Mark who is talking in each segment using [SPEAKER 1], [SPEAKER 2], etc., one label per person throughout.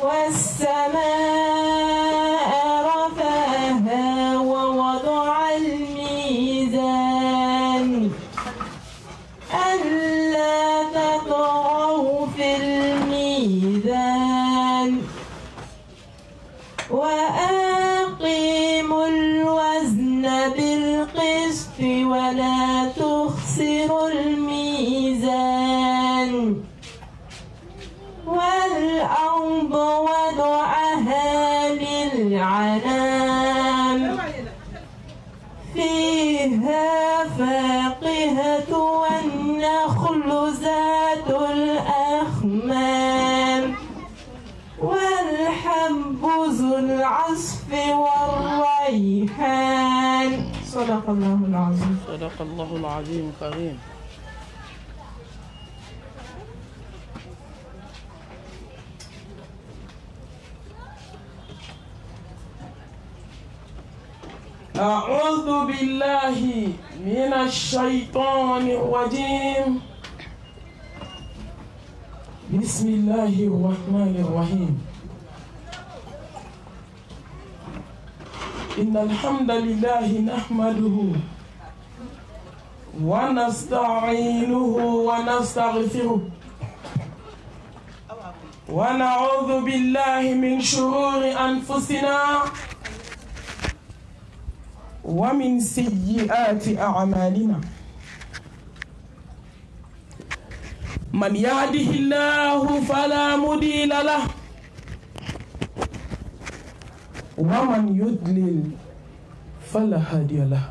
[SPEAKER 1] والسماء رفعها ووضع الميزان ألا تطغوا في الميزان وأقيموا الوزن بالقسط ولا تخسروا الميزان والأرض وضعها للعنام فيها فاقهة والنخل ذات الأخمام والحب ذو العصف والريحان. صدق الله العظيم.
[SPEAKER 2] صدق الله العظيم الكريم. أعوذ بالله من الشيطان الرجيم. بسم الله الرحمن الرحيم. إن الحمد لله نحمده ونستعينه ونستغفره ونعوذ بالله من شرور أنفسنا ومن سيئات أعمالنا. من يهده الله فلا مضل له ومن يضلل فلا هادي له.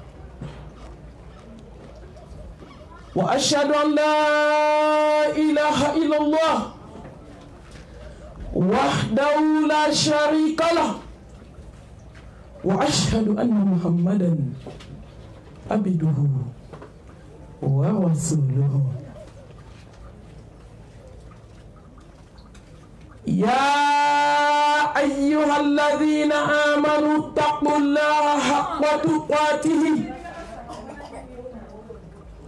[SPEAKER 2] وأشهد أن لا إله إلا الله وحده لا شريك له وأشهد أن محمدًا عبده ورسوله. يا أيها الذين آمنوا اتقوا الله حق تقاته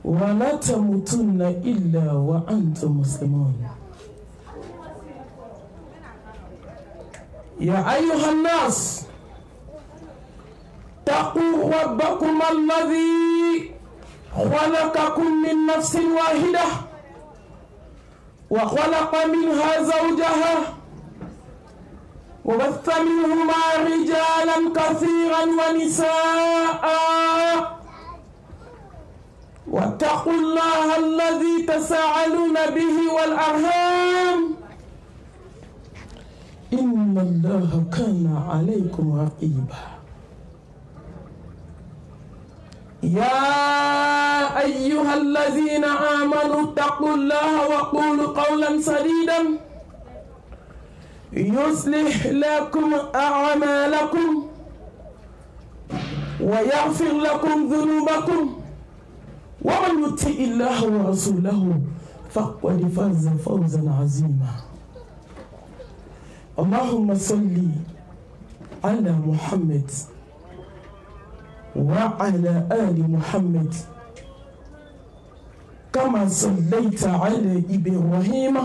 [SPEAKER 2] ولا تموتن إلا وأنتم مسلمون. يا أيها الناس اتقوا ربكم الذي خلقكم من نفس واحدة وخلق منها زوجها وبث منهما رجالا كثيرا ونساء واتقوا الله الذي تساءلون به والأرحام إن الله كان عليكم رقيبا. يا أيها الذين آمنوا اتقوا الله وقولوا قولا سديدا يصلح لكم أعمالكم ويغفر لكم ذنوبكم ومن يطع الله ورسوله فقد فاز فوزا عظيما. اللهم صل على محمد وعلى آل محمد كما صليت على إبراهيم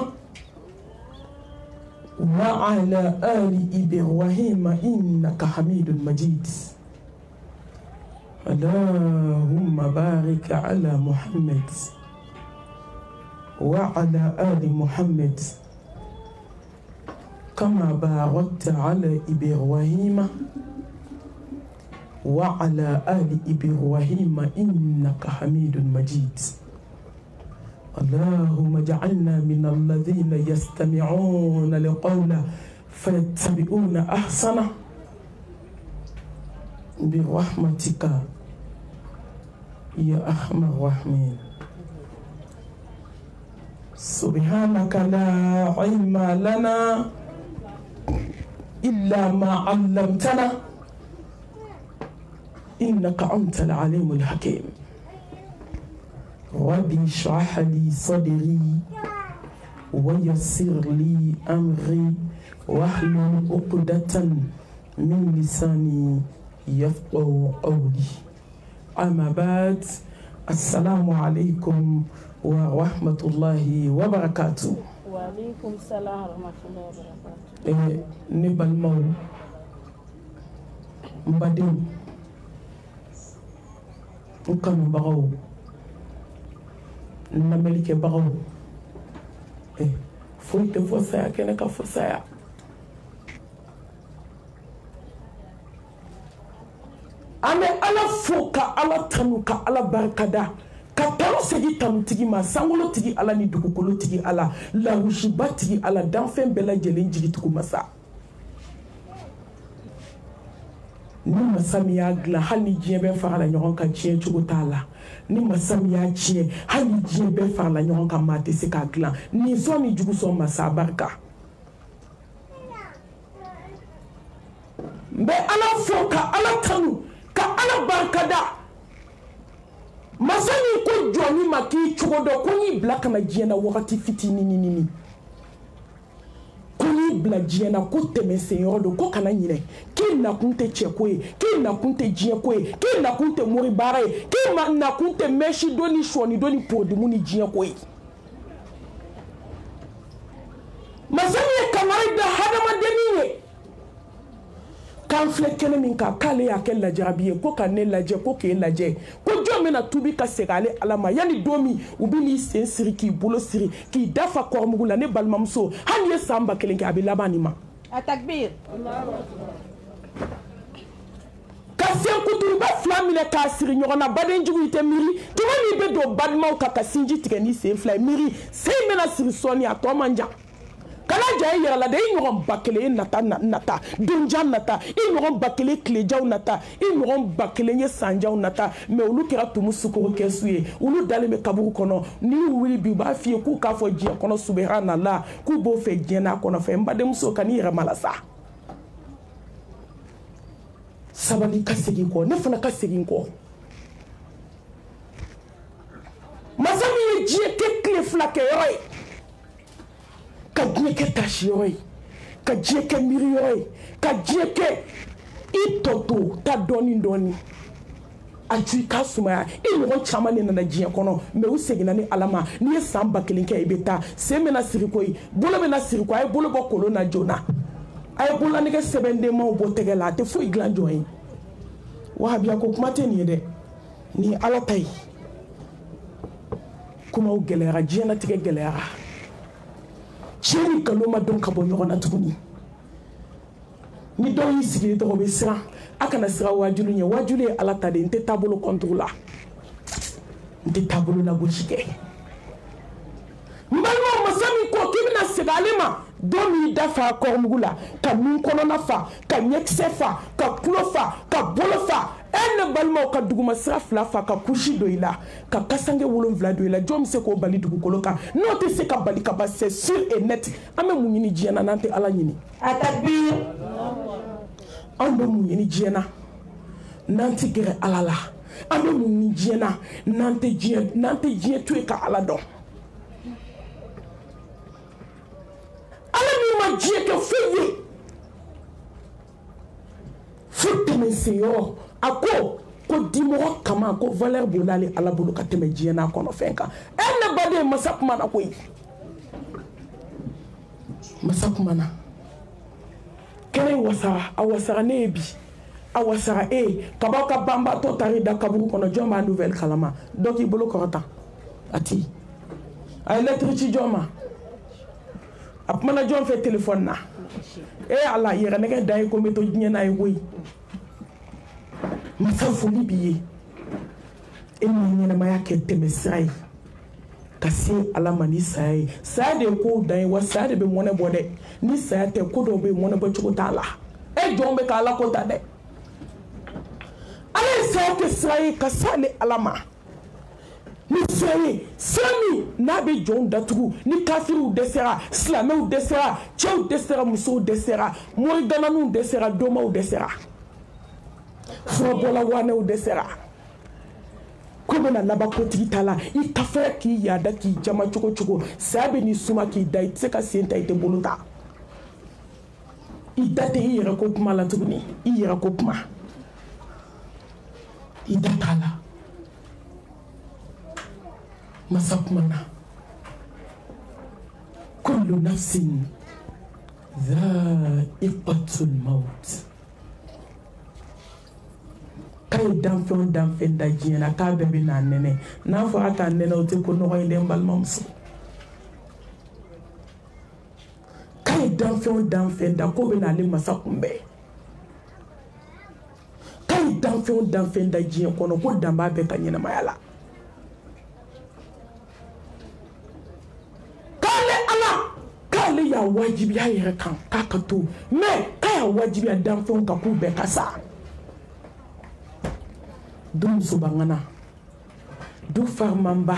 [SPEAKER 2] وعلى آل إبراهيم إنك حميد مجيد. اللهم بارك على محمد وعلى آل محمد كما باركت على إبراهيم وعلى آل إبراهيم إنك حميد مجيد. اللهم اجعلنا من الذين يستمعون القول فيتبعون أحسنه برحمتك يا أرحم الراحمين. سبحانك لا علم لنا إلا ما علمتنا إنك أنت العليم الحكيم. ربي اشرح لي صدري ويسر لي أمري واحلل عقدة من لساني يفقهوا قولي. أما بعد، السلام عليكم ورحمة الله وبركاته.
[SPEAKER 3] Waalaikum salam wa rahmatullahi wa barakatuh.
[SPEAKER 2] Ne balimaw n badenw n kanubagaw n lamɛnlikɛbagaw foyi tɛ fɔ saya kɛnɛ ka fɔ saya an bɛ ala fo ka ala tanu ka ala barikada ka tanu segi tanutigi ma sankolotigi ala ni dugukolotigi ala lawusibatigi ala danfɛn bɛɛ lajɛlen jigitugu masa ni masa min y'a dilan hali ni diɲɛ bɛɛ farala ɲɔgɔn kan diɲɛ cogo t'a la ni masa min y'a tiɲɛ hali ni diɲɛ bɛɛ farala ɲɔgɔn kan maa tɛ se k'a dilan ni sɔn ni jugu sɔn masa barika n bɛ ala fo ka ala tanu ka ala barikada masa min ko jɔnni ma k'i cogo dɔn ko n'i bila kana diɲɛ na wagati fitinin ko n'i bila diɲɛ na ko tɛmɛsenyɔrɔ don ko kana ɲinɛ k'i nakun tɛ cɛko ye k'i nakun tɛ diɲɛko ye k'i nakun tɛ mori baara ye k'i nakun tɛ mɛsi dɔ ni sɔni dɔ ni podimu ni diɲɛko ye masa min ye kangari da hadamadennin ye k'an filɛ kɛnɛ min kan k'ale y'a kɛ lajarabi ye ko ka ne lajɛ ko k'e lajɛ ko jɔn bɛna tubi ka segin ale ala ma yanni don min u bɛ n'i sen siri k'i bolo siri k'i dafa kɔrɔmugu la ne balimamuso hali ye san 1000 kɛ a bɛ laban nin ma.
[SPEAKER 3] A takbir.
[SPEAKER 2] ka senkuturuba 2 minɛ k'a siri ɲɔgɔn na badenjugu i tɛ miiri tuma min bɛ don balimaw kan ka sinji tigɛ ni sen 2 ye miiri sen bɛna siri sɔɔni a tɔ man jan. kana ja i yɛrɛ la dɛ i ɲɔgɔn 1000 ye nata donjan nata i ɲɔgɔn 1000 tilejanw nata i ɲɔgɔn 1000 ye sanjanw nata mais olu kɛra tumu sukoro kɛsu ye olu dalen bɛ kaburu kɔnɔ n'i y'u wuli bi u b'a f'i ye k'u k'a fɔ diɲɛ kɔnɔ subhanallah k'u b'o fɛ diɲɛ n'a kɔnɔ fɛ n badenmuso ka n'i yɛrɛ mala sa sabali ka segin kɔ ne fana ka segin kɔ masa min ye diɲɛ kɛ tile 2 kɛ yɔrɔ ye ka diɲɛ kɛ tasi yɔrɔ ye ka diɲɛ kɛ miiri yɔrɔ ye ka diɲɛ kɛ i tɔ to ta dɔɔni a ju i k'a sumaya i ɲɔgɔn caman de nana diɲɛ kɔnɔ mais u seginna ni ala ma n'i ye san 1000 kɛ i bɛ taa sen bɛna siri ko ye bolo bɛna siri ko a ye bolo bɔ kolon na joona a ye bololanɛgɛ sɛbɛndenmaw bɔ tɛgɛ la a tɛ foyi dilan jɔn ye wahabiya ko kuma tɛ nin ye dɛ nin ye ala ta ye kumaw gɛlɛyara diɲɛlatigɛ gɛlɛyara cɛ ni nkalon ma dɔn ka bɔ ɲɔgɔn na tuguni ni dɔw y'i sigi dɔrɔn u bɛ siran a kana siran wajulu ɲɛ wajulu ye ala ta de n tɛ taabolo kɔntugu la n tɛ taabolo lagosi kɛ n balimaw masa min ko k'i bɛna segin ale ma dɔ min dafa a kɔrɔmugu la ka nun kɔnɔna fa ka ɲɛkisɛ fa ka tulo fa ka bolo fa ne balimaw ka duguma sira 2 fa ka kusi don i la ka kasange 7 don i la jɔn bɛ se k'o bali dugukolo kan n'o tɛ se ka bali ka ban c'est sûr et net an bɛ mun ɲini diɲɛ na n'an tɛ ala ɲini
[SPEAKER 1] A takbir.
[SPEAKER 2] an bɛ mun ɲini diɲɛ na n'an tɛ gɛrɛ ala la an bɛ mun ɲini diɲɛ na n'an tɛ diɲɛ to yen ka ala dɔn ala min ma diɲɛ kɛ foyi ye fo tɛmɛsenyɔrɔ a ko dimɔgɔ kama ko valeur b'o la ale ala bolo ka tɛmɛ diɲɛ n'a kɔnɔfɛn kan ne baden masa kumana koyi masa kumana kɛnɛ wasara a wasara ne ye bi a wasara kabaw ka banbatɔ tari da kaburu kɔnɔ jɔn b'a nouvelle kalama dɔ k'i bolo kɔrɔta a ti a ye lettre ci jɔn ma a kumana jɔn fɛ téléphone na ala yɛrɛ nɛgɛ da ye ko n bɛ to diɲɛ n'a ye koyi masa foli b'i ye e ni ɲɛnamaya kɛ tɛmɛ sira ye ka se ala ma ni saya ye saya de ye kow dan ye wa saya de bɛ mɔnɛ bɔ dɛ ni saya tɛ ko dɔw bɛ yen mɔnɛ bɔ cogo t'a la jɔn bɛ ka ala ko ta dɛ ala ye saya kɛ sira ye ka se ale ala ma ni sira ye sira min n'a bɛ jɔnw datugu ni kafiriw dɛsɛra silamɛw dɛsɛra cɛw dɛsɛra musow dɛsɛra morigananiw dɛsɛra dɔmaw dɛsɛra furabɔla wanɛw dɛsɛra ko bɛna laban kotigi ta la i kafɛrɛ k'i yaada k'i jama cogo cogo saya bɛ n'i suma k'i da i tɛ se ka sen ta i tɛ bolo ta i da tɛ i yɛrɛ ko kuma la tuguni i yɛrɛ ko kuma i da t'a la masa kuma na kullu nafsin dha'iqatul maut. Kay danfɛn da diɲɛ na k'a bɛɛ bɛ n'a nɛnɛ n'a fɔra k'a nɛnɛ o tɛ ko nɔgɔ ye dɛ n balimamuso. Kay danfɛn da ko bɛ n'ale masa kunbɛn. Kay danfɛn da diɲɛ kɔnɔ ko dan b'a bɛɛ ka ɲɛnamaya la. K'ale Ala k'ale y'a wajibiya yɛrɛ kan k'a ka to mais k'a y'a wajibiya danfɛnw kan k'u bɛɛ ka sa. Du muso bangana du farmamba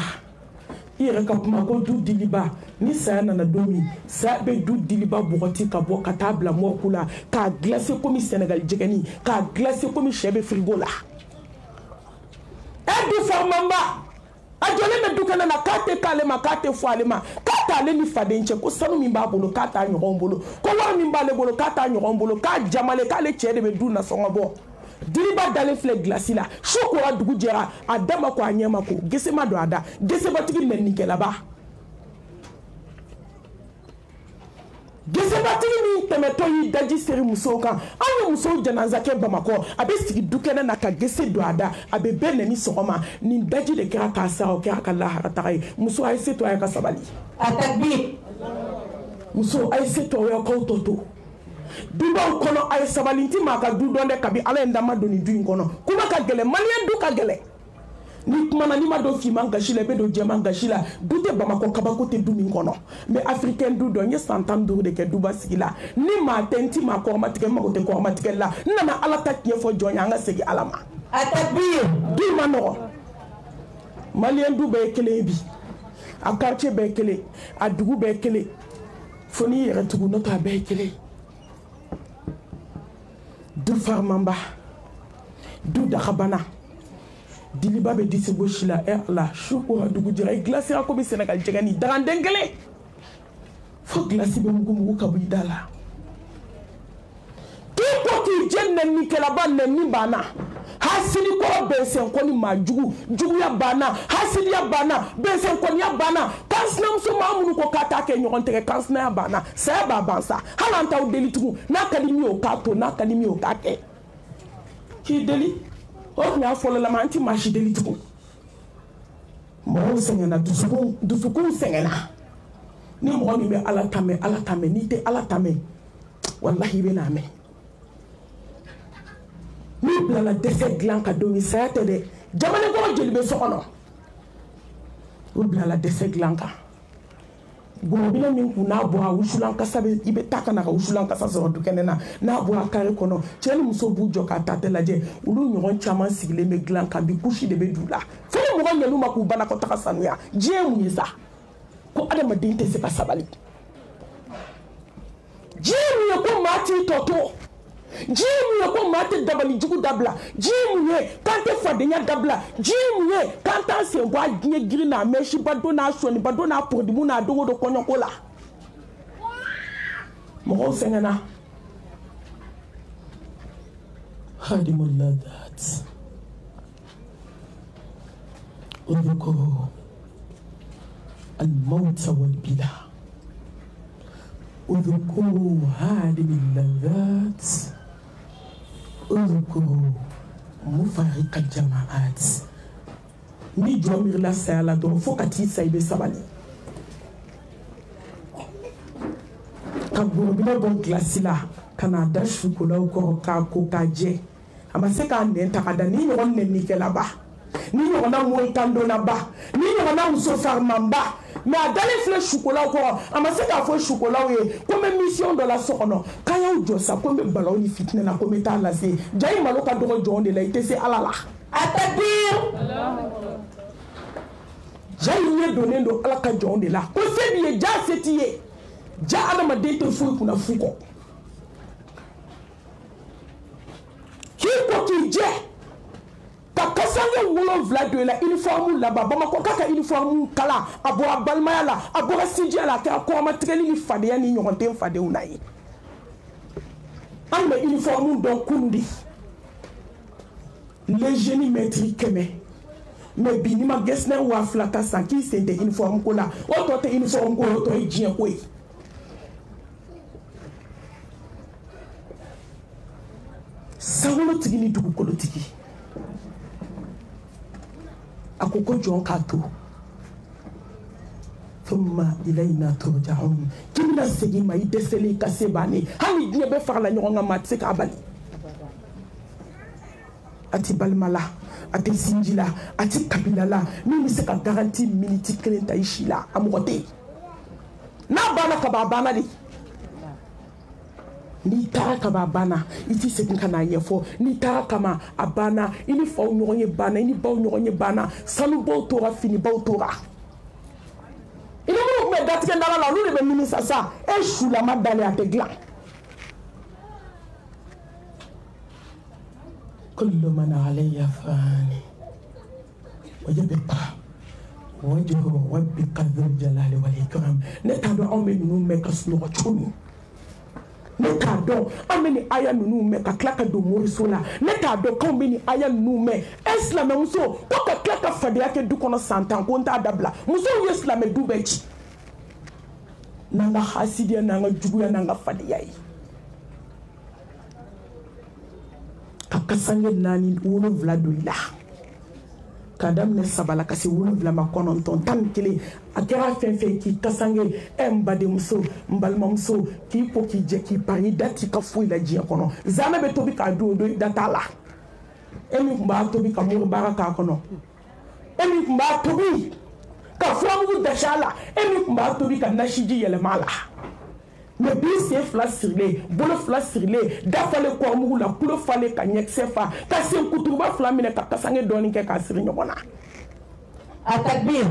[SPEAKER 2] i yɛrɛ ka kuma ko du diliba ni saya nana don min saya bɛ du diliba bɔgɔti ka bɔ ka taa bila mɔku la k'a glacer komi Sénégal jɛgɛni k'a glacer komi sɛ bɛ frigo la du farmamba a jɔlen bɛ du kɛnɛ na k'a tɛ k'ale ma k'a tɛ fɔ ale ma k'a t'ale ni faden cɛ ko sanu min b'a bolo k'a t'a ɲɔgɔn bolo ko wari min b'ale bolo k'a t'a ɲɔgɔn bolo k'a jamalen k'ale cɛ de bɛ du nasɔngɔ bɔ. Diliba dalen filɛ glasi la su kora dugu jɛra a da ma ko a ɲɛ ma ko gese ma don a da gesebatigi nɛninikɛlaba gesebatigi min tɛmɛtɔ y'i daji seri musow kan an ye musow janaza kɛ Bamakɔ a bɛ sigi dukɛnɛ na ka gese don a da a bɛ bɛɛ nɛni sɔgɔma nin daji de kɛra k'a sara o kɛra ka lahara taga ye muso a ye se to a ye ka sabali a takbir muso a ye se to a ye k'aw tɔ to dubaw kɔnɔ a ye sabali nti maa ka du dɔn dɛ kabi Ala ye dama don nin du in kɔnɔ kuma ka gɛlɛ maliyɛn du ka gɛlɛ ni kumana ni ma don finman gasi la i bɛ don jɛman gasi la du tɛ Bamakɔ kabako tɛ du min kɔnɔ mais africain du dɔn n ye san 15 de kɛ duba sigi la ni maa tɛ n ti maa kɔrɔmatigɛ n mago tɛ kɔrɔmatigɛ la n nana Ala ta tiɲɛ fɔ jɔn ye an ka segin Ala ma a takbir du ma nɔgɔ maliyɛn du bɛɛ ye kelen ye bi a quartier bɛɛ ye kelen a dugu bɛɛ ye kelen fo n'i yɛrɛ tugu n'o tɛ a bɛɛ ye kelen du farmamba du dakabana diliba bɛ disi gosi la Ala su kora dugu jɛra i glasira komi Sénégal jɛgɛni daganden kelen fo glasi bɛ mugu ka bɔ i da la k'i ko k'i jɛ nɛninikɛlaba nɛni banna hasidi kɔrɔ bɛnsɛnkɔni maa juguya banna hasidiya banna bɛnsɛnkɔniya banna kan sinamuso maa minnu ko k'a t'a kɛ ɲɔgɔn tɛgɛ kan sinaya banna saya b'a ban sa hali an t'aw deli tugun n'a ka di min ye o k'a to n'a ka di min ye o k'a kɛ k'i deli o tun y'a fɔlɔ lama an ti maa si deli tugun mɔgɔw sɛgɛnna dusukun sɛgɛnna ni mɔgɔ min bɛ Ala ta mɛn n'i tɛ Ala ta mɛn walahi i bɛ n'a mɛn n'i bilala dɛsɛ dilan ka don min saya tɛ dɛ jamana kɔnɔ jeli bɛ so kɔnɔ o bilala dɛsɛ dilan kan gɔmɔbila min kun n'a bɔra wusulan kasa bɛ i bɛ taa ka na ka wusulan kasa sɔrɔ dukɛnɛ na n'a bɔra kare kɔnɔ cɛ ni muso b'u jɔ k'a ta tɛ lajɛ olu ɲɔgɔn caman sigilen bɛ dilan kan bi kusi de bɛ du la fo ni mɔgɔ ɲɛlu ma k'u banakɔtaga sanuya diɲɛ mun ye sa ko adamaden tɛ se ka sabali diɲɛ mun ye ko maa t'i tɔ to diɲɛ mun ye ko maa tɛ dabali jugu dabila diɲɛ mun ye k'an tɛ fadenya dabila diɲɛ mun ye k'an t'an sen bɔ a diɲɛ girin n'a mɛsiba don n'a sɔniba don n'a pɔrɔdimu n'a dogo don kɔɲɔko la mɔgɔw sɛgɛnna hadimul ladat udhkuru al-mawta wal-bila udhkuru hadimul ladat udhkuru mufarriqa al-jama'at ni jɔ miirila saya la dɔrɔn fo ka t'i sa i bɛ sabali ka gorobinɛ bɔ gilasi la ka n'a da sukolaw kɔrɔ k'a ko k'a jɛ a ma se k'a nɛn ta ka da ni ɲɔgɔn nɛnnikɛlaba ni ɲɔgɔnna moyitandonnaba ni ɲɔgɔnna muso farimanba mais a dalen filɛ sukolaw kɔrɔ a ma se k'a fɔ sukolaw ye ko n bɛ mission dɔ la so kɔnɔ k'a y'aw jɔ sa ko n bɛ balaw ni fitinɛ na ko n bɛ taa lase ja i malo ka dɔgɔ jɔn de la i tɛ se Ala la a takbir ja i ɲɛ donnen don Ala ka jɔn de la ko se b'i ye ja se t'i ye ja adamaden tɛ foyi kunna fu kɔ k'i ko k'i jɛ ka kasange 7 don i la uniforme laban Bamakɔ k'a ka uniforme kala a bɔra balimaya la a bɔra sinjiya la a kɛra kɔrɔmatigɛli ni fadenya ni ɲɔgɔn tɛ fadenw na ye an bɛ uniforme dɔn kunun de léger ni mètre 100 mais bi ni ma gesner 2000 ta san k'i sen tɛ uniforme ko la o tɔ tɛ uniforme ko o tɔ ye diɲɛ ko ye tigi ni dugukolo tigi a ko ko jɔn k'a to thumma ilayna turja'un k'i bɛna segin ma i dɛsɛlen ka se bannen hali diɲɛ bɛɛ farala ɲɔgɔn kan ma a tɛ se k'a bali a ti balima la a tɛ sinji la a ti kabila la min bɛ se ka garanti miniti kelen ta i si la a mɔgɔ tɛ yen n'a banna ka ban a banna de n'i taara ka ban a banna i ti segin ka n'a ɲɛfɔ n'i taara kama a banna i ni faw ɲɔgɔn ye banna i ni baw ɲɔgɔn ye banna sanubaw tora finibaw tora i ni minnu tun bɛ datigɛ dala la olu de bɛ nimisa sa e sulama dalen a tɛ dilan kullu man alayha fani wa yabqa wajhu rabbika dhul jalali wal ikram ne t'a dɔn anw bɛ ninnu mɛn ka sunɔgɔ cogo min ne t'a dɔn an bɛ nin aya ninnu mɛn ka tila ka don moriso la ne t'a dɔn k'anw bɛ nin aya ninnu mɛn e silamɛmuso ko ka tila ka fadenya kɛ du kɔnɔ san 10 ko n t'a dabila musow ye silamɛ du bɛɛ ci n'an ka hasidiya n'an ka juguya n'an ka fadenya ye ka kasange 4 7 don i la ka daminɛ 3 la ka se 7 ma 9 11 a kɛra fɛn fɛn k'i kasange n badenmuso n balimamuso k'i ko k'i jɛ k'i pari i da t'i ka foyi la diɲɛ kɔnɔ zaamɛ bɛ tobi k'a dun o don i da t'a la e min tun b'a tobi ka mori baara k'a kɔnɔ e min tun b'a tobi ka furamugu dasi a la e min tun b'a tobi ka nasiji yɛlɛma a la mɛ bi sen 2 sirilen bolo 2 sirilen da falen kɔrɔmugu la tulo falen ka ɲɛkisɛ fa ka sen kuturuba 2 minɛ ka kasange dɔɔni kɛ k'a siri ɲɔgɔn na a takbir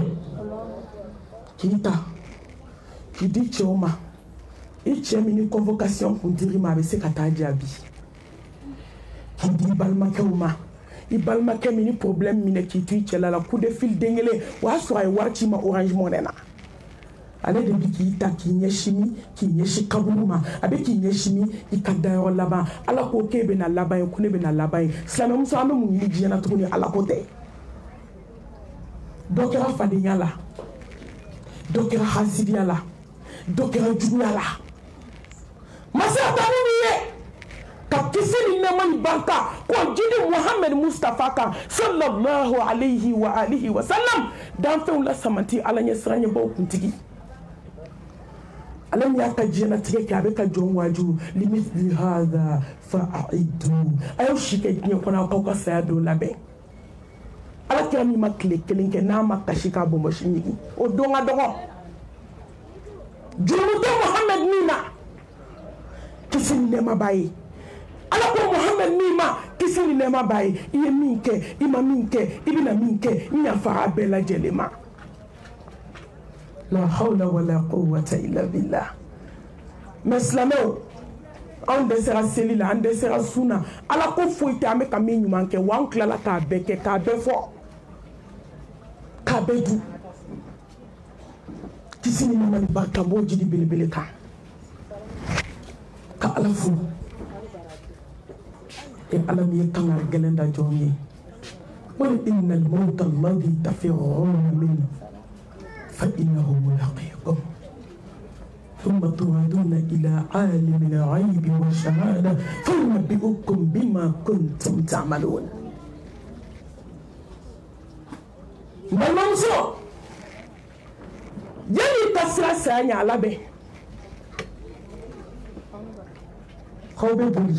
[SPEAKER 2] k'i ta k'i di cɛw ma i cɛ min ni convocation kun dir'i ma a bɛ se ka taa jaabi k'i di i balimakɛw ma i balimakɛ min ni problème minɛ k'i to i cɛla la coup de fil den kelen o y'a sɔrɔ a ye wari ci ma Orange Money na ale de bi k'i ta k'i ɲɛsin kaburu ma a bɛ k'i ɲɛsin i ka dayɔrɔ laban ala ko k'e bɛna laban ye ko ne bɛna laban ye silamɛmuso an bɛ mun ɲini diɲɛ na tuguni ala ko tɛ dɔ kɛra fadenya la dɔ kɛra hasidiya la dɔ kɛra juguya la masa ta ni ye ka kisi ni nɛɛma ni barika k'o jidi Muhammed Mustafa kan sallallahu alayhi wa alihi wa sallam danfɛnw la samanti ala ɲɛ siran ɲɛbaw kuntigi ala y'a ka diɲɛlatigɛ kɛ a bɛ ka jɔn waaju limithli hadha fa'iddu a y'aw si kɛ diɲɛ kɔnɔ aw ka saya don labɛn ala kira min ma tile 1 kɛ n'a ma kasi k'a bɔnbɔsi ɲigi o don ka dɔgɔ jurumu tɛ Muhammed min na kisi ni nɛɛma b'a ye ala ko Muhammed min ma kisi ni nɛɛma b'a ye i ye min kɛ i ma min kɛ i bɛna min kɛ n yafara bɛɛ lajɛlen ma la hawla wala quwwata illa billah mais silamɛw anw dɛsɛra seli la an dɛsɛra sunna ala ko foyi tɛ an bɛ ka min ɲuman kɛ wa an tilala k'a bɛɛ kɛ k'a bɛɛ fɔ k'a bɛɛ dun kisi ni nɛɛma ni barika b'o jidi belebele kan ka ala fo e ala min ye kangari gɛlɛn da jɔn ye qul innal mawta alladhi tafirruna minhu فإنه ملاقيكم ثم تردون إلى عالم الغيب والشهادة فينبئكم بما كنتم تعملون balimamuso yanni i ka sira saya ɲɛ ala bɛ aw bɛ boli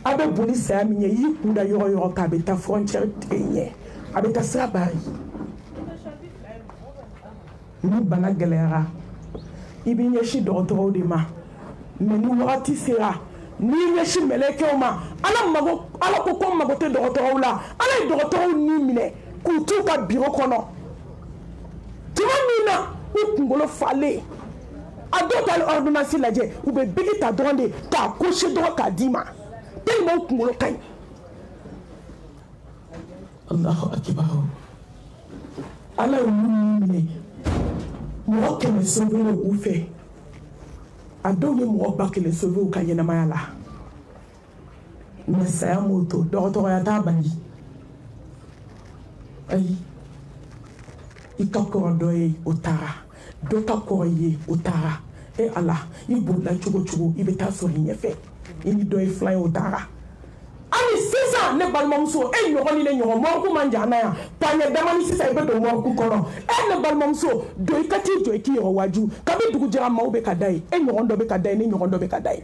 [SPEAKER 2] a bɛ boli saya min ɲɛ i y'i kun da yɔrɔ yɔrɔ k'a bɛ taa frontière tigɛ ɲɛ a bɛ taa sira bari ni bana gɛlɛyara i b'i ɲɛsin dɔgɔtɔrɔw de ma mais ni wagati sera n'i ɲɛsin mɛlɛkɛw ma ala ko ko mago tɛ dɔgɔtɔrɔw la ala ye dɔgɔtɔrɔw ni minɛ k'u t'u ka biro kɔnɔ tuma min na u kunkolo falen a dɔw ta ordonnance lajɛ u bɛ bigi ta dɔrɔn de k'a kosi dɔrɔn k'a d'i ma tellement u kunkolo ka ɲi Allahu akbar ala ye mun minɛ mɔgɔ 100 sauvé u fɛ a dɔw ye mɔgɔ 1000 sauvé u ka ɲɛnamaya la mais saya m'o to dɔgɔtɔrɔya t'a bali ayi i ka kɔrɔ dɔ ye o taara dɔ ka kɔrɔ ye o taara e ala i bolila cogo cogo i bɛ taa sɔrɔ i ɲɛfɛ i ni dɔ ye filan ye o taara sisan ne balimamuso e ɲɔgɔn ni ne ɲɔgɔn mɔriku man jan na yan paɲɛ dama ni sisan i bɛ don mɔriku kɔnɔ ne balimamuso don i ka t'i jɔ i k'i yɛrɛ waju kabi dugu jɛra maaw bɛ ka da ye e ɲɔgɔn dɔ bɛ ka da ye ne ɲɔgɔn dɔ bɛ ka da ye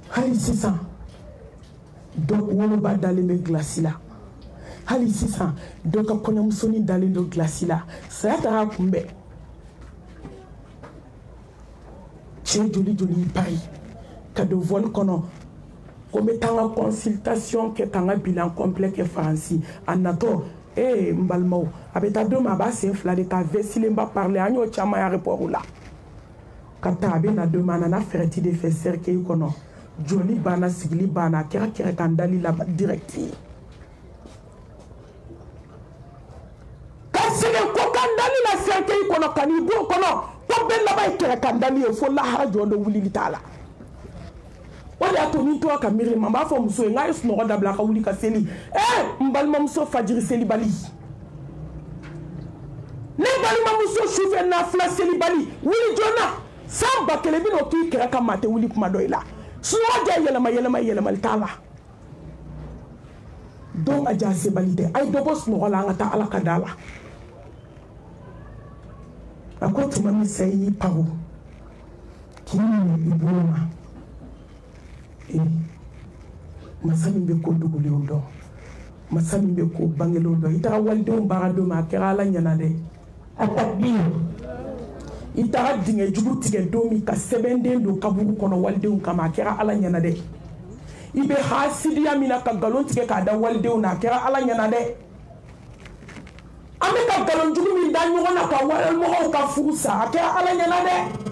[SPEAKER 2] hali sisan dɔ woloba dalen bɛ gilasi la hali sisan dɔ ka kɔɲɔmusonin dalen don gilasi la saya taara kunbɛn cɛ joli joli pari ka don vol kɔnɔ ko n bɛ taa n ka consultation kɛ ka n ka bilan complet kɛ faransi a natɔ n balimaw a bɛ taa don min a b'a sen fila de ta vesilenba parler an y'o caman ye aéroport la ka taa a bɛ na don min a nana fɛrɛti de fɛ cercueil kɔnɔ joli banna sigili banna a kɛra kɛrɛ kan dali la direct ka segin ko kan dali la cercueil kɔnɔ ka n'i b'o kɔnɔ ko bɛɛ laban ye kɛrɛ kan dali ye fo lahara jɔn dɔ wulili t'a la o de y'a to ni tora ka miiri ma n b'a fɔ muso ye n k'a ye sunɔgɔ dabila a ka wuli ka seli n balimamuso fajiri seli bali ne balimamuso sufɛ nafila seli bali wuli joona san 1000 i bɛn'o k'i kɛrɛ kan maa tɛ wuli kuma dɔ i la sunɔgɔ ja yɛlɛmali t'a la dɔw ka ja sebali tɛ a ye dɔ bɔ sunɔgɔ la an ka taa ala ka da la a ko tuma min sa i y'i paro k'i minɛ i bolo ma masa min bɛ ko dogolenw dɔn masa min bɛ ko bangelenw dɔn i taara walidenw baara don ma a kɛra ala ɲɛna dɛ a ka bin i taara dingɛ jugu tigɛ don min ka sɛbɛnden don kaburu kɔnɔ walidenw kama a kɛra ala ɲɛna dɛ i bɛ hasidiya min na ka nkalon tigɛ k'a da walidenw na a kɛra ala ɲɛna dɛ an bɛ ka nkalon jugu min da ɲɔgɔn na ka walimɔgɔw ka furu sa a kɛra ala ɲɛna dɛ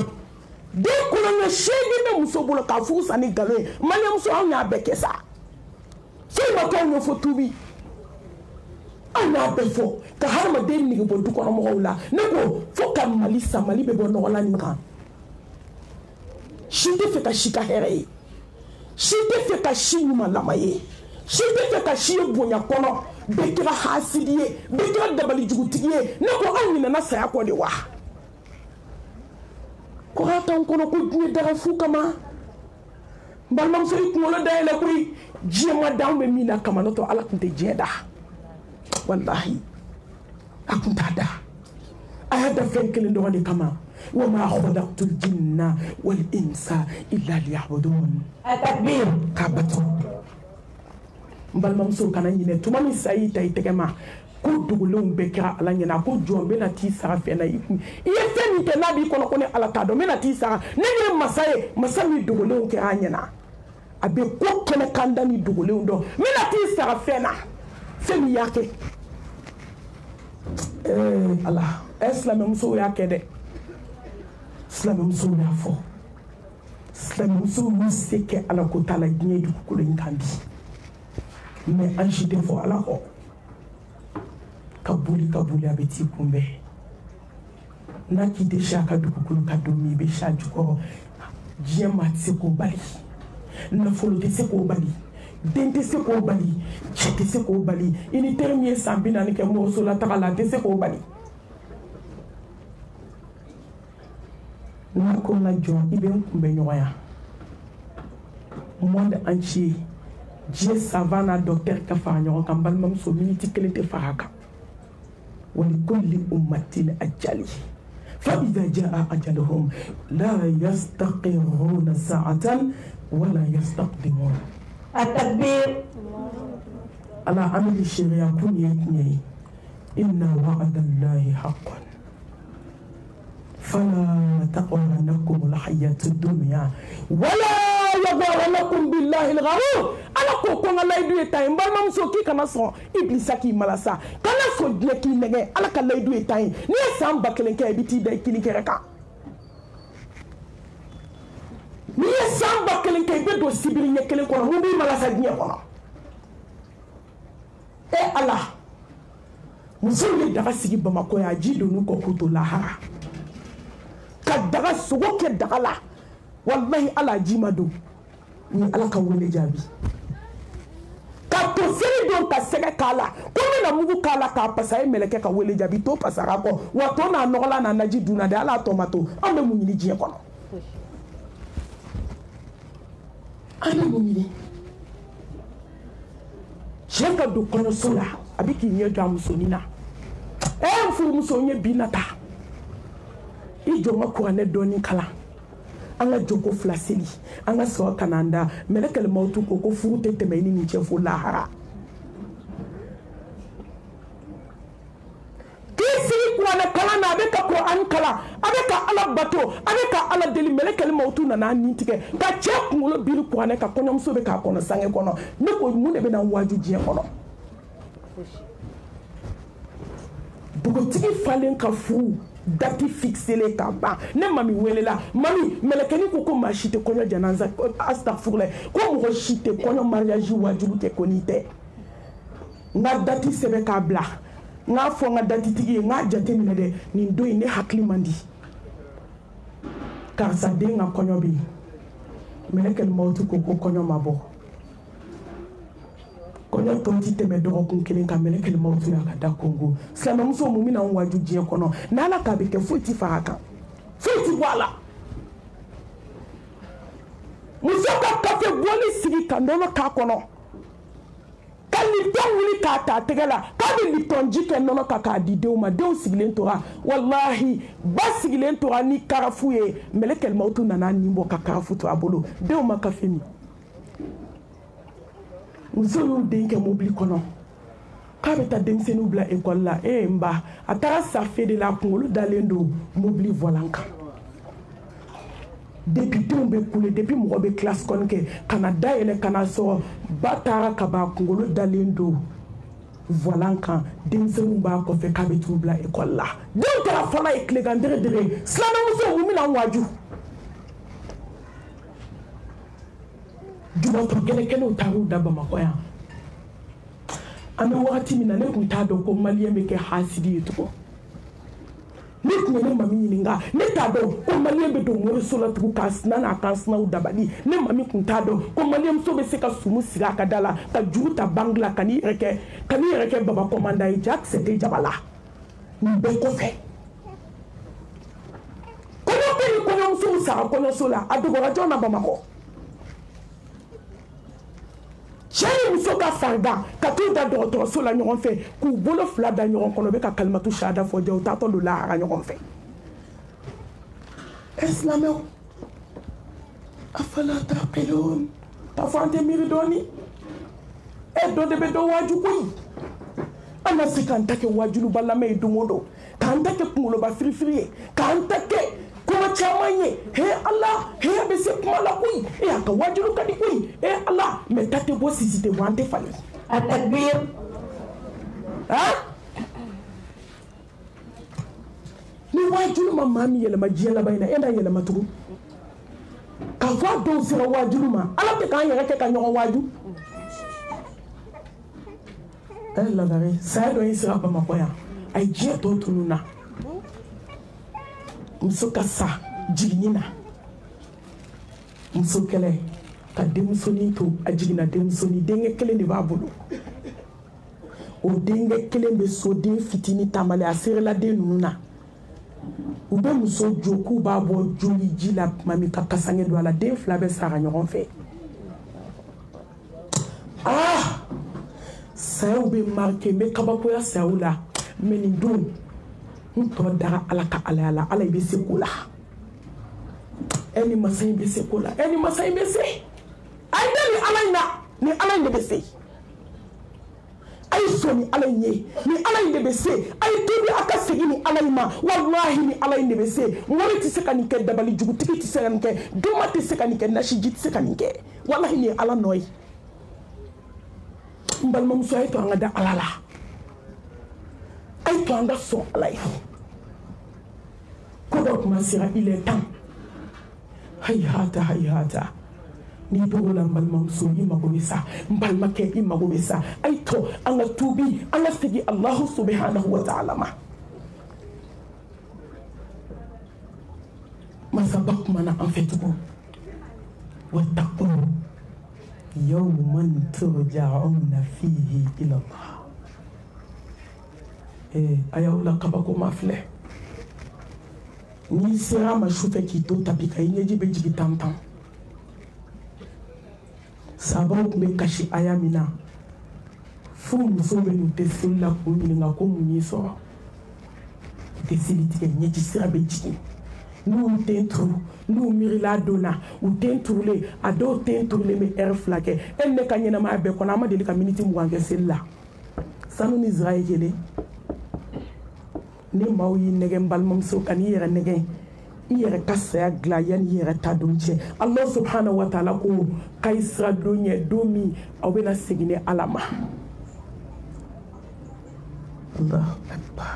[SPEAKER 2] den kolonkɛ 8 bɛ muso bolo ka furu sa ni nkalon ye maliyamuso anw y'a bɛɛ kɛ sa foyi ma kɛ anw ye fo tubi anw y'a bɛɛ fɔ ka hadamaden nege bɔ dukɔnɔmɔgɔw la ne ko fo ka mali sa mali bɛ bɔ nɔgɔla nin kan si tɛ fɛ ka si ka hɛrɛ ye si tɛ fɛ ka si ɲumanlama ye si tɛ fɛ ka si ye bonya kɔnɔ bɛɛ kɛra hasidi ye bɛɛ kɛra dabalijugutigi ye ne ko anw ɲinɛna saya kɔ de wa ko a t'anw kɔnɔ ko diɲɛ daga fu kama n balimamuso i kunkolo dayɛlɛ koyi diɲɛ ma da anw bɛ min na kama n'o tɛ ala tun tɛ diɲɛ da walahi a tun t'a da a y'a da fɛn kelen dɔrɔn de kama wa ma khalaqtu al-jinna wal insa illa liya'budun k'a bato n balimamuso kana ɲinɛ tuma min sa y'i ta i tɛgɛ ma ko dogolenw bɛɛ kɛra ala ɲɛna ko jɔn bɛ na t'i sara fɛn na i ye fɛn min kɛ n'a b'i kɔnɔ ko ni ala t'a dɔn n bɛ na t'i sara ne ye masa ye masa min dogolenw kɛra a ɲɛna a bɛ ko kɛnɛ kan da ni dogolenw dɔn n bɛ na t'i sara fɛn na fɛn min y'a kɛ ala silamɛmusow y'a kɛ dɛ silamɛmusow y'a fɔ silamɛmusow y'u se kɛ ala ko t'a la diɲɛ dugukolo in kan bi mɛ an si tɛ fɔ ala kɔ ka boli a bɛ t'i kunbɛn n'a k'i tɛ si a ka dugukolo ka don min i bɛ si a jukɔrɔ diɲɛ maa tɛ se k'o bali nafolo tɛ se k'o bali den tɛ se k'o bali cɛ tɛ se k'o bali i ni teri min ye san 40 kɛ mɔgɔsola taga la a tɛ se k'o bali n'a ko n ka jɔn i bɛ n kunbɛn ɲɔgɔnya monde entier diɲɛ savant n'a docteur ka fara ɲɔgɔn kan balimamuso miniti 1 tɛ fara a kan ولكل أمة أجل فإذا جاء أجلهم لا يستقرون ساعة ولا يستقدمون التكبير على عمل الشريعة كن يتني إن وعد الله حق فلا تغرنكم الحياة الدنيا ولا يغرنكم بالله الغرور ala ko ko ngala idu etain balma muso ki kana so iblisa ki malasa kana so die ki nege ala ka laidu etain ni san bakelen ke biti da kili kereka ni san bakelen ke be do sibiri nyekelen ko mu bi malasa die ko e ala muso ni daga sigi bamako ya ji do nu ko kuto lahara ka daga sugo ke daga la wallahi ala jima do ni ala ka wele jabi ka to seri don ka sɛgɛ kala ko min na mugu kala ka pasa e meleke ka wele jabi to pasara ko wa to na nɔgɔla na naji duna de ala tomato an bɛ mun ɲini diɲɛ kɔnɔ Ana mumini Cheka do kono sola abiki nyedo musonina mfuru musonye binata ijonga ko ne doni kala anga joko flaseli anga so kananda melekele mautu ko furu tete mayini ni chefu lahara na kala na abeka Quran kala abeka ala bato abeka ala deli melekele mautu na na nitike ka che kungulo biru Quran ka kono mso be ka kono sange kono ne ko mu ne be na waju je kono bugo tigi falen ka fu dati fixele ka ba ne mami welela mami melekeni ko ma shite konyo janaza astaghfirullah ko mo shite konyo mariage waju ke konite nga dati sebe ka bla nga fo nga dati tigi nga jate mi de ni ndoyi ne hakli mandi car sa de nga konyo bi melekel mautu ko konyo mabo konyo tonti teme do ko kelen ka melekel mautu na da Kongo slama muso mu mina waju je kono na la ka be ke futi faraka futi wala muso ka kafe boli sigi kandono ka kono kali tawuli ka ta tegala kali litonji ke nono ka di deuma dew sigilen tora wallahi ba sigilen tora ni karafuye melekel mautu nana nimbo ka karafu to abolo deuma ka femi uzulu denke mobili kono ka beta demsenu bla école la mba atara sa fe de la kungolo dalendo mobili volanka depuis tombe coulé depuis mo be classe konke Canada ele kana so batara kaba kungolo dalendo volanka demsenu ba ko fe ka betu bla école la donc la fala e clegandere de slana muso mumi na waju du votre gele kene taru daba makoya ame wakati mina ne kunta do ko malien be ke hasidi to ne kunene mami ninga ne tado ko malien be do mo sola tu kasna na kasna udabali ne mami kunta do ko malien so be se ka sumu siga kadala ka juruta bangla kani reke baba komanda e jack c'était jabala ni be ko fe ko no be ko no so sa ko no sola adogora jona bamako Chéri musoka farda katuda docteur sola ñogon fe ku bolo fla da ñogon kono be ka kalmatu shada fo jaw ta to la ara ñogon fe islamo afala taqilun ta fante miridoni e do de be do waju kuy ana sikanta ke wajulu balla me dumodo kanta ke kungulo ba frifriye kanta ke kuma chamanye he Allah he be se kuma la kuy e aka wajulu kadi kuy e Allah me tate bo sisite wante fali at-takbir ni wajulu mami yele majela bayna enda yele matugu ka fa do sira wajulu ma ala te kan yere ke ka nyogo waju la gare sa do sira ba makoya ay je to tununa musoka sa jignina musokele ka demsoni to ajigina demsoni denge kele ne ba bulu o denge kele be so den fitini tamale asere la de nuna o be muso joku ba bo joli jila mami ka kasange do ala den flabe sara nyoron fe sa o be marqué me kabako ya saula meni dun to dara alaka ala ibe sekula eni masay be sekula eni masay be se ay dali alayna ni alayna be se ay soni alayne ni alayna be se ay tobi aka segini alayma wallahi ni alayna be se ngori ti sekani ke dabali jugu tiki ti sekani ke duma ti sekani ke nashi jit sekani ke wallahi ni ala noy mbal mom so ay to nga da alala ay to nga so alay kodok masira il est temps hayata ni dogola mbalma musoyi magobisa mbalma ke imagobisa ay to anga tubi anga sigi Allah subhanahu wa ta'ala ma sabak mana en fait ko wattaqu yawman turja'una fihi ila Allah ayawla kabako mafle ni sera ma choufe ki to tapika ineji be jigi tantan sabaw tun bɛ kasi aya min na fo muso bɛ n'u tɛ seli la k'u ɲininka ko mun y'i sɔrɔ u tɛ seli tigɛ ɲɛci sira bɛ jigin n'u den turu n'u miirila dɔ la u den turulen a dɔw den turulen bɛ ɛri 2 kɛ e ne ka ɲɛnamaya bɛɛ kɔnɔ an ma deli ka miniti 20 kɛ seli la sanu ni zira ye kelen ni maaw y'i nɛgɛ n balimamuso ka n'i yɛrɛ nɛgɛ i yɛrɛ ka saya dilan yanni i yɛrɛ ta don cɛ Allah subhanahu wa ta'ala ko k'a ye sira don ɲɛ don min aw bɛna segin ni Ala ma Allahu akbar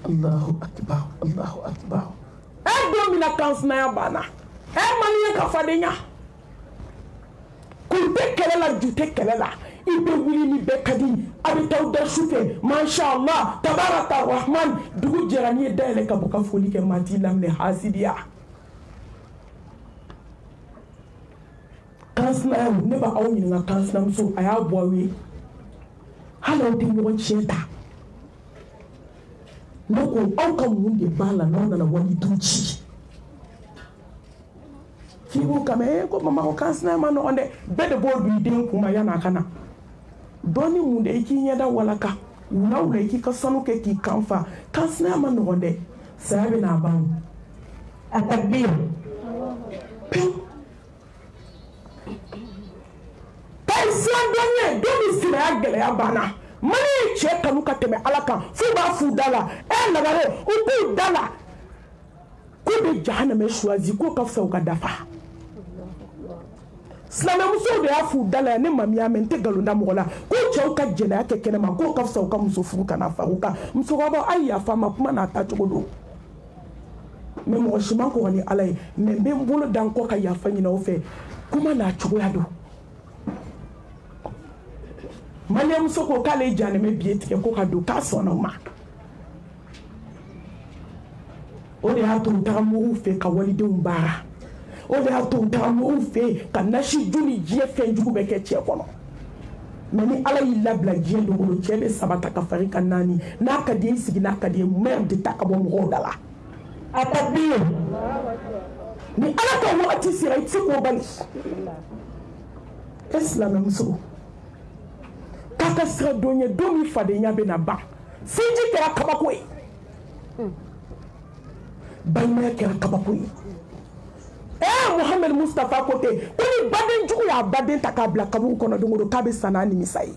[SPEAKER 2] Allahu akbar Allahu akbar don min na kansinaya banna maliyɛn ka fadenya kun tɛ kɛlɛ la ju tɛ kɛlɛ la i bɛ wuli ni bɛɛ ka di a bɛ taa da su fɛ masha Allah tabaraka rahman dugu jɛra n'i ye dayɛlɛ ka bɔ ka foli kɛ maa t'i laminɛ hasidiya kansinaya ne b'aw ɲininka kansinamuso a y'a bɔ aw ye hali aw tɛ ɲɔgɔn tiɲɛ ta ne ko aw ka mun de b'a la n'aw nana wali du ci k'i b'u kama ko mama ko kansinaya ma nɔgɔn dɛ bɛɛ de b'o don i den kun ma yan'a ka na dɔɔni mun de i k'i ɲɛda walaka wula wula i k'i ka sanu kɛ k'i kan fa kansinaya ma nɔgɔn dɛ saya bɛ n'a ban a ka den pewu k'a siran dɔn ye don min sinaya gɛlɛya banna mani ye cɛ kanu ka tɛmɛ Ala kan f'u b'a f'u da la nagare u b'u da la ko bɛ jahanama choisi ko ka fisa u ka dafa silamɛmusow de y'a f'u da la yan ne mami y'a mɛn n tɛ nkalon da mɔgɔ la ko cɛw ka jɛnɛya kɛ kɛnɛma k'o ka fisa u ka muso furu kana fara u kan musokɔrɔbaw a ye yafa n ma kuma n'a tacogo don mais mɔgɔ si man kɔgɔ ni Ala ye mais n bɛ n bolo da n kɔ ka yafa ɲini aw fɛ kuma n'a cogoya don maliyɛnmuso ko k'ale janɛmɛ biye tigɛ ko ka don k'a sɔnna o ma o de y'a to u taga mɔgɔw fɛ ka walidenw baara o de y'a to u taga mɔgɔw fɛ ka nasi ju ni diɲɛ fɛn jugu bɛ kɛ cɛ kɔnɔ mais ni Ala y'i labila diɲɛ don o don cɛ bɛ 3 ta ka fara i kan 4 n'a ka di ye i sigi n'a ka di ye merde ta ka bɔ mɔgɔw da la a ka di ye ni Ala ka wagati sera i tɛ se k'o bali e silamɛmuso k'a ka sira don ye don min fadenya bɛna ban sinji kɛra kabako ye balimaya kɛra kabako ye Muhammad Mustafa ko ten ko ni baden jugu y'a baden ta k'a bila kaburu kɔnɔ don o don k'a bɛ sa n'a nimisa ye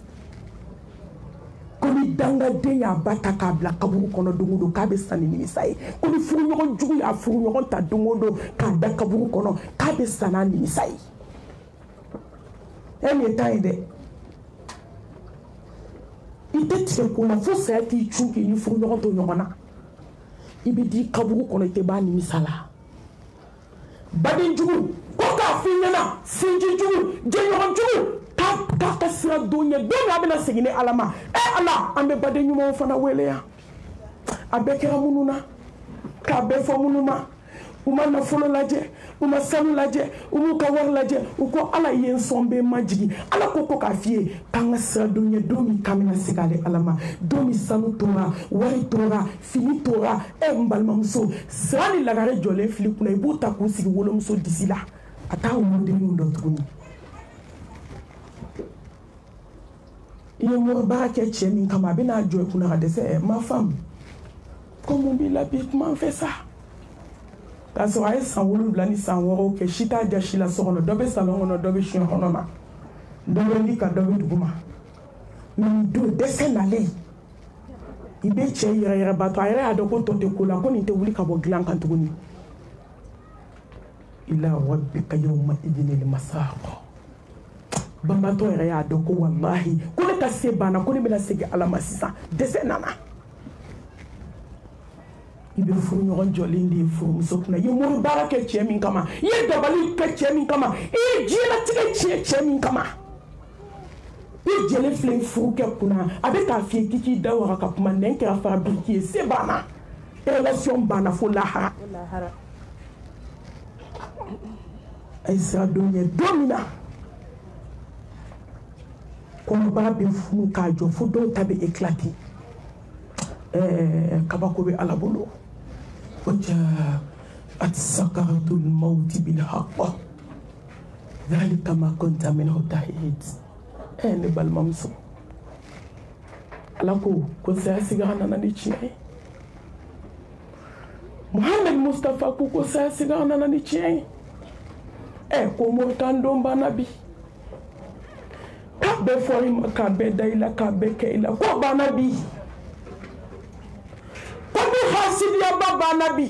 [SPEAKER 2] ko ni dangaden y'a ba ta k'a bila kaburu kɔnɔ don o don k'a bɛ sa ni nimisa ye ko ni furuɲɔgɔn jugu y'a furuɲɔgɔn ta don o don k'a da kaburu kɔnɔ k'a bɛ sa n'a nimisa ye nin ye tan ye dɛ i tɛ tigɛ ko la fo saya k'i cun k'i ni furuɲɔgɔn to ɲɔgɔn na i bɛ di kaburu kɔnɔ i tɛ b'a nimisa la baden jugu ko k'a f'i ɲɛna sinji jugu jɛɲɔgɔn jugu k'a ka sira don ɲɛ don min a bɛna segin ni Ala ma Ala an bɛ baden ɲumanw fana wele yan a bɛɛ kɛra minnu na k'a bɛɛ fɔ minnu ma u ma nafolo lajɛ u ma sanu lajɛ u m'u ka wari lajɛ u ko Ala ye n sɔn bɛ ma jigin Ala ko k'a f'i ye k'an ka sira don ɲɛ don min k'an bɛna segin ale Ala ma don min sanu tora wari tora fini tora n balimamuso sira ni lagare jɔlen fili kunna i b'u ta k'u sigi wolomuso disi la a t'a wolodenninw dɔn tuguni i ye baara kɛ cɛ min kama a bɛna jɔ i kunna ka dɛsɛ ma femme ko mun b'i la bi kuma n fɛ sa k'a sɔrɔ a ye san 7 ni san 6 kɛ si t'a jasi la so kɔnɔ dɔ bɛ salon kɔnɔ dɔ bɛ siɲɛ kɔnɔ na dɔ bɛ li ka dɔ bɛ dugu ma mais nin don dɛsɛ nalen i bɛ cɛ yɛrɛ bato a yɛrɛ y'a dɔn ko tɔ tɛ ko la ko nin tɛ wuli ka bɔ dilan kan tuguni ila rabbika yawma idinil masaq banbatɔ yɛrɛ y'a dɔn ko wallahi ko ne ka se banna ko ne bɛna segin Ala ma sisan dɛsɛ nana i bɛ furuɲɔgɔn jɔlen de ye furumuso kunna i ye mori baara kɛ cɛ min kama i ye dabali kɛ cɛ min kama i ye diɲɛlatigɛ tiɲɛ cɛ min kama i jɛlen filɛ furu kɛ kunna a bɛ k'a f'i ye k'i k'i da waga ka kuma nɛn kɛra fara biriki ye se banna relation banna fo lahara a ye sira don ɲɛ don min na kɔnɔbara bɛ funu k'a jɔ fo dɔw ta bɛ éclater kabako bɛ Ala bolo وجاءت سكرة الموت بالحق ذلك ما كنت منه تحيد أين بالممسو alako ko sayasiga nana ni tiɲɛ Muhammad Mustafa ko sayasiga nana ni tiɲɛ ko Moritan don bana bi ka bɛ fɔ i ma ka bɛ da i la ka bɛ kɛ i la ko bana bi ko bi hasidiya ba bana bi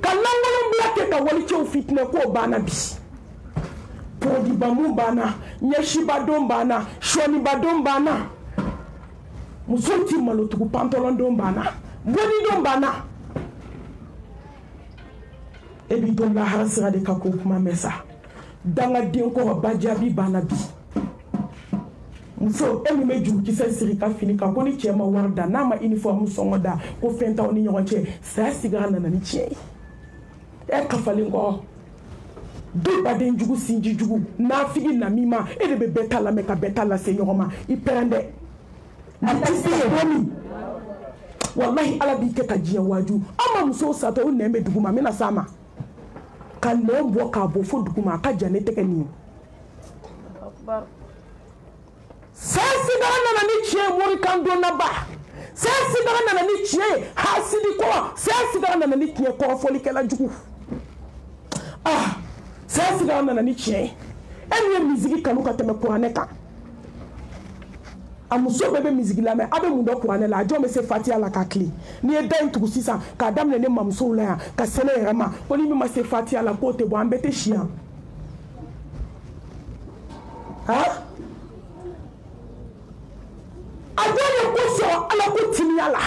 [SPEAKER 2] ka langolon bila kɛ ka walicɛw fitinɛ ko bana bi podibamu bana ɲɛsiba don bana sɔniba don bana muso ti malotugu pantalon don bana boni don bana e bi don lahara sira de ka ko kuma mɛsa danga den kɔrɔ ba jaabi bana bi muso e min bɛ jurukisɛ siri ka fini kan ko ni cɛ ma wari da n'a ma uniforme sɔngɔ da ko fɛn t'aw ni ɲɔgɔn cɛ saya sigira nana ni tiɲɛ ye e kafalen kɔ du baden jugu sinji jugu nafigi namima e de bɛ bɛɛ ta lamɛn ka bɛɛ ta lase ɲɔgɔn ma i pɛrɛn dɛ wallahi ala b'i kɛ ka diɲɛ waaju an ma musow satɔ o nɛn bɛ dugu ma n bɛna s'a ma ka nɛn bɔ k'a bɔ fo dugu ma a ka jan ne tɛgɛ nin saya sigara nana ni tiɲɛ Morikan donna ba saya sigara nana ni tiɲɛ hasidi kɔrɔ saya sigara nana ni tiɲɛ kɔrɔfɔlikɛla jugu saya sigara nana ni tiɲɛ e min ye misigi kanu ka tɛmɛ kuranɛ kan a muso bɛɛ bɛ misigi lamɛn a bɛ mun dɔn kuranɛ la a jɔn bɛ se fatiya la ka tile n'i ye da in tugu sisan k'a daminɛ ne mamusow la yan ka se ne yɛrɛ ma ko ni min ma se fatiya la k'o tɛ bɔ an bɛɛ tɛ si yan a jɔn ye ko sɔrɔ ala ko timiya la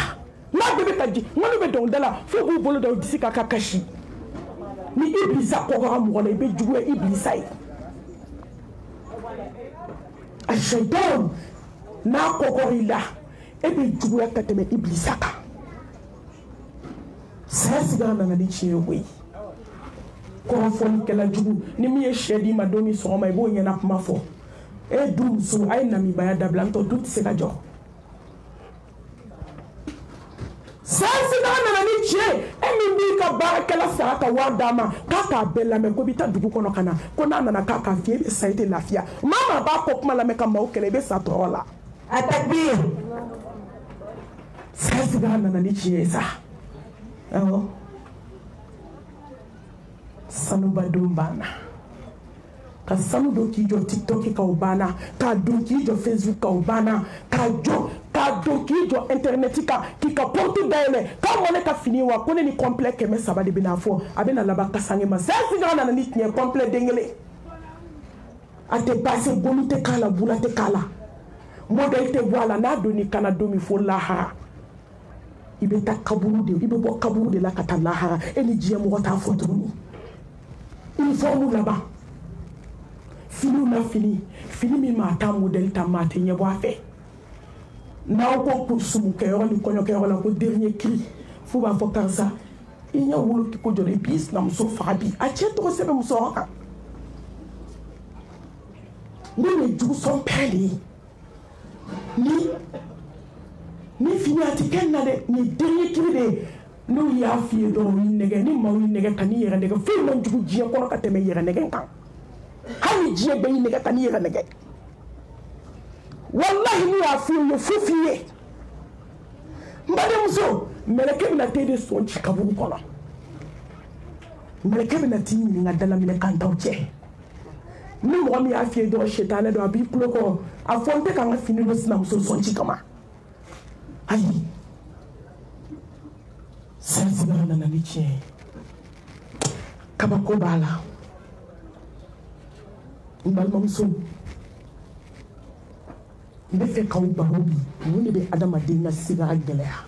[SPEAKER 2] n'a bɛɛ bɛ ka ji ŋɔni bɛ dɔnkilida la fo k'u bolo da u disi ka kasi ni ibilisa kɔkɔra mɔgɔ la i bɛ juguya ibilisa ye a shaitan n'a kɔkɔr'i la e bɛ juguya ka tɛmɛ ibilisa kan saya sigara nana ni tiɲɛ ye koyi kɔrɔfɔlikɛla jugu ni min ye sɛ d'i ma don min sɔgɔma i b'o ɲɛna kuma fɔ e du muso a ye namibaya dabila n tɔ du tɛ se ka jɔ saya sigara nana ni tiɲɛ e min b'i ka baarakɛla sara ka wari d'a ma k'a k'a bɛɛ lamɛn ko i bɛ taa dugu kɔnɔ ka na ko n'a nana k'a k'a f'i ye i bɛ sa i tɛ lafiya maa b'a kɔ kuma lamɛn ka maaw kɛlɛ i bɛ sa tɔɔrɔ la a takbir saya sigara nana ni tiɲɛ ye sa awɔ sanuba don banna ka sanu don k'i jɔ TikTok kan o banna k'a don k'i jɔ Facebook kan o banna k'a don k'i jɔ internet kan k'i ka porte dayɛlɛ k'a mɔ ne ka fini wa ko ne ni complet 300 de bɛna fɔ a bɛna laban kasange ma saya sigara nana ni tiɲɛ complet den kelen a tɛ baasi golu tɛ k'a la bula tɛ k'a la modèle tɛ bɔ a la n'a donni kana don min fo lahara i bɛ taa kaburu de i bɛ bɔ kaburu de la ka taa lahara e ni diɲɛ mɔgɔ t'a fɔ tuguni uniforme laban finiw na fini min maa taa modèle ta maa tɛ ɲɛ bɔ a fɛ n'aw ko sumukɛyɔrɔ ni kɔɲɔkɛyɔrɔ la ko dernier cri fo b'a fɔ karisa i ɲɛ wolo ko jɔ i b'i sinamuso faga bi a cɛ tɔgɔ sɛbɛn muso kan ne ye jugu sɔn pɛrɛ de ye ni fini a tɛ kɛ na dɛ nin dernier cri de ye n'u y'a f'i ye dɔrɔn y'i nɛgɛ ni maaw y'i nɛgɛ ka n'i yɛrɛ nɛgɛ foyi man jugu diɲɛ kɔnɔ ka tɛmɛ yɛrɛ nɛgɛ kan hali diɲɛ bɛɛ y'i nɛgɛ ka n'i yɛrɛ nɛgɛ wallahi n'u y'a f'i ye fo f'i ye n badenmuso mɛlɛkɛ bɛna t'e de sɔn ci kaburu kɔnɔ mɛlɛkɛ bɛna t'i ɲininka dalaminɛ kan t'aw cɛ ni mɔgɔ min y'a f'i ye dɔrɔn setanɛ don a b'i tulo kɔrɔ a fɔ n tɛ ka n ka fini dɔ sinamuso sɔn ci kama ayi saya sigara nana ni tiɲɛ ye kabako b'a la n balimamuso n bɛ fɛ k'aw baro bi mun de bɛ adamaden ka sigara gɛlɛya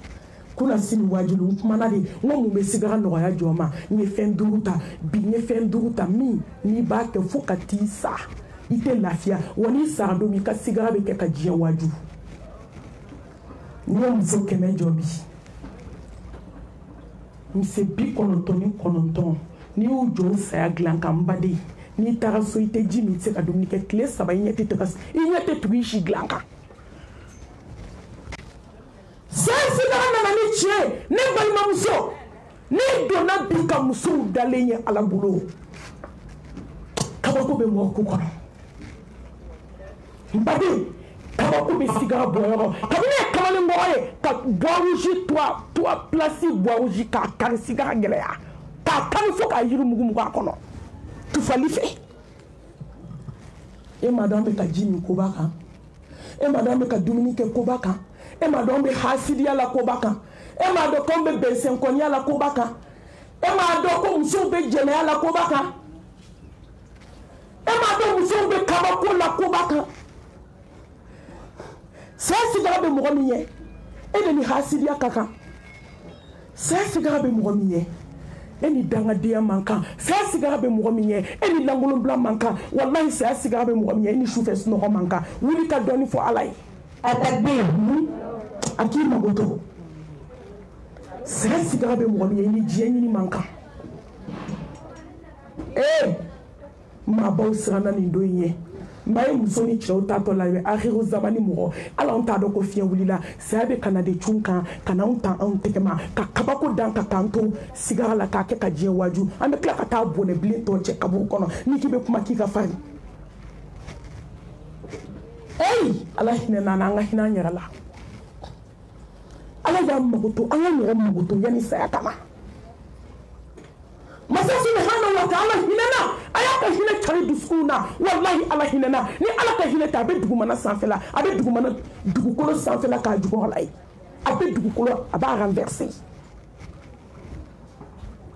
[SPEAKER 2] kuna sini wajilu n kumana de n ko mun bɛ sigara nɔgɔya jɔn ma n ye fɛn 5 ta bi n ye fɛn 5 ta min n'i b'a kɛ fo ka t'i sa i tɛ lafiya wa n'i sara don min i ka sigara bɛ kɛ ka diɲɛ waaju n ye muso 100 jɔ bi muso 99 n'i y'u jɔ saya dilan kan n baden n'i taara so i tɛ ji min i tɛ se ka dumuni kɛ tile 3 i ɲɛ tɛ tugu i si dilan kan saya sigara nana ni tiɲɛ ne balimamuso n'i donna bi ka musow dalen ye ala bolo kabako kabako be mo ko kono mbadi kabako be sigara boyoro kabine kamale mboye ka boruji toi place boruji ka kan sigara geleya ka kan fo ka yiru mugu mugu akono tu fali fe e madame ka jimi ko baka e madame ka Dominique ko baka e madame hasidi ala ko baka e madame ko be besen ko ni ala ko baka e madame ko muso be jene ala ko baka e madame muso be kabako la ko baka sa sigara be mo miye e de ni hasidi akaka sa sigara be mo miye eni danga dia manka sa sigara be mo miye eni langolo blanc manka wallahi sa sigara be mo miye eni choufes no manka wuli ka doni fo alay atakbir aki magoto sa sigara be mo miye eni jieni ni manka ma baw sirana ni ndoye mbaye musoni chiro tato lawe akhiru zamani mo ala on ta do ko fien wulila sabe kanade chunka kana on ta on tekema ka kabako danka kanto sigara la ka ke ka je waju ame kla ka ta bone blinto che kabu kono ni kibe kuma kika fari ala hine na nga hina nyara la ala ya magoto anga nyara magoto yani saya kama masa subhanahu wa ta'ala hinana ayaka hina tari duskuna wallahi ala hinana ni ala ka hina ta be dugumana sanfela abe dugumana dugukolo sanfela ka jugo halai abe dugukolo aba renverser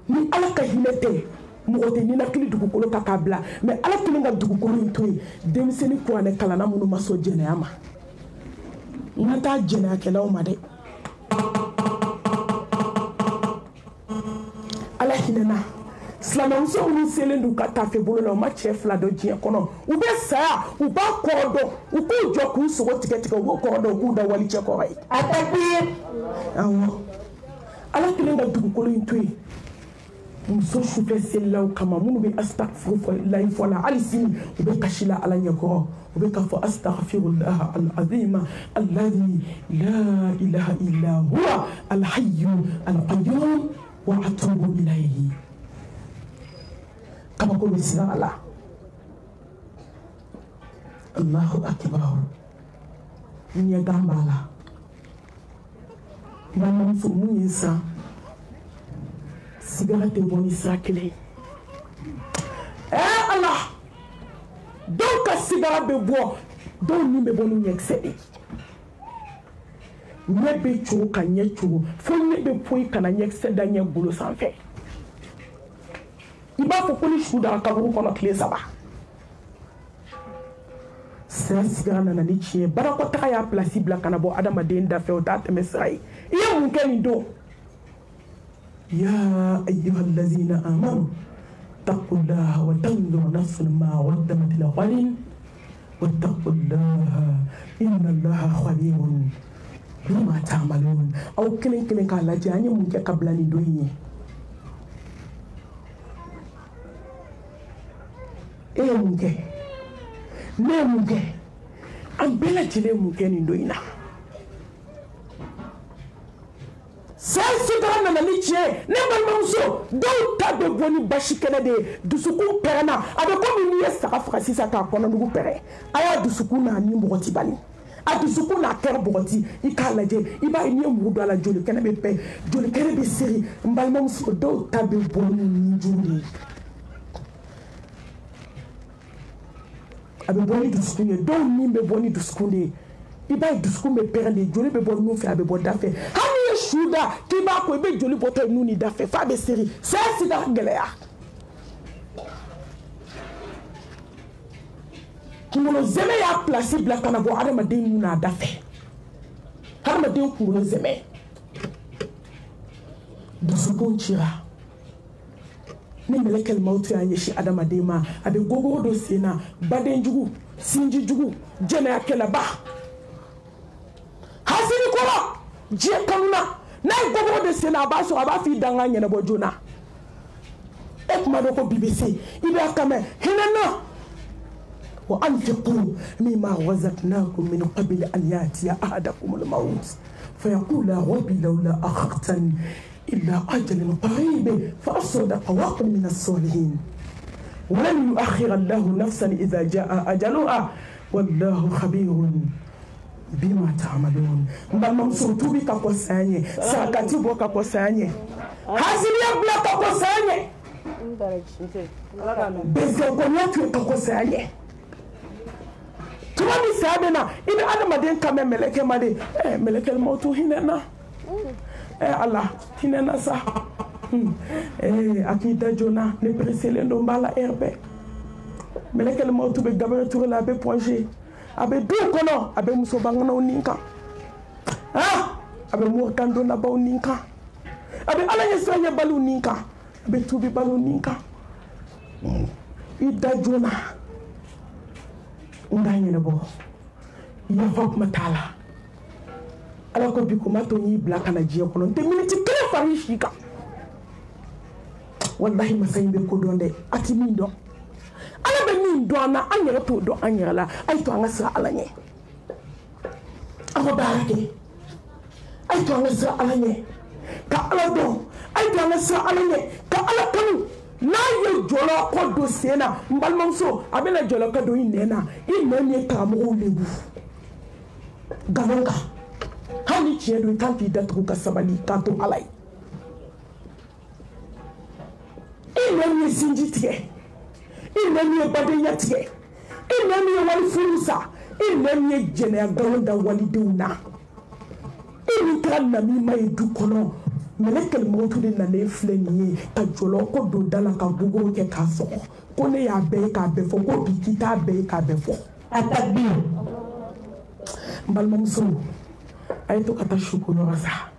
[SPEAKER 2] ni ala ka hina te mogote ni na kili dugukolo ka kabla mais ala kilinga dugukolo intoy demiseni ko ane kala na munu maso jene ama ngata jene akela o made ala hinana Slama so unu selendu kata fe bolo la ma chef la do jien kono u be sa u ba kodo u ko joku so tiketika u kodo ku da wali che ko ray atakbir awo ala kilenga dugukolo intui muso shufe selaw kama munu be astaghfirullah fala alisini u be kashila ala nyako u be ka fo astaghfirullah alazim alladhi la ilaha illa huwa alhayy alqayyum wa atubu ilayhi kama ko bisira Allah Allahu akbar ni gambala mama fu munyisa sigara te boni sakile Allah donc sigara be bo don ni be boni nyexedi nebe chu ka nyechu fo nebe poi kana nyexeda nya gulo sanfe il va faut que les chouda kaburu kono kle saba c'est sigara na ni chie barako taka ya place bla kana bo adama de nda fe o date mesrai iya mun keni do ya ayyuhal ladzina amanu taqullaha wa tanzur nafsun ma qaddamat lighadin wattaqullaha inna allaha khabirun bima ta'malun aw kelen ka la jani mun ke kabla ni do yi munke ne munke ambela chile munke ni ndo ina sasi dara na ni chie ne balmanso do tabe boni bashikene de dusuku perana abe ko mi ni saka frasi sa ta kono ndugu pere aya dusuku na ni mboti bani a dusuku na ter boti ikalaje iba ni mudu ala joli kene be pe joli kene be seri mbalmanso do tabe boni ni njuni abe boni duskunye don ni be boni duskunde iba duskunde perande joli be boni no fe abe bo dafe hani shuda ki ba ko be joli boto nu ni dafe fa be seri sa si da gelea kumulo zeme ya place bla kana bo adama de nu na dafe adama de kumulo zeme dusukunchira ni melekel mauti anyeshi adama dema abe gogo do sena badenjugu sinji jugu jena akela ba hasini ko je kanuna na gogo do sena ba so aba fi danga nyene bojuna e kuma do ko BBC ibe akame hinana wa anfiqu mimma razaqnakum min qabl an yati ahadakum al-maut fayaqulu rabbi lawla akhartani إلا أجل قريب فأصدق وأكن من الصالحين ولن يؤخر الله نفسا إذا جاء أجلها والله خبير بما تعملون. مبالمام سورتوبي كاكوساني ساكاتي بو كاكوساني هاسيليا بلا كاكوساني بزوكونياتو كاكوساني تمامي سابنا إن أنا مدين كامل ملكة مدين ملكة الموت هنا الله هنا صح akida jona ne presele ndo mbala herbe melekele mautu be gabere tour la be projet abe do kono abe muso bangana oninka abe mo kando na ba oninka abe ala yesoye balu ninka abe tubi balu ninka ida jona ndanye ne bo ya fok matala ala ko bi ko mato ni black na jiya kono te minute kele farishika wallahi masayin be ko donde ati min do ala be min do na anyere to do anyere la ay to ngasra ala nye ako barake ay to ngasra ala nye ka ala do ay to ngasra ala nye ka ala kanu na ye jolo ko do sena mbalmam so abela jolo ka do inena inene ka mo lebu galanga hani chiedo kanti datu ka sabali kanto alai inani sinjitiye inani badenya tiye inani wali furusa inani jene agalonda wali deuna ini kana mi mai du kono melekele motu de na le fleni ka jolo ko do dala ka bugo ke ka so ko ne ya be ka be fo ko bikita be ka be fo atabbi mbalma muso ay to kata shukuru rasa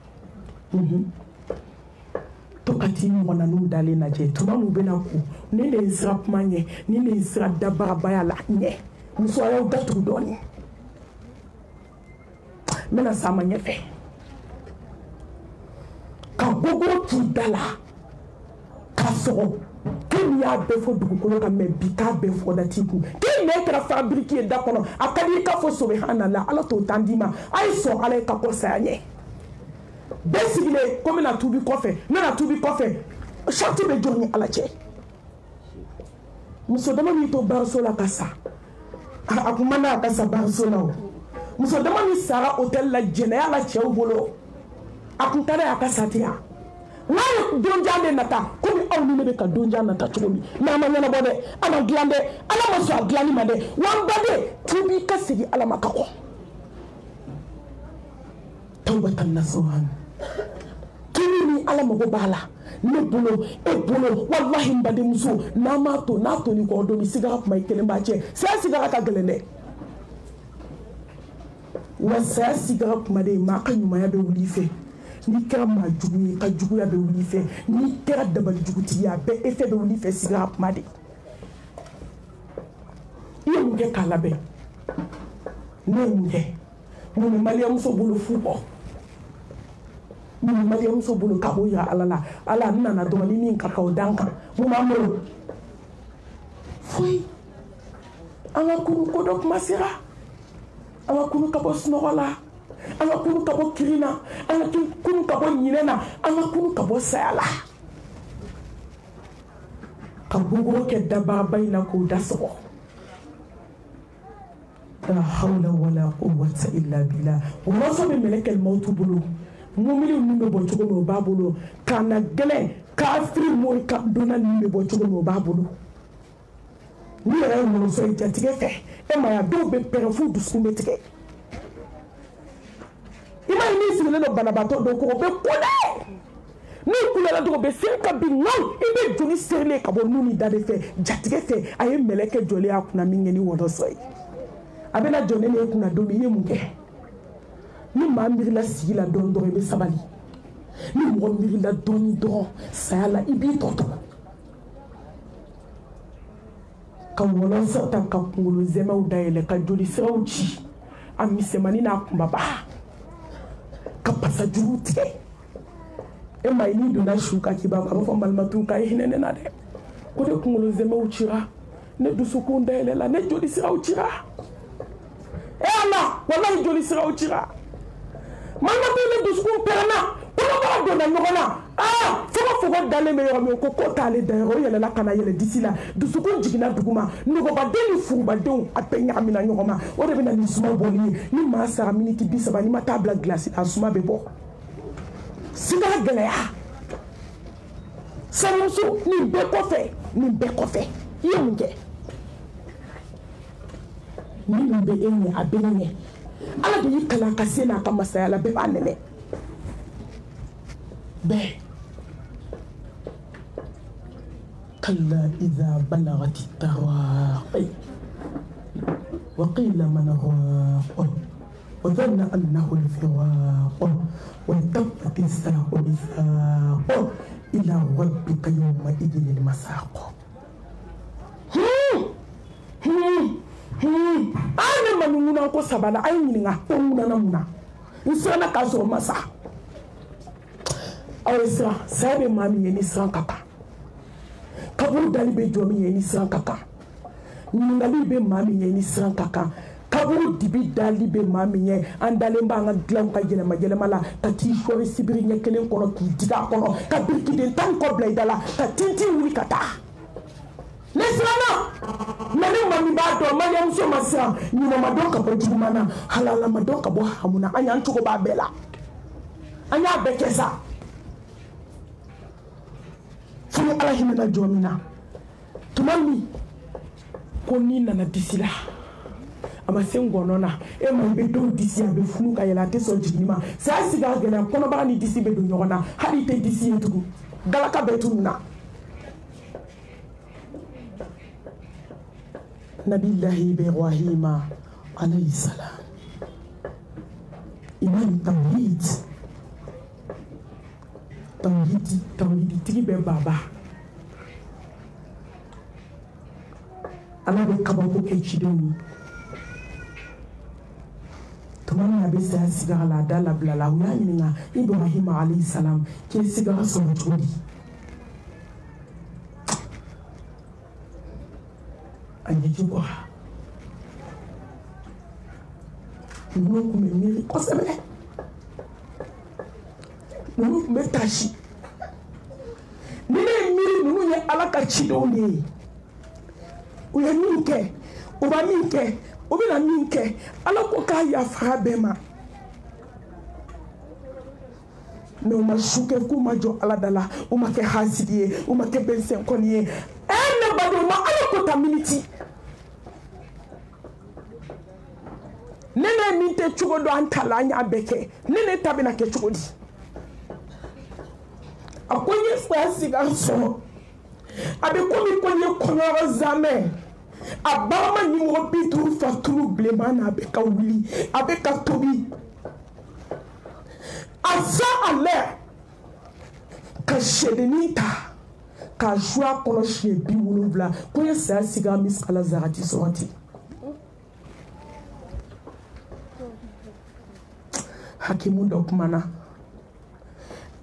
[SPEAKER 2] to kati mwana nu dale na je to mamu bena ku ni le israp manye ni le isra dabara bayala nye muso ya udatu doni mena sama nyefe ka gogo ti dala ka so kini ya be fo dugukolo ka me bika be fo da tiku kini me tra fabriquer da kono akadi ka fo subhanallah ala to tandima ay so ala ka ko sanye besigile comme na tubi kofe na tubi kofe shati be joni ala che muso dama ni to barsola kasa akumana kasa barsola muso dama ni sara hotel la jene ala che ubolo akuntare akasa tia wale donjande nata komi awni be ka donjande nata chomi mama nyana bode ana glande ana mo so glani made wambade tubi kasigi ala makako tawbatan nasuhan kini ala mago bala ne bolo e bolo wallahi mbade muso na mato ni ko do mi sigara kuma ikele mbache sa sigara ka gelene wa sa sigara kuma de ma kan yuma ya be wulife ni kera ma jugu ka jugu ya be wulife ni kera dabal juguti ya be efe be wulife sigara kuma de iyo nge kala be ne nge mo mali muso bolo fuko Mariam so bulu kabo ya alala ala nana do ni min ka kaw danka mu mamro foi ala kunu ko dok masira ala kunu kabo snogola ala kunu kabo kirina ala kunu kabo nyinena ala kunu kabo sayala kabugo ke daba bayna ko daso la hawla wala quwwata illa billah wa so be melekal mautu bulu mumili nimbe bochugo no babulo kana gele kafiri mo ka dona nimbe bochugo no babulo ni era mo so ijatige fe e ma ya do be perefu du skumetike ima ni sile no banabato do ko be kule ni kule la do be senka bi no ibe joni serle ka bo nuni dade fe jatige fe aye meleke joli akuna mingeni wodo soy abena joni ne kuna do mi yemunge ni ma mbiri la sigi la don do be sabali ni mo mbiri la doni do sala ibi toto ka wala sata ka kungulu zema udaile ka joli srawchi ami semani na kumbaba ka pasa juruti e mai ni do na shuka kiba ka fo malmatu ka hinene na de ko de kungulu zema uchira ne dusuku ndaile la ne joli srawchira e ala wallahi joli srawchira mama bele dusku perna kɔnɔbara donna ɲɔgɔn na fogo dalen bɛ yɔrɔ min ko t'ale da yɔrɔ o yɛlɛla ka na yɛlɛ disi la dusukun jiginna duguma nɔgɔbaden ni furubadenw a bɛɛ ɲagamina ɲɔgɔn ma o de bɛ na ni suma bɔli ye ni maa sara miniti 30 n'i ma taa bila gilasi a suma bɛ bɔ siga gɛlɛya sanamuso nin bɛɛ kɔfɛ i ye mun kɛ ni min bɛ e ɲɛ a bɛ ne ɲɛ ala de y'i kalan ka se n'a ka masaya la bɛɛ b'a nɛnɛ bɛɛ كلا إذا بلغت التراقي وقيل من راق وظن أنه الفراق والتفت الساق بساق إلى ربك يومئذ المساق أنا من هنا أقول سبحان أي من هنا نمنا إنسان كاسو مسا أو إسرا سامي مامي ينسران كاكا kaburu dali be jɔ min ye ni siran ka kan ɲininkali bɛ maa min ye ni siran ka kan kaburu dibi dali bɛ maa min ye an dalen b'an ka dilanw ka yɛlɛma la ka t'i sɔri sibiri ɲɛ kelen kɔnɔ k'i digi a kɔnɔ ka birikiden tan kɔ bila i da la ka tintin wuli ka taa ne siranna mɛ ni maa min b'a dɔn mariyamuso ma siran ɲuman ma dɔn ka bɔ juguman na halala ma dɔn ka bɔ haramu na an y'an cogo b'a bɛɛ la an y'a bɛɛ kɛ sa fo ala hinɛna jɔ min na tuma min ko n'i nana disi la a ma se ngɔnɔ na e ma i bɛ dɔw disi a bɛ funu ka yɛlɛ a tɛ sɔn jiginni ma saya sigi a gɛlɛya kɔnɔbara ni disi bɛ don ɲɔgɔn na hali i tɛ disi ye tugun galaka bɛ tunun na nabilahi ibrahima alayhi salam imam tawhid tigi bɛ baba ala bɛ kabako kɛ cidenw ye tuma min a bɛ saya sigara la a da labila la u y'a ɲininka ibrahima alayhi salam k'e sigara sɔrɔ cogo di a ɲɛji bɔra ninnu tun bɛ miiri kosɛbɛ ninnu tun bɛ tasi ni ne ye miiri ninnu ye ala ka cidenw de ye u ye min kɛ u ma min kɛ u bɛna min kɛ ala ko k'a yafara bɛɛ ma mɛ u ma su kɛ k'u ma jɔ ala da la u ma kɛ hasidi ye u ma kɛ bɛnsɛnkɔni ye ne badenw ma ala ko ta miniti ne ne min tɛ cogo dɔn an ta la an y'a bɛɛ kɛ ne ta bɛna kɛ cogo di a ko n ye saya sigi an sɔrɔ a bɛ komi ko n ye kɔɲɔyɔrɔ zamɛ a barama ɲimɔgɔ 50 fa tulu bilenman na a bɛ ka wuli a bɛ ka tobi a sa a lɛ ka sɛdennin ta k'a su a kɔnɔ siɲɛ 70 ko n ye saya sigi an misala zarati sɔrɔ ten hakimu dɔ kumana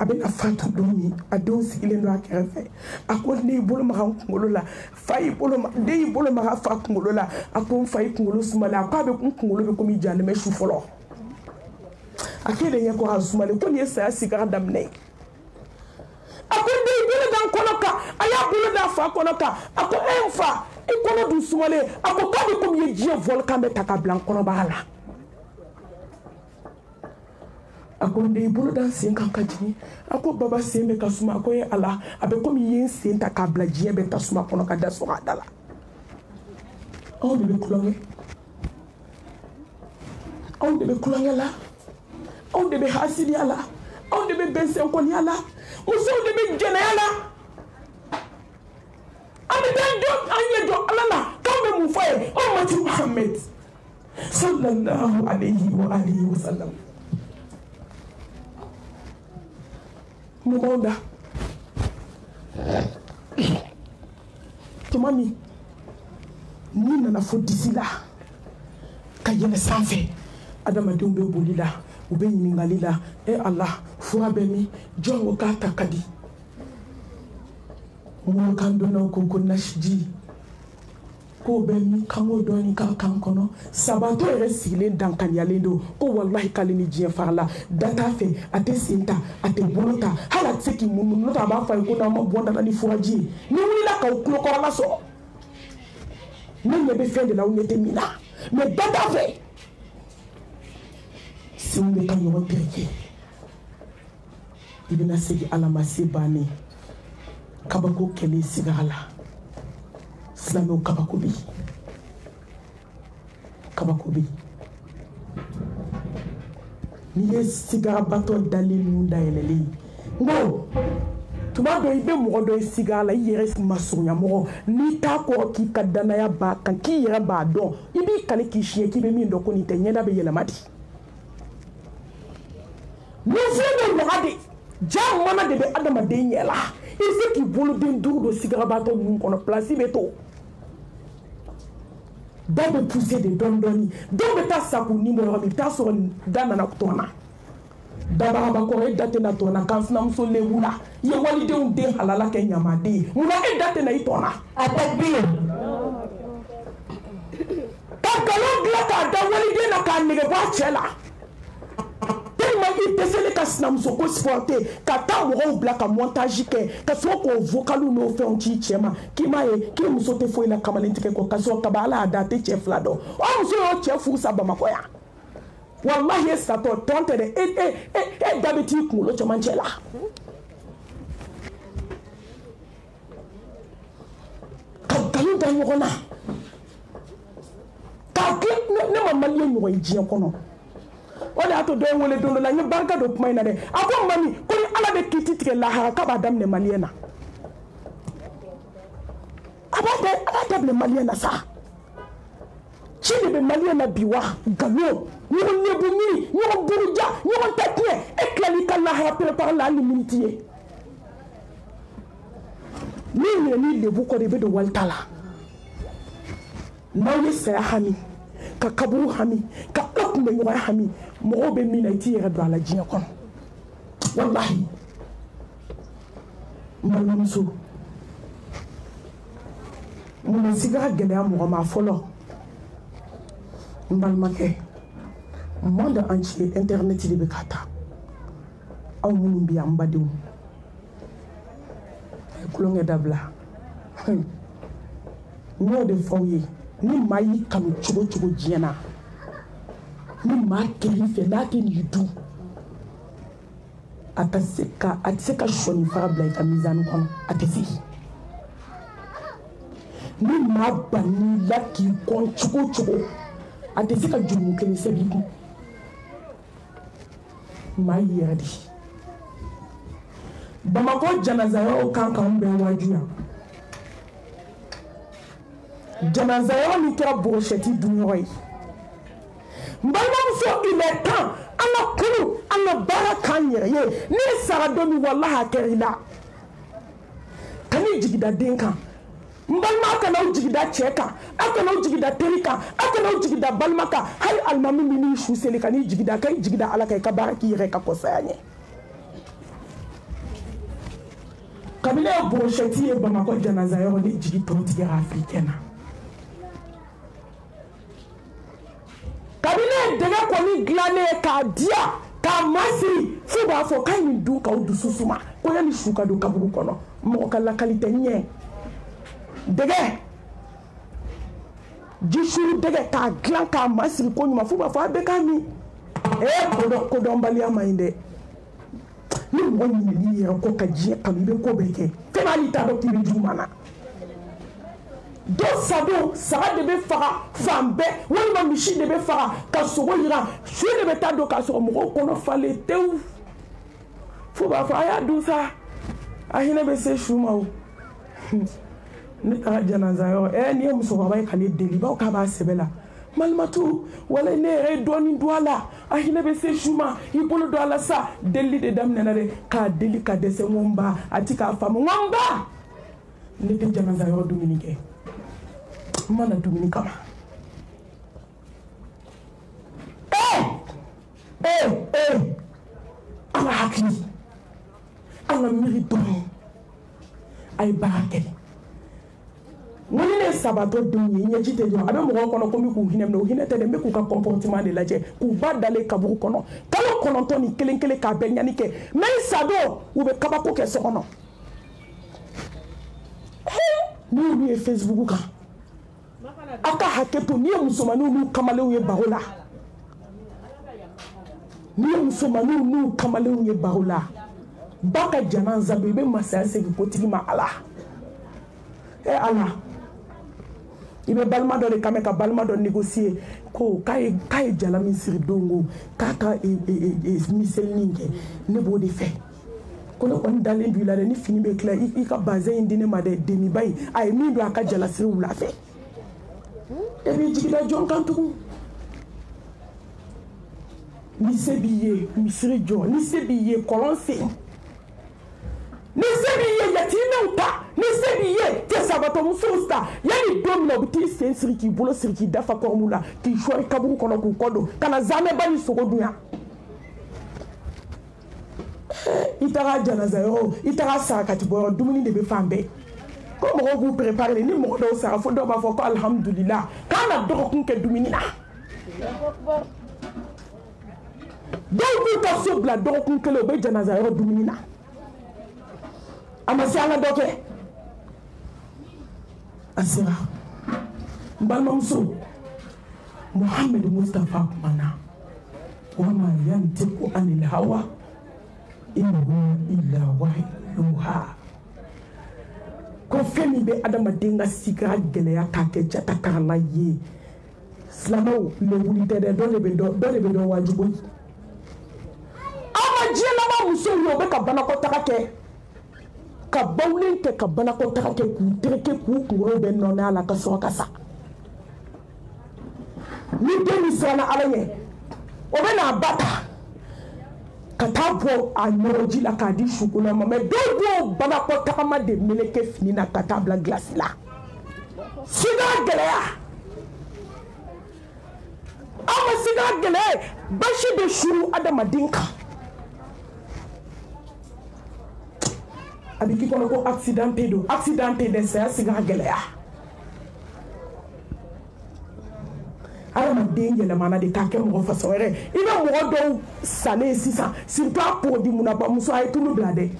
[SPEAKER 2] a bɛna fatu don min a denw sigilen don a kɛrɛfɛ a ko ne y'i bolo maga n kunkolo la den y'i bolo maga fa kunkolo la a ko n fa y'i kunkolo sumalen a ko a bɛ n kunkolo bɛ komi janɛmɛ su fɔlɔ a k'e de ɲɛ ko a sumalen ko nin ye saya sigara daminɛ a ko den y'i bolo da n kɔnɔ kan a y'a bolo da a fa kɔnɔ kan a ko n fa i kɔnɔ dun sumalen a ko k'a bɛ komi i ye diɲɛ volcan bɛ ta ka bila n kɔnɔbara la a ko n den i bolo da n sen kan ka jigin a ko baba sen bɛ ka suma a ko ye ala a bɛ komi i ye n sen ta k'a bila diɲɛ bɛ tasuma kɔnɔ ka da sɔgɔ a da la anw de bɛ kulonkɛ anw de bɛ kulonkɛ la anw de bɛ hasidiya la anw de bɛ bɛnsɛnkɔniya la musow de bɛ jɛnɛya la an bɛ taa jɔ an ɲɛ jɔ ala la k'an bɛ mun fɔ ye anw mati muhammed sallallahu alayhi wa alihi wa sallam mɔgɔw da tuma min n'i nana fo disi la ka yɛlɛ sanfɛ adamadenw bɛ boli la u bɛ ɲininkali la e ala fura bɛ min jɔn ko k'a ta ka di mɔgɔw kan dɔnnaw ko nasiji ko bɛ min kanko dɔɔni ka kan kɔnɔ sabatɔ yɛrɛ sigilen dankaniyalen don ko walahi k'ale ni diɲɛ farala da t'a fɛ a tɛ sen ta a tɛ bolo ta hali a tɛ se k'i munumunu n'o tɛ a b'a fɔ a ye ko n'aw ma bɔ n da ni furaji ye ni wulila k'aw tulokɔrɔla sɔrɔ ne ɲɛ bɛ fɛn de la aw ɲɛ tɛ min na mais da t'a fɛ senw bɛ ka ɲɔgɔn tereke i bɛna segin ala ma se bannen kabako kɛlen sigara la silamɛw kabako bɛ yen kabako bɛ yen n'i ye sigarabatɔ dalen ninnu dayɛlɛlen ngo tuma dɔ i bɛ mɔgɔ dɔ ye sigara la i yɛrɛ masurunya mɔgɔ n'i t'a kɔrɔ k'i ka danaya b'a kan k'i yɛrɛ b'a dɔn i b'i kale k'i siɲɛ k'i bɛ min dɔn ko nin tɛ ɲɛda bɛ yɛlɛma di ni fiɲɛ bɛ waga de ja mana de bɛ adamaden ɲɛ la i se k'i boloden duuru don sigarabatɔ ninnu kɔnɔ pilasi bɛ to da bɛ poussé de dɔɔni dɔɔni dɔw bɛ taa sa k'u ni bɔ yɔrɔ min i bɛ taa sɔrɔ da nana tɔnna dabarabakɔrɔ e da tɛna tɔnna kan sinamuso lebu la i ye walidenw den halala kɛ ɲamaden ye munna e da tɛna i tɔnna a tɛ bilen ka nkalon dilan k'a da waliden na k'a nege bɔ a cɛ la tellement i dɛsɛlen ka sinamuso ko supporter ka taa mɔgɔw bila ka montage kɛ ka sɔrɔ k'o vocalu n'o fɛnw ci cɛ ma k'i m'a ye k'i muso tɛ foyi la kamalen tigɛ kɔ ka sɔrɔ kaba ala y'a da a tɛ cɛ fila dɔn o muso y'o cɛ furu sa bamakɔ yan wallahi e satɔ tɔn tɛ dɛ e da bɛ t'i kunkolo cɛmancɛ la ka nkalon da ɲɔgɔn na k'a kɛ ne ma maliyɛn ɲɔgɔn ye diɲɛ kɔnɔ o de y'a to dɔ ye wele don dɔ la n ye barika don kuma in na dɛ a ko mami ko ni ala bɛ kiiti tigɛ lahara k'a b'a daminɛ maliyɛn na a b'a daminɛ maliyɛn na sa ci de bɛ maliyɛn na bi wa nkalon ɲɔgɔn ɲɛbuni ɲɔgɔn buruja ɲɔgɔn tɛ tiɲɛ e tilali ka lahara préparé la hali ni miniti ye min yɛrɛ ni lebu kɔ de bɛ don walita la n'aw ye saya hami ka kaburu hami ka ala kunbɛ ɲɔgɔnya hami mɔgɔw bɛ min na i t'i yɛrɛ don a la diɲɛ kɔnɔ walahi n balimamuso mun sigara gɛlɛya mɔgɔ ma fɔlɔ n balimakɛ monde entier internet de bɛ ka taa aw minnu bɛ yan n badenw a ye tulonkɛ dabila n y'o de fɔ aw ye ni maa y'i kanu cogo cogo diɲɛ na ni maa kɛl'i fɛ n'a tɛ nin dun a tɛ se ka sɔni fara bila i ka mizani kɔnɔ a tɛ se ni maa banni la k'i kɔn cogo cogo a tɛ se ka jurumu kelen sɛbɛn i kun maa y'i yɛrɛ de bamakɔ janazayɔrɔw kan k'anw bɛɛ waaju yan janazayɔrɔ min kɛra borosɛti dunɲɔgɔn ye n balimamuso il est temps an ka kunu an ka baara k'an yɛrɛ ye n'i sara don min walahi a kɛra i la ka n'i jigida den kan n balima a kana aw jigida cɛ kan a kana aw jigida teri kan a kana aw jigida balima kan hali alimami min n'i su seli ka n'i jigida ka i jigida ala kan i ka baara k'i yɛrɛ ka kɔsaya ɲɛ kabini ye borosɛti ye bamakɔ janazayɔrɔ ni jigi tɔ tigɛra afirikɛn na kabini ye dɛgɛ kɔni dilannen ye k'a diya k'a masiri fo b'a fɔ k'a ye nin dun k'aw dusu suma ko yanni su ka don kaburu kɔnɔ mɔgɔ ka lakali tɛ ɲɛ dɛgɛ jisuru dɛgɛ k'a dilan k'a masiri ko ɲuman fo b'a fɔ a bɛɛ k'a min kodɔnbaliya ma ɲi dɛ ni mɔgɔ ɲinɛn'i yɛrɛ kɔ ka diɲɛ kanu i bɛ ko bɛɛ kɛ fɛn b'a y'i t'a dɔn k'i bɛ juguman na dɔ sadon saga de bɛ faga fan bɛɛ walima misi de bɛ faga ka sogo jira su de bɛ taa don k'a sɔrɔ mɔgɔw kɔnɔ falen tewu fo b'a fɔ a y'a dun sa a hinɛ bɛ se su ma o ne taara janazayɔrɔ nin ye musokɔrɔba ye ka ne deli bawo k'a b'a sɛbɛ la malimatu wala ne yɛrɛ ye dɔɔnin don a la a hinɛ bɛ se su ma i bolo don a la sa delili de daminɛna dɛ k'a deli ka dɛsɛ n ko n ba a ti k'a faamu n ko n ba ne tɛ janazayɔrɔ dumuni kɛ n mana dumuni kama an ka hakili an ka miiri dɔɔnin a ye baara kɛ Moi les sabato demi nya jite do abe mo kono ko mi ku hinem no hinete de me ku ka comportement de laje ku ba dale kaburu kono kala kono to ni kelen kele ka be nyani ke mais sado ou be kabako ke so kono ni Facebook ka aka haketo ni musomani nu kamale uye barola ni musomani nu kamale uye barola baka jananza bebe masaya se potigi ma ala ala ibe balma do le kameka balma do négocier ko kay jala min siri dongo kaka miselninge ne bo de fait kono kon dalen du la ni fini be clair i ka basé indine ma de demi bay ay mi do aka jala siri wula fe e be jigida jon kantu ni sebiye mi siri jo ni sebiye kolonse ni sebiye yatina uta ni sebiye te sabato mususta yani domino biti sensiri ki bolo sirki dafa formula ki shori kaburu kono ku kodo kana zame bani sogo dunya itara janaza yo itara sakati bo dumuni de be fambe ko mo vous préparer ni mo do sa fo do ba fo ko alhamdulillah kana do ko ke dumuni na donc ku ta sobla do ko ke le be janaza yo dumuni na amasianga doke asira mbalmamso Muhammad Mustafa mana wama yantiqu anil hawa in huwa illa wahyuha ko femi be adama dinga sigra geleya ka ke jata karla ye slamo le wulite de do le be do wajibu ama jela ma muso yo be ka bana ko takake ka bawlen ke ka bana ko takake ku tereke ku ngoro be nona ala ka so kasa ni demi sana alaye o be na bata katabo a nyoroji la ka di shukula ma me dogo bana ko takama de meleke fini na katabla glace la siga gelea ama siga gele bashi de shuru adama dinka abiki kono ko accidenté de sa siga gelea ala ma dengue la mana de take mo fa sawere ina mo do salé sisa surtout pour di muna ba muso ay tulu blade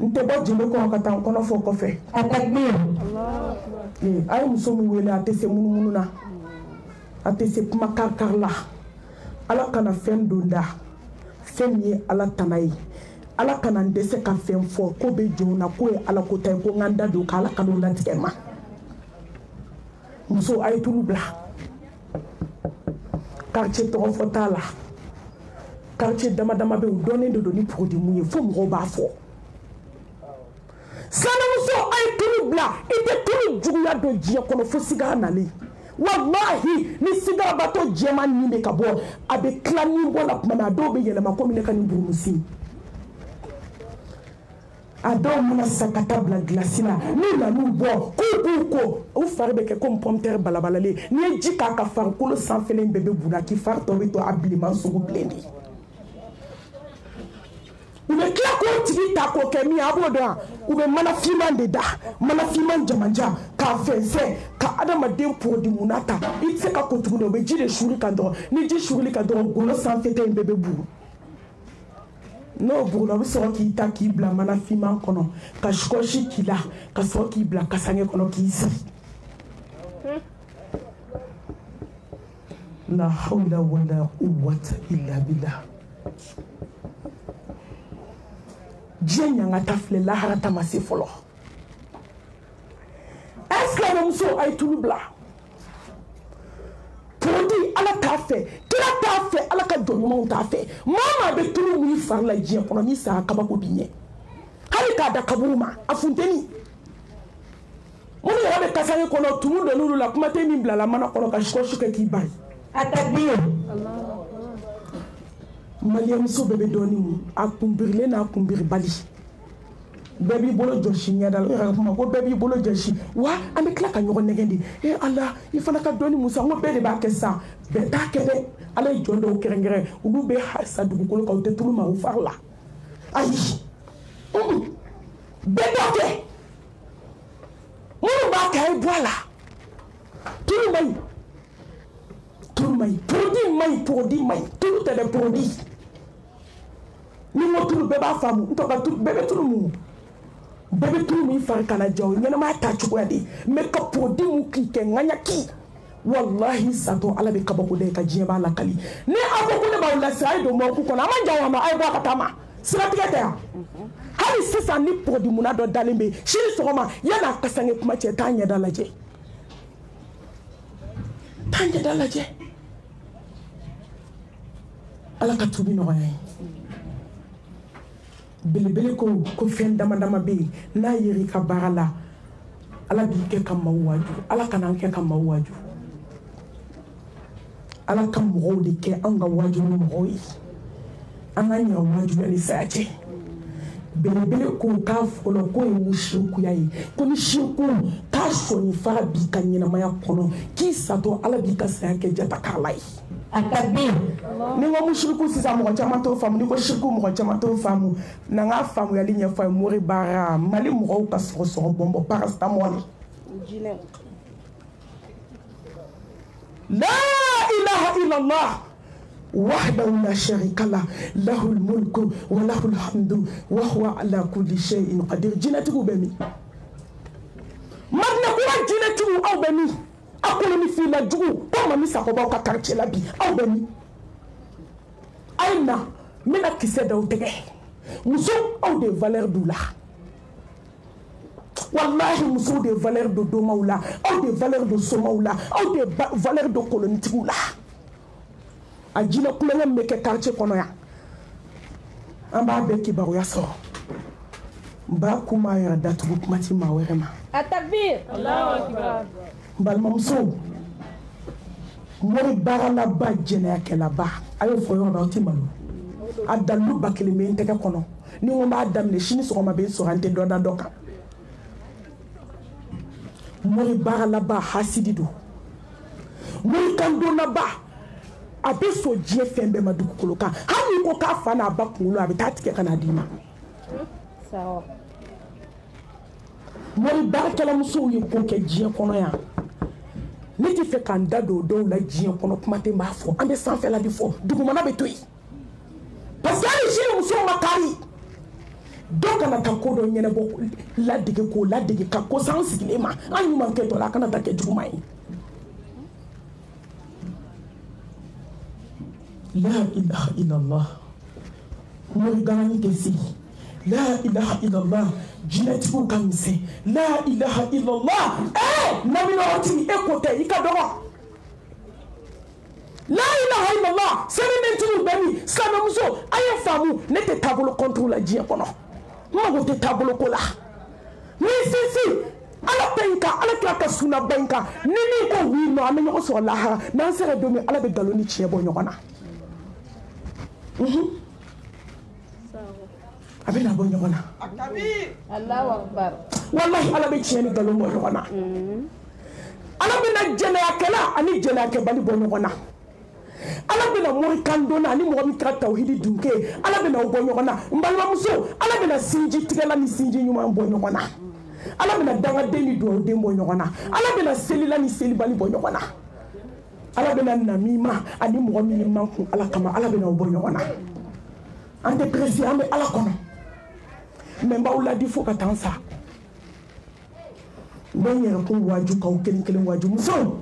[SPEAKER 2] nte bo jimbe ko katan kono fo ko fe atakbir allah ay muso mu wele atese munu na atese kuma karkar la ala kana fen donda fen ye ala tanai ala kana ndese ka fen fo ko be jona ko e ala ko tay ko nganda do kala kanu lantikema muso ay tulu bla quartier Torofotala quartier dama be donné de donner produit mouillé faut me robafo sana muso ay tulubla ite tulu juguya do jiya kono fo sigara nali wallahi ni sigara bato jema ni be kabo abe klani bona kuma do be yele makomi ne kani burumusi ado muna sakatabla glasina ni la nubo kuko o farbe ke comme pomter balabalale ni jika ka far kolo sans felen bébé buna ki far to to habillement so blendi ube kla ko tigi ta ko ke mi aboda ube mana fiman de da mana fiman jamanja ka fense ka adama dem produit munata itse ka ko tuguno be jide shuri ka do ni ji shuri ka do golo sans felen bébé buru no bula bi so ki ta ki bla mana fiman kono ka shkoshi kila ka so ki bla ka sange kono ki isi la hawla wala quwwata illa billah jenya ngata fle la harata masifolo est-ce que muso ay tulu bla produit ala ta fait kila ta fait ala ka donnement ta fait mama be tulu mu far la jien kono ni sa kabako binye hali ka da kaburuma afunteni mo ni rabe kasanye kono tumu do lulu la kuma te min bla la mana kono ka shiko shiko ki bai atabir allah Mariam so bebe doni mu akumbirle na akumbir bali bebi bolo joshi nyadal ma ko bebi bolo joshi wa ame kla ka nyogo negendi e Allah ifana ka doni musa ngo bede ba kessa be ta kebe ala jondo kerengere ubu be hasa dugu ko ka te tulu ma u farla ayi be doke mu ba k'a ye bɔ a la tulu man ɲi tulu man ɲi produit man ɲi produit man ɲi tulu tɛ dɛ produit ni n ko tulu bɛɛ b'a faamu n tɔ ka tulu bɛɛ bɛ tulu mun bɛɛ bɛ tulu min fari kana ja o ɲɛnɛmaya ta cogoya de mais ka produit mun k'i kɛ ŋaɲaki wallahi satɔ ala bɛ kabako da ye ka diɲɛ b'a lakali ni a ko ko ne b'aw lasira a ye don mɔku kɔnɔ a ma jan wa ma a ye bɔ a ka taa ma siratigɛ tɛ yan hali sisan ni produit munna dɔ dalen bɛ yen sini sɔgɔma yan'a ka sange kuma cɛ taa ɲɛda lajɛ taa ɲɛda lajɛ ala ka tubi nɔgɔya ye belebele ko fɛn dama dama bɛ yen n'a yer'i ka baara la ala b'i kɛ ka maaw waaju ala kana an kɛ ka maaw waaju ala ka mɔgɔw de kɛ an ka waaju ni mɔgɔw ye an ka ɲɛ waaju ni saya cɛ belebele ko k'a fɔlɔ ko ye musirikuya ye ko ni siriku k'a sɔnni fara b'i ka ɲɛnamaya kɔnɔ k'i satɔ ala b'i ka saya kɛ jata k'a la ye a ka den ni n ko musiriku sisan mɔgɔ caman t'o faamu ni ko siriku mɔgɔ caman t'o faamu na n ka faamuyali ɲɛfɔ a ye mori baara mali mɔgɔw ka sɔgɔsɔgɔ bɔnbɔn paracetamol la ilaha illallah wahdahu la sharika lah lahul mulku wa lahul hamdu wa huwa ala kulli shay'in qadir jinɛtigiw bɛ min madina kura jinɛtigiw aw bɛ min a koloni fila jugu ko mami sakobaw ka quartier la bi aw bɛ min a ye na n bɛna kisɛ da aw tɛgɛ muso aw de valeur d'u la wallahi musow de valeur do domaw la aw de valeur do somaw la aw de valeur do kolonitigiw la a jinɛ kulonkɛ min bɛ kɛ quartier kɔnɔ yan an b'a bɛɛ kibaruya sɔrɔ n b'a kuma yɛrɛ datugu kuma ti maa wɛrɛ ma
[SPEAKER 3] a takbir Allahu akbar
[SPEAKER 2] balimamusow mori baaralaba jɛnɛyakɛlaba a y'o fɔ yɔrɔ la aw ti malo a dalilu ba kelen bɛ n tɛgɛ kɔnɔ ni n ko n b'a daminɛ sini sɔgɔma bɛ n sɔrɔ an tɛ dɔ da dɔ kan mori baaralaba hasidi don mori kandonnaba a bɛ sɔn diɲɛ fɛn bɛɛ ma dugukolo kan hali n'i ko k'a fa n'a ba kunkolo a bɛ taa tigɛ ka n'a d'i ma mori baarakɛlamusow ye ko kɛ diɲɛ kɔnɔ yan ne tɛ fɛ k'an da don o dɔw la diɲɛ kɔnɔ kuma tɛ n b'a fɔ an bɛ sanfɛla de fɔ dugumana bɛ to yen parce que hali sini musow ma kari dɔw kana taa ko dɔ ɲɛnabɔ ladege k'o ladege ka ko san sigilen ma an ɲuman kɛ dɔ la a kana taa kɛ juguman ye la ilaha illallah mori garani tɛ sigi la ilaha illallah jinɛtigiw ka misɛn la ilaha illallah naminɔrɔtigi e ko tɛ i ka dɔgɔ la ilaha illallah sɛbɛntigiw bɛ min silamɛmuso a ye faamu ne tɛ taabolo kɔntigiw la diɲɛ kɔnɔ n mago tɛ taabolo ko la n'i sinsin ala ta in kan ala kira ka sunaba in kan ni min ko wi nɔ an bɛ ɲɔgɔn sɔrɔ lahara n'an sera don min ala bɛ nkalon ni tiɲɛ bɔ ɲɔgɔn na a bɛ na bɔ ɲɔgɔn na wallahi ala bɛ tiɲɛ ni nkalon bɔ ɲɔgɔn na ala bɛ na jɛnɛyakɛla ani jɛnɛyakɛbali bɔ ɲɔgɔn na ala bɛ na mori kan donna ani mɔgɔ min kɛra tawhidi dunke ala bɛ na o bɔ ɲɔgɔn na n balimamuso ala bɛ na sinji tigɛla ni sinji ɲuman bɔ ɲɔgɔn na ala bɛ na dangaden ni duwawuden bɔ ɲɔgɔn na ala bɛ na selila ni selibali bɔ ɲɔgɔn na ala bɛ na namima ani mɔgɔ min man kun ala kama ala bɛ na o bɔ ɲɔgɔn na an tɛ presi an bɛ ala kɔnɔ mɛ n b'aw ladi fo ka taa n sa n bɛ n yɛrɛ kun waaju k'aw kelen kelen waaju musow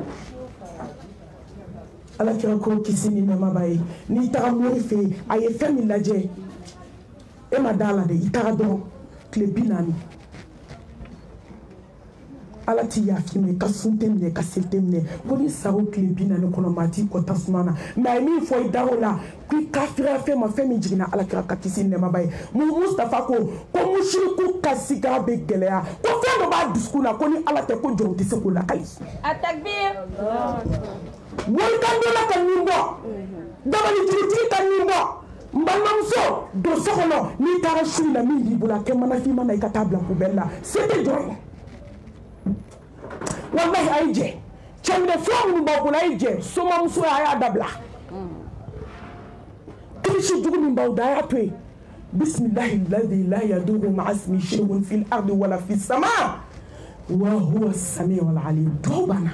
[SPEAKER 2] ala kira ko kisi ni nɛɛma b'a ye n'i taga mori fɛ yen a ye fɛn min lajɛ e ma da la dɛ i taga dɔrɔn tile 40 ala t'i yafi minɛ ka sun tɛ minɛ ka seli tɛ minɛ ko ni sago tile 40 kɔnɔ maa t'i kɔ tasuma na mɛ a ye min fɔ i da o la k'i kafiriya fɛn ma fɛn min jiginna ala kira ka kisi ni nɛɛma b'a ye mustafa ko musiriku ka sigara bɛ gɛlɛya ko fɛn dɔ b'a dusukun na ko ni ala tɛ ko jɔn tɛ se k'o lakali
[SPEAKER 3] a takbir
[SPEAKER 2] walikandola ka nin bɔ dabalitigitigi ka nin bɔ n balimamuso don so kɔnɔ n'i taara su in na min b'i bolo a kɛ manafin na i ka taa bila poubelle la se tɛ jɔ ye wallahi a ye jɛ cɛminɛfura minnu b'aw bolo a ye jɛ somamuso a y'a dabila kirisi jugu min b'aw da a y'a to yen bisimilahi ladi la yadurru ma'a ismihi shay'un fil ardi wala fis sama وهو السميع العليم توبنا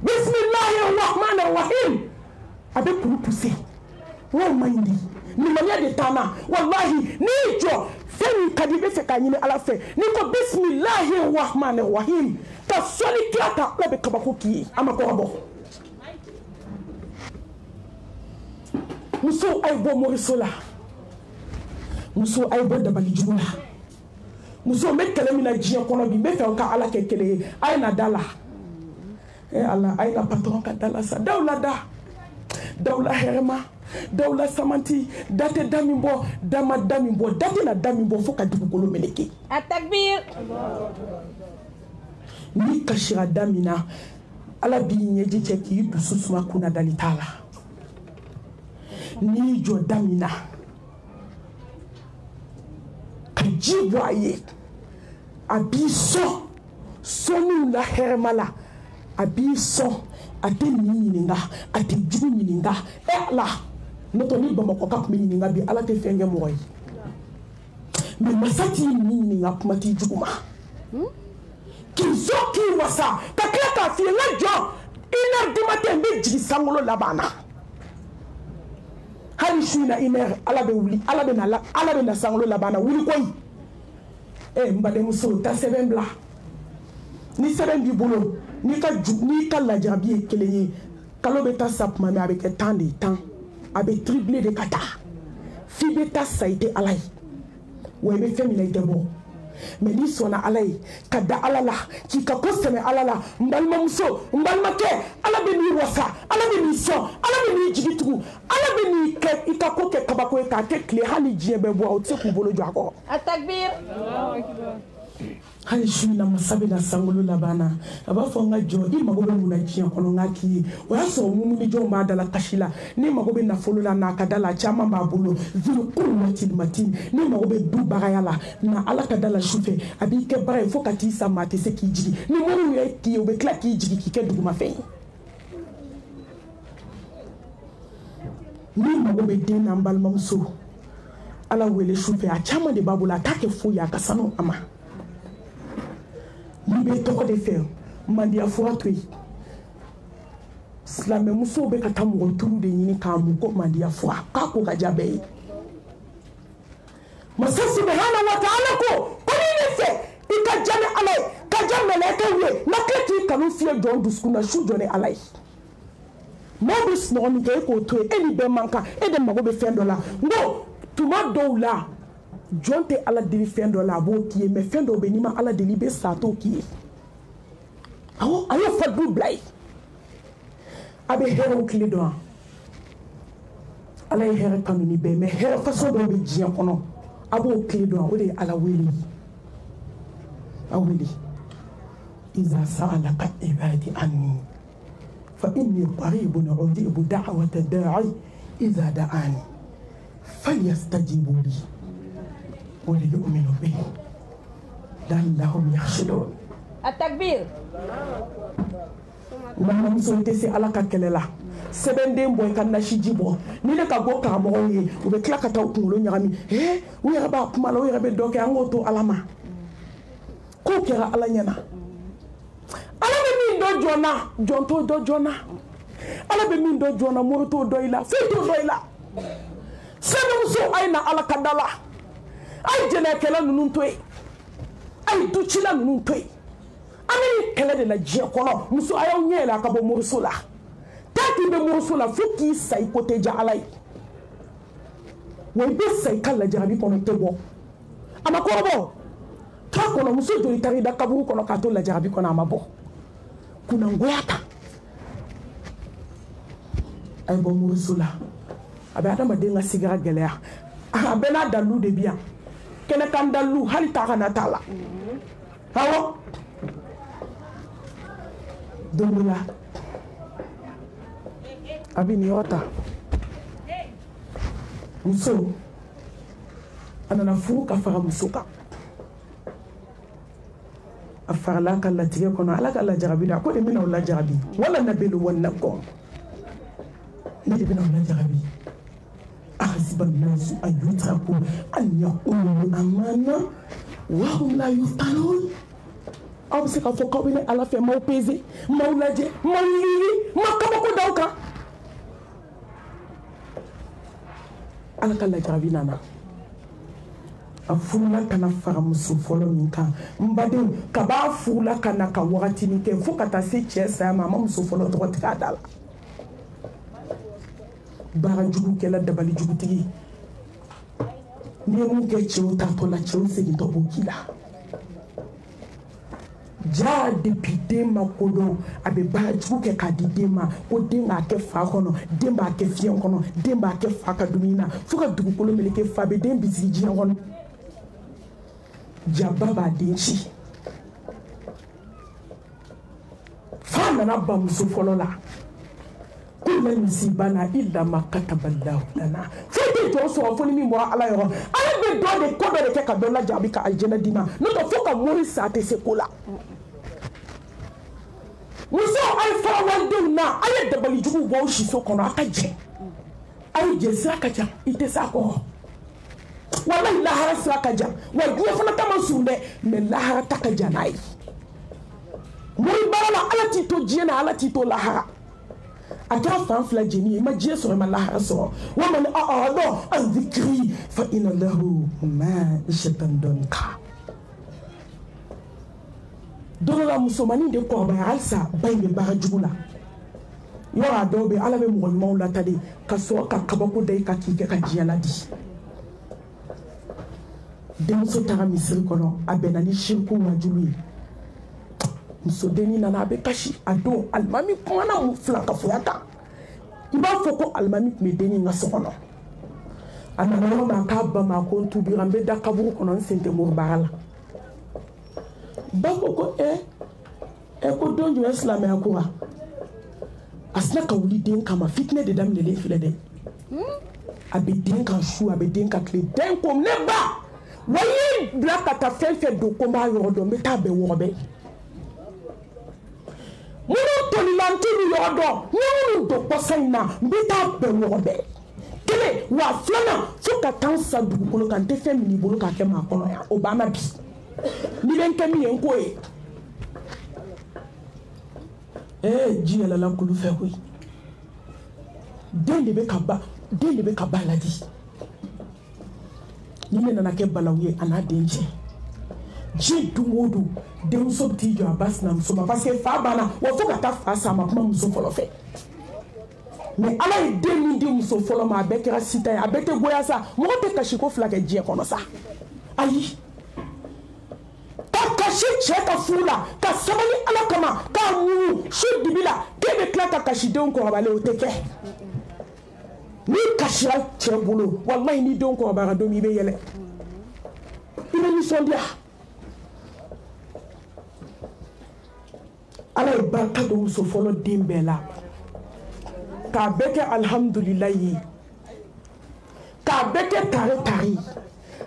[SPEAKER 2] بسم الله الرحمن الرحيم avec pour pousser wa mandi ni mania de tana wallahi ni jo femi kadibe fe kanyine ala fe ni ko bismillahir rahmanir rahim ta soli klata la be kabako ki amako abo muso ay bo morisola muso ay bo dabali jula muso me kelemina jiya kono bi me fe ka ala kekele ay na dala ala ay la patron ka dala sa dawla herma dawla samanti date damimbo dama damimbo date na damimbo foka dugukolo meleke
[SPEAKER 3] atakbir
[SPEAKER 2] ni kashira damina ala bi nyeji cheki dususuma kuna dalitala ni jo damina kajiwaye abiso sonu la hermala abiso ate nininga ate jugu nininga la noto ni bamako kap nininga bi ala te fenge moy mais masati nininga kumati juguma kizoki wasa kakeka fi lajo ina dimate mbe jigi sangolo labana hali shina iner ala be wuli ala be na sangolo labana wuli koy mbade muso ta sebembla ni sebendi bolo ni ka la jarabi kelenye kalo beta sap mame avec tant de temps avec triplé de kata fi beta saite alay we be femi lay debo mais ni sona alay kada alala ki ka koseme alala mbalma muso mbalma ke ala be ni wasa ala be ni so ala be ni jigitugu ala be ni ke ikako ke kabako ka te clé hani jiebe bo o tseku bolo jwako
[SPEAKER 3] atakbir
[SPEAKER 2] hali shina masabe na sangolo labana abafo nga jo di magobe muna jiya kono ngaki waso mumuni jo ma dala kashila ni magobe na folola na kadala chama mabulo zulu kulmati matin ni magobe du bagayala na ala kadala shufe abike bare fo kati sa mate se kijigi ni monu ye ki obe kla kijigi ki ke duguma fe ni magobe de na mbal mamso ala wele shufe a chama de babula take fo ya kasano ama libe toko de fer mandia fuatui slame muso be katamu tulu de nyini kamu ko mandia fua kako kajabe masasi subhanahu wa ta'ala ko ni fe ikajame alay kajame lekewe na kleti kanu fie don duskuna shu jone alay mobis no ni ke ko to eni be manka e de mago be $10 ngo tuma doula jonte ala deli $10 bo ki me $10 be ni ma ala deli be sato ki ayo fadu blay abe hero kili do ala hero kamini be me hero faso do be jiya kono abo kili do o de ala weli aweli iza sa'alaka ibadi anni fa inni qaribun ujibu da'wata da'i iza da'ani falyastajibu li wa liyu'minu bi la'allahum yakhshudun
[SPEAKER 3] atakbir
[SPEAKER 2] mama muso te se ala ka kelela sebende boy kan na shijibo ni le ka go ka mo ye o be kla ka taw kulo nyami o yara ba kuma lo yara be doke an goto alama ko kera ala nyana ala be min do jona jonto do jona ala be min do jona moroto do ila fito do ila sebe muso ayna ala kadala ay jena kela nunun toy ay duchila nunun toy amini kele de la jiya kono muso ayaw nyela ka bo mursula tati be mursula fuki sai kote ja alay way be sai kala jarabi kono tebo ama ko bo ta kono muso do itari da kaburu kono ka to la jarabi kono ama bo kuna ngoyata ay bo mursula abe adama de nga sigara gelea abe na dalu de bien kene kan dalu hali ta kana tala hawo Domula abini yota muso anana furu ka fara musuka afara la kala tige kono ala kala jarabi da ko de mina wala jarabi wala nabelu wala ko ni de mina wala jarabi ahsiban nasu ayyutraku an yaqulu amana wahum la yuftanun aw bɛ se k'a fɔ k'aw bɛ ne ala fɛ m'aw pese m'aw lajɛ m'aw lili ma kabako d'aw kan ala ka lajarabi nana a furula kana fara muso fɔlɔ min kan n badenw kab'a furula kana ka wagatinin kɛ fo ka taa se cɛ saya ma a ma muso fɔlɔ tɔgɔ tigɛ a da la baara jugu kɛla dabali jugutigi n'i ye mun kɛ cɛw tatɔ la cɛw segintɔ b'o k'i la ja depuis den ma kodɔn a bɛ baara jugu kɛ k'a di den ma ko den b'a kɛ fa kɔnɔ den b'a kɛ fiɲɛ kɔnɔ den b'a kɛ fa ka dumuni na fo ka dugukolo meleke fa bɛ den bisigi diɲɛ kɔnɔ jaba b'a den ci fa nana ba muso fɔlɔ la kulla yusibana illa ma kataballahu lana foyi tɛ jɔn sɔrɔ fo ni min bɔra ala yɔrɔ ala bɛ dɔ de ko dɔ de kɛ ka dɔ lajarabi ka alijɛnɛ d'i ma n'o tɛ fo ka mori sa a tɛ se ko la musow a ye fara walidenw na a ye dabali juguw bɔ aw siso kɔnɔ a ka jɛ a ye jɛ sira ka ca i tɛ se a kɔrɔ walahi lahara sira ka jan wa diɲɛ fana ta ma surun dɛ mɛ lahara ta ka jan n'a ye mori baara la ala t'i to diɲɛ na ala t'i to lahara a kɛra fan fila jeni ye i ma diɲɛ sɔrɔ i ma lahara sɔrɔ wa man a'rada an dhikri fa inna lahu ma'ishatan danka don dɔ la musomanin de kɔrɔbaya halisa ba in bɛ baara jugu la yɔrɔ a dɔw bɛ ala bɛ mɔgɔ ɲumanw lata de ka sɔrɔ ka kabako da i kan k'i kɛ ka diɲɛ ladi denmuso taara misiri kɔnɔ a bɛnna ni shirku wajulu ye muso dennin nana a bɛ kasi a don alimami kumana fila ka foya kan i b'a fɔ ko alimami tun bɛ dennin ka so kɔnɔ a nana yɔrɔ min a k'a ba ma ko n tubira n bɛ da kaburu kɔnɔ n sen tɛ mori baara la ba ko ko ko don jumɛn silamɛya ko wa a sina ka wuli den kama fitinɛ de daminɛlen filɛ dɛ a bɛ den ka su a bɛ den ka tile den ko ne ba wa i bila ka taa fɛn fɛn don ko n b'a yɔrɔ dɔn n bɛ taa bɛn wɔɔrɔ minnu tolila n t'olu yɔrɔ dɔn n ye minnu don kɔsa in na n bɛ taa bɛn wɔɔrɔ bɛɛ kelen wa filanan fo ka taa n sa dugukolo kan n tɛ fɛn min i bolo k'a kɛ maa kɔnɔ yan o banna bi n'i bɛ n kɛ min ye n k'o ye ji yɛlɛla kulu fɛ koyi den de bɛ ka ba ladi ni ne nana kɛ balawu ye a n'a den cɛ ji dun o don denmuso bɛ t'i jɔ a ba sinamuso ma parce que fa banna wa fo ka taa fa sa a ma kuma muso fɔlɔ fɛ mais ala ye den min di muso fɔlɔ ma a bɛɛ kɛra sita ye a bɛɛ tɛ goya sa mɔgɔ tɛ kasi ko fila kɛ diɲɛ kɔnɔ sa ayi ka kasi cɛ ka furu la ka sabali ala kama k'a muɲu su dibi la k'e bɛ tila ka kasi denw kɔrɔbalen o tɛ kɛ n'i kasira cɛ bolo walahi ni denw kɔrɔbayara don min i bɛ yɛlɛ i bɛ nisɔndiya ala ye barika don muso fɔlɔ den bɛɛ la k'a bɛɛ kɛ alihamudulilayi ye k'a bɛɛ kɛ tare tare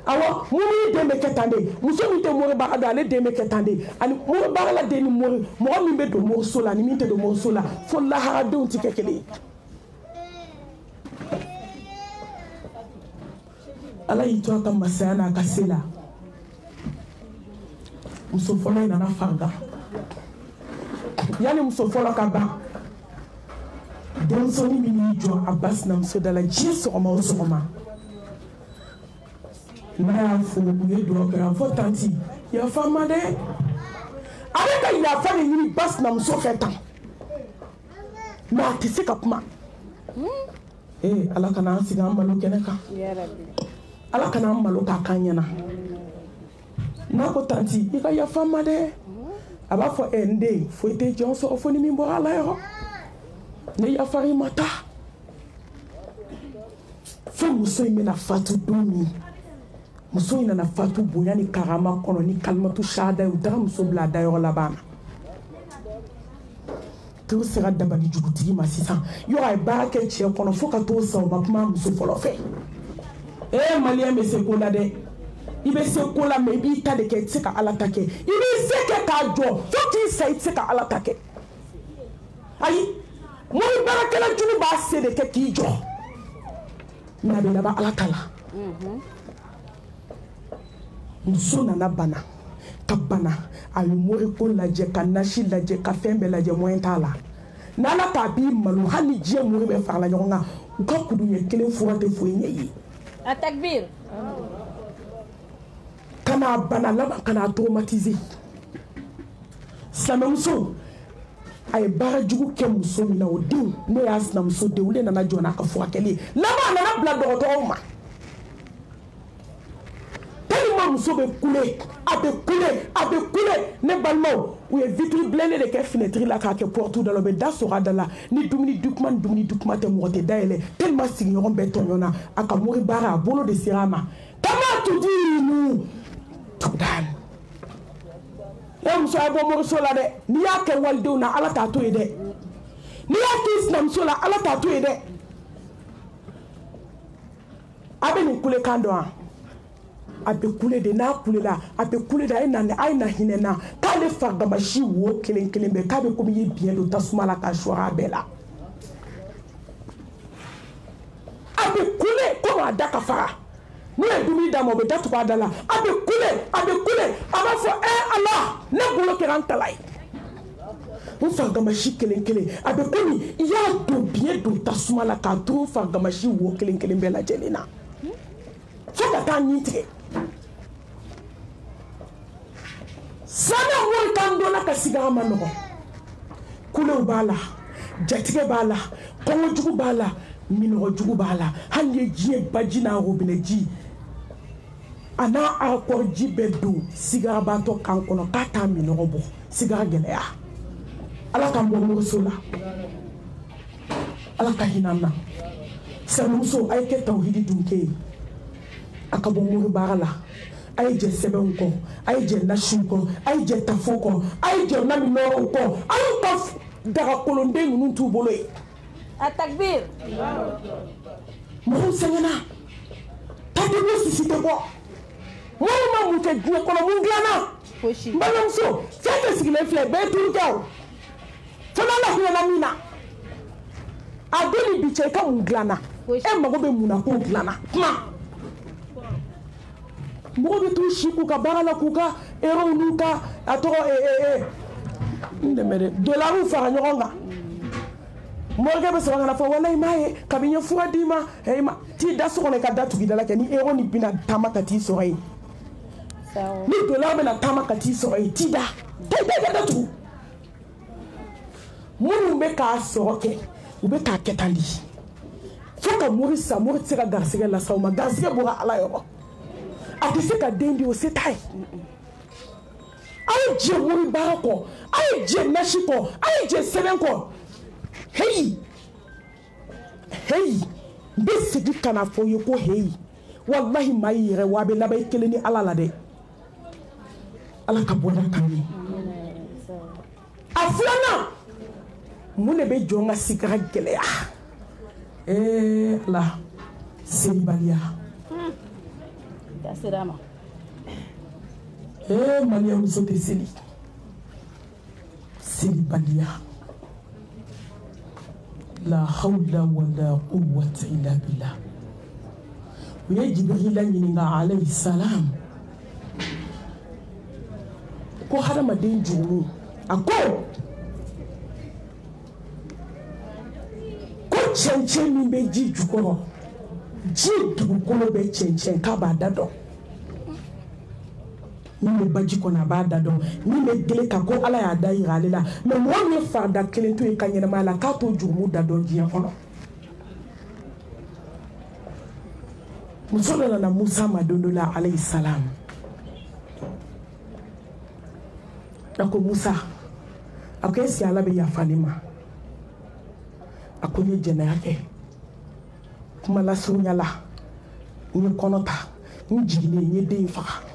[SPEAKER 2] awɔ minnu den bɛ kɛ tan de muso min tɛ mori baara dɔn ale den bɛ kɛ tan de ani mori baara la den ni mori mɔgɔ min bɛ don moriso la ani min tɛ don moriso la fo laharadenw tɛ kɛ kelen ye ala y'i to a ka masaya n'a ka se la muso fɔlɔ in nana farigan yanni muso fɔlɔ ka ban denmisɛnnin min y'i jɔ a ba sinamuso da la diɲɛ sɔgɔma o sɔgɔma n'a y'a fo u ye dugawu kɛ a fɔ tanti yafa n ma dɛ ale ka yafa de ɲini ba sinamuso fɛ tan mɛ a tɛ se ka kuma ala kana an sigi an malo kɛnɛ kan ala kana an malo k'a kan ɲɛna n'a ko tanti i ka yafa n ma dɛ a b'a fɔ n den foyi tɛ jɔn sɔrɔ fo ni min bɔra ala yɔrɔ ne yafari ma taa fo muso in bɛna fatu don min muso in nana fatu bonya ni karama kɔnɔ ni kalimatu shahada ye u taara muso bila a dayɔrɔ laban na t'o sera dabali jugutigi ma sisan yɔrɔ a ye baara kɛ cɛ kɔnɔ fo ka t'o sa o ma kuma muso fɔlɔ fɛ maliyɛn bɛ se ko la dɛ i bɛ se ko la mɛ i b'i ta de kɛ i tɛ se ka ala ta kɛ i b'i se kɛ k'a jɔ fo k'i sa i tɛ se ka ala ta kɛ ayi mori baarakɛla jugu b'a se de kɛ k'i jɔ mɛ a bɛ laban ala ta la muso nana bana ka bana a ye moriko lajɛ ka nasi lajɛ ka fɛn bɛɛ lajɛ moyen t'a la n'ala k'a b'i malo hali ni diɲɛ mori bɛ farala ɲɔgɔn kan u ka kudu ɲɛ kelen fura tɛ foyi ɲɛ ye
[SPEAKER 3] a takbir
[SPEAKER 2] kana bana laban kana traumatiser silamɛmuso a ye baara jugu kɛ muso min na o den n'o y'a sinamuso den o de nana jɔ n'a ka furakɛli ye laban a nana bila dɔgɔtɔrɔw ma tellement muso bɛ kule a bɛ kule ne balimaw u ye vitre blindée de kɛ fenêtre la k'a kɛ porte da la u bɛ da sɔgɔ a da la ni dumuni dukuma tɛ mɔgɔ tɛ dayɛlɛ tellement sigiɲɔgɔn bɛɛ tɔɲɔna a ka mori baara a bolo de sera a ma kama tudinu tudan muso a bɔ moriso la dɛ n'i y'a kɛ walidenw na ala t'a to ye dɛ n'i y'a k'i sinamuso la ala t'a to ye dɛ a bɛ nin kulekan dɔn a bɛ kule de n'a kulela a bɛ kule de a ye na hinɛ na k'ale fagamasi wo kelen kelen bɛɛ k'a bɛ komi i ye biɲɛ don tasuma la ka sɔrɔ a bɛɛ la a bɛ kule komi a da ka fara n'u ye dumuni d'a ma o bɛ datugu a da la a bɛ kule a b'a fɔ ala ne bolo kɛra n tala ye n fagamasi kelen kelen a bɛ komi i y'a don biɲɛ don tasuma la k'a turu fagamasi wo kelen kelen bɛɛ lajɛlen na fo ka taa nin tigɛ sana wari kan dɔ la ka sigi a ma nɔgɔn kulew b'a la jatigɛ b'a la kɔngɔjugu b'a la minɔgɔjugu b'a la hali ye diɲɛ baji n'a robinet ji a n'a accord ji bɛɛ don sigarabatɔ kan kɔnɔ k'a t'a minɔgɔ bɔ sigara gɛlɛya ala k'an bɔ moriso la ala ka hinɛ an na sinamuso a ye kɛ tawhidi dunke ye a ka bɔ mori baara la a ye jɛ sɛbɛnw kɔ a ye jɛ nasiw kɔ a ye jɛ tafow kɔ a ye jɛ naminɔrɔw kɔ a y'u ka dagakolonden ninnu t'u bolo ye
[SPEAKER 3] a takbir
[SPEAKER 2] mɔgɔw sɛgɛnna tatebo sisi tɛ bɔ mɔgɔw ma mun kɛ diɲɛ kɔnɔ mun dilanna n balimamuso fɛn tɛ sigilen filɛ bɛɛ ye turu kɛ o fo n'ala hinɛna min na a don ni bi cɛ i ka mun dilanna e mago bɛ mun na k'o dilanna kuma mɔgɔ bɛ t'u si k'u ka baara la k'u ka erreurs n'u ka a tɔgɔ n dɛmɛ dɛ dolariw fara ɲɔgɔn kan morikɛ bɛ sɔrɔ ka na fɔ walayi m'a ye kabini ye fura d'i ma t'i da so kɔnɔ i ka da tugu i da la kɛ ni erreur ni bɛna taama ka t'i sɔrɔ yen ni dollar bɛna taama ka t'i sɔrɔ yen t'i da taa i ka da tugu minnu bɛ k'a sɔrɔ kɛ u bɛ k'a kɛ tan de fo ka mori sa mori tɛ se ka garisigɛ lase aw ma garisigɛ bɔra ala yɔrɔ a tɛ se ka den di o se t'a ye a ye jɛ mori baara kɔ a ye jɛ nasi kɔ a ye jɛ sɛbɛn kɔ heyi n bɛ segin ka na fɔ i ye ko heyi walahi maa y'i yɛrɛ wa a bɛ laban i kelen ni ala la dɛ ala ka bɔda kan ye a filanan mun de bɛ jɔn ka sigara gɛlɛya ala selibaliya maliya muso tɛ seli selibaliya la hawla wala quwwata illa billah u ye Jibrila ɲininka alayhi salam ko hadamaden jugumu a ko cɛncɛn min bɛ ji jukɔrɔ ji dugukolo bɛ cɛncɛn k'a b'a da dɔn min bɛ baji kɔnɔ a b'a da dɔn min bɛ gele kan ko ala y'a da yira ale la mɛ mɔgɔ min ye farida kelen to yen ka ɲɛnamaya la k'a t'o jurumu da dɔn diɲɛ kɔnɔ muso dɔ nana Musa ma don dɔ la alayhi salam a ko Musa a ko est-ce que ala bɛ yafa ne ma a ko n ye jɛnɛya kɛ kuma lasurunya la n ye kɔnɔ ta n jiginnen n ye den faga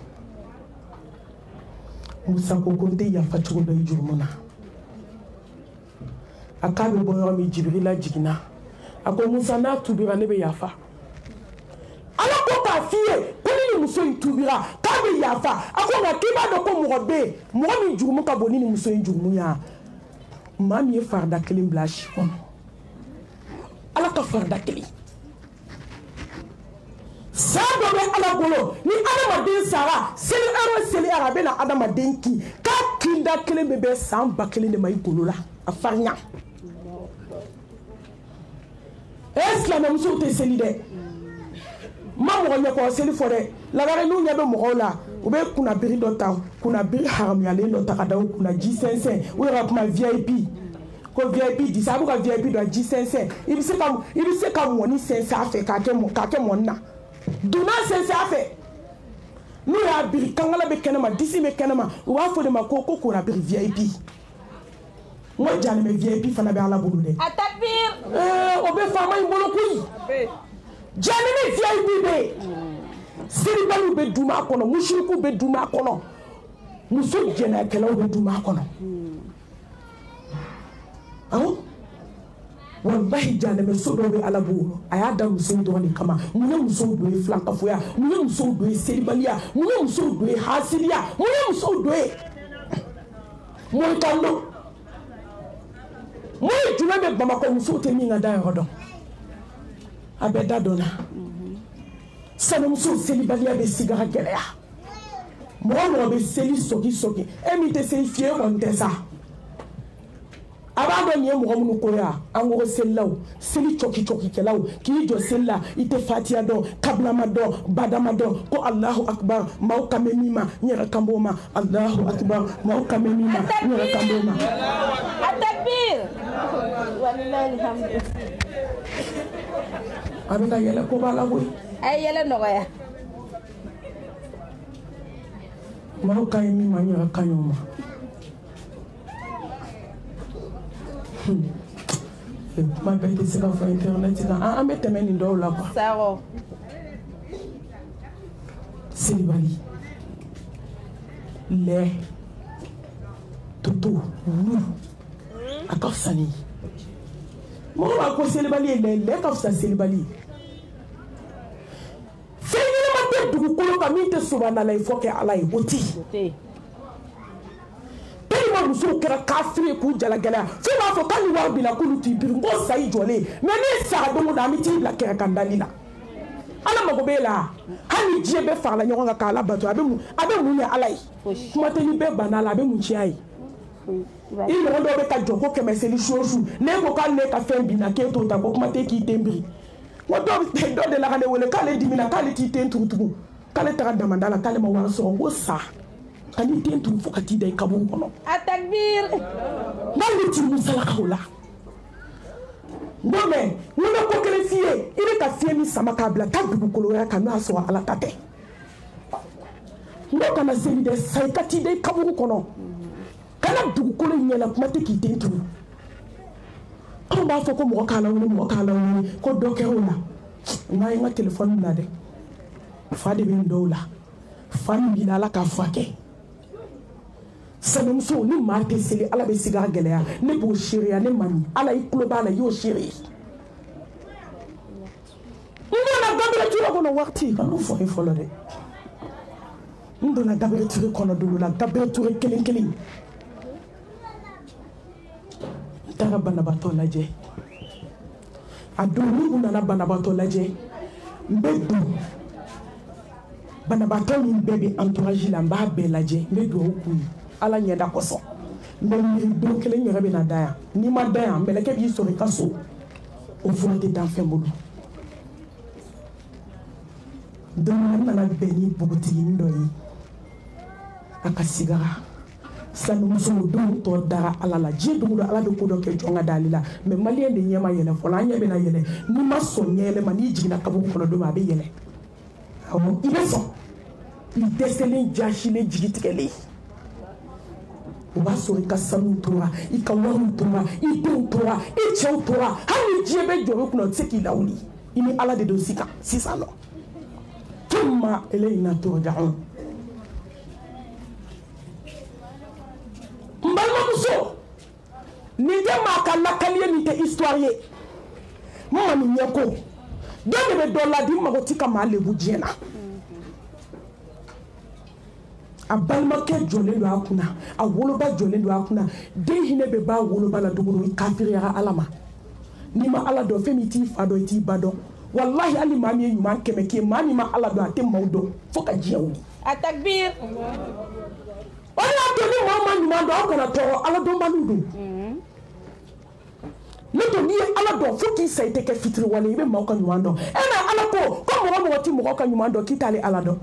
[SPEAKER 2] Musa ko ko n tɛ yafa cogo dɔ i jurumu na a k'a bɛ bɔ yɔrɔ min Jibrila jiginna a ko Musa n'a tubira ne bɛ yafa ala ko k'a f'i ye ko ni muso in tubira k'a bɛ yafa a ko nka k'i b'a dɔn ko mɔgɔ bɛ yen mɔgɔ min jurumu ka bon ni muso in jurumu ya maa min ye farida kelen bila a si kɔnɔ ala ka farida kelen Sado be ala bolo ni adamaden sara seli arabe na adamaden ki ka kinda kelen bebe samba kelen de mai golo la afarnya esla muso te seli de ma mo nya ko seli fore la bare nu nya be mo la o be kuna biri do ta kuna biri haram ya le no ta kada kuna G5 o ra kuma VIP ko VIP di sabu ka VIP do G5 ibi se kam woni sense afe ka ke mo na duna sense afe nu ya biri kangala be kenema disi be kenema o wa fo de ma ko kuna biri VIP mo jani me VIP fana be ala bulu de atabir o be fama imbolo kuyi jani me VIP be siribalu be duma kono mushriku be duma kono muso jena kelaw be duma kono awo wallahi jani me so do be ala bulu aya da muso do ni kama munya muso do e flanka foya munya muso do e siribalia munya muso do e hasilia munya muso do e mo kando mo juma be Bamako muso te mi ngada yodo abeda dona sanu muso selibalia be sigara gelea mo be seli soki emi te seli fie on tesa abado ni mo mu ko ya ango selaw seli choki kelaw ki jo sella ite fatia do kablama do badama do ko Allahu akbar maw kamemima nyera kamboma Allahu akbar maw kamemima nyera kamboma
[SPEAKER 3] atakbir wallahi alhamdu
[SPEAKER 2] abeka yele ko bala boy
[SPEAKER 3] ay yele nogoya
[SPEAKER 2] maw kamemima nyera kanyoma ma bête c'est pas internet ah mais t'es même ndo là quoi
[SPEAKER 3] sawo
[SPEAKER 2] Selibali le toto nu akafsani mo ba ko Selibali le kafsa Selibali fini ma te dugu kolo ka min te subhanallah il faut que Allah y oti muso kera kafiri ku jalagala fi ma fo kan wa bila kulu ti bir ngo sai jole me ne sa do da mi ti la kera kandalila ala mago be la hani je be fa la nyoga ka la bato abe mu ya alai kuma te ni be banala abe mu chi ai il mo do be ka joko ke meseli shoju ne ko kan ne ka fembi na ke to ta ko kuma te ki tembri wo do de la kale wole kale dimina kale ti tentutu kale ta da mandala kale ma wara so ngo sa kani tentu fokati day kabon kono
[SPEAKER 3] atakbir
[SPEAKER 2] ngali ti musala kawla ngome ngona ko kele fie ile ka fie mi sama kabla tabu kolo ya kanu aso ala tate ndo kana seli de saikati day kabon kono kana dugu kolo nyela kuma te ki tentu ko ba foko mo kala woni ko dokerola ngai ma telephone la de fadi bin dola fami bila la ka fake sanumso ni marke seli ala be sigara gelea ne bo shiria ne mami ala ikulo bala yo shiri ndona gabere turo kono wakti kanu fo e folo de ndona gabere turo kono dulu la gabere turo kelen tara bana bato laje adulu unana bana bato laje mbedu bana bato ni bebe entourage la mba be laje mbedu okuni ala nyeda koso mbeli do kele nyere be na daya ni ma daya mbele ke bi so ka so o furante dan fembulu dama na beni buguti ndo yi aka sigara sanu muso do to dara ala la je do ala be ko do ke jonga dalila me malien de nyema yele fo la nyebe na yele ni ma so nyele ma ni jigina kabu ko do ma be yele awo ibe so il desele jashile jigitikele o b'a sɔrɔ i ka sanu tora i ka wariw tora i denw tora i cɛw tora hali ni diɲɛ bɛ jɔ kunna o tɛ se k'i lawuli i ni ala de don sisan nɔ thumma ilayna turja'un n balimamuso nin tɛ maa ka lakali ye nin tɛ histoire ye n ma nin ɲɛ ko dɔ de bɛ dɔ ladi n mago tɛ ka maa lebu diɲɛ na a balimakɛ jɔlen do a kunna a woloba jɔlen do a kunna den hinɛ bɛ ba woloba la dogo i kafiriyara ala ma n'i ma ala dɔn fɛn min t'i fa dɔn i t'i ba dɔn wallahi ali mami nyuma keme ke mami ma ala do ate mawdo foka jiawni
[SPEAKER 3] atakbir
[SPEAKER 2] wala to ni mama nyuma do kana to ala do manudo ne to ni ala do foki sai te ke fitri wala ibe mawka nyuma do ena ala ko mo ti mo ka nyuma do kitale ala do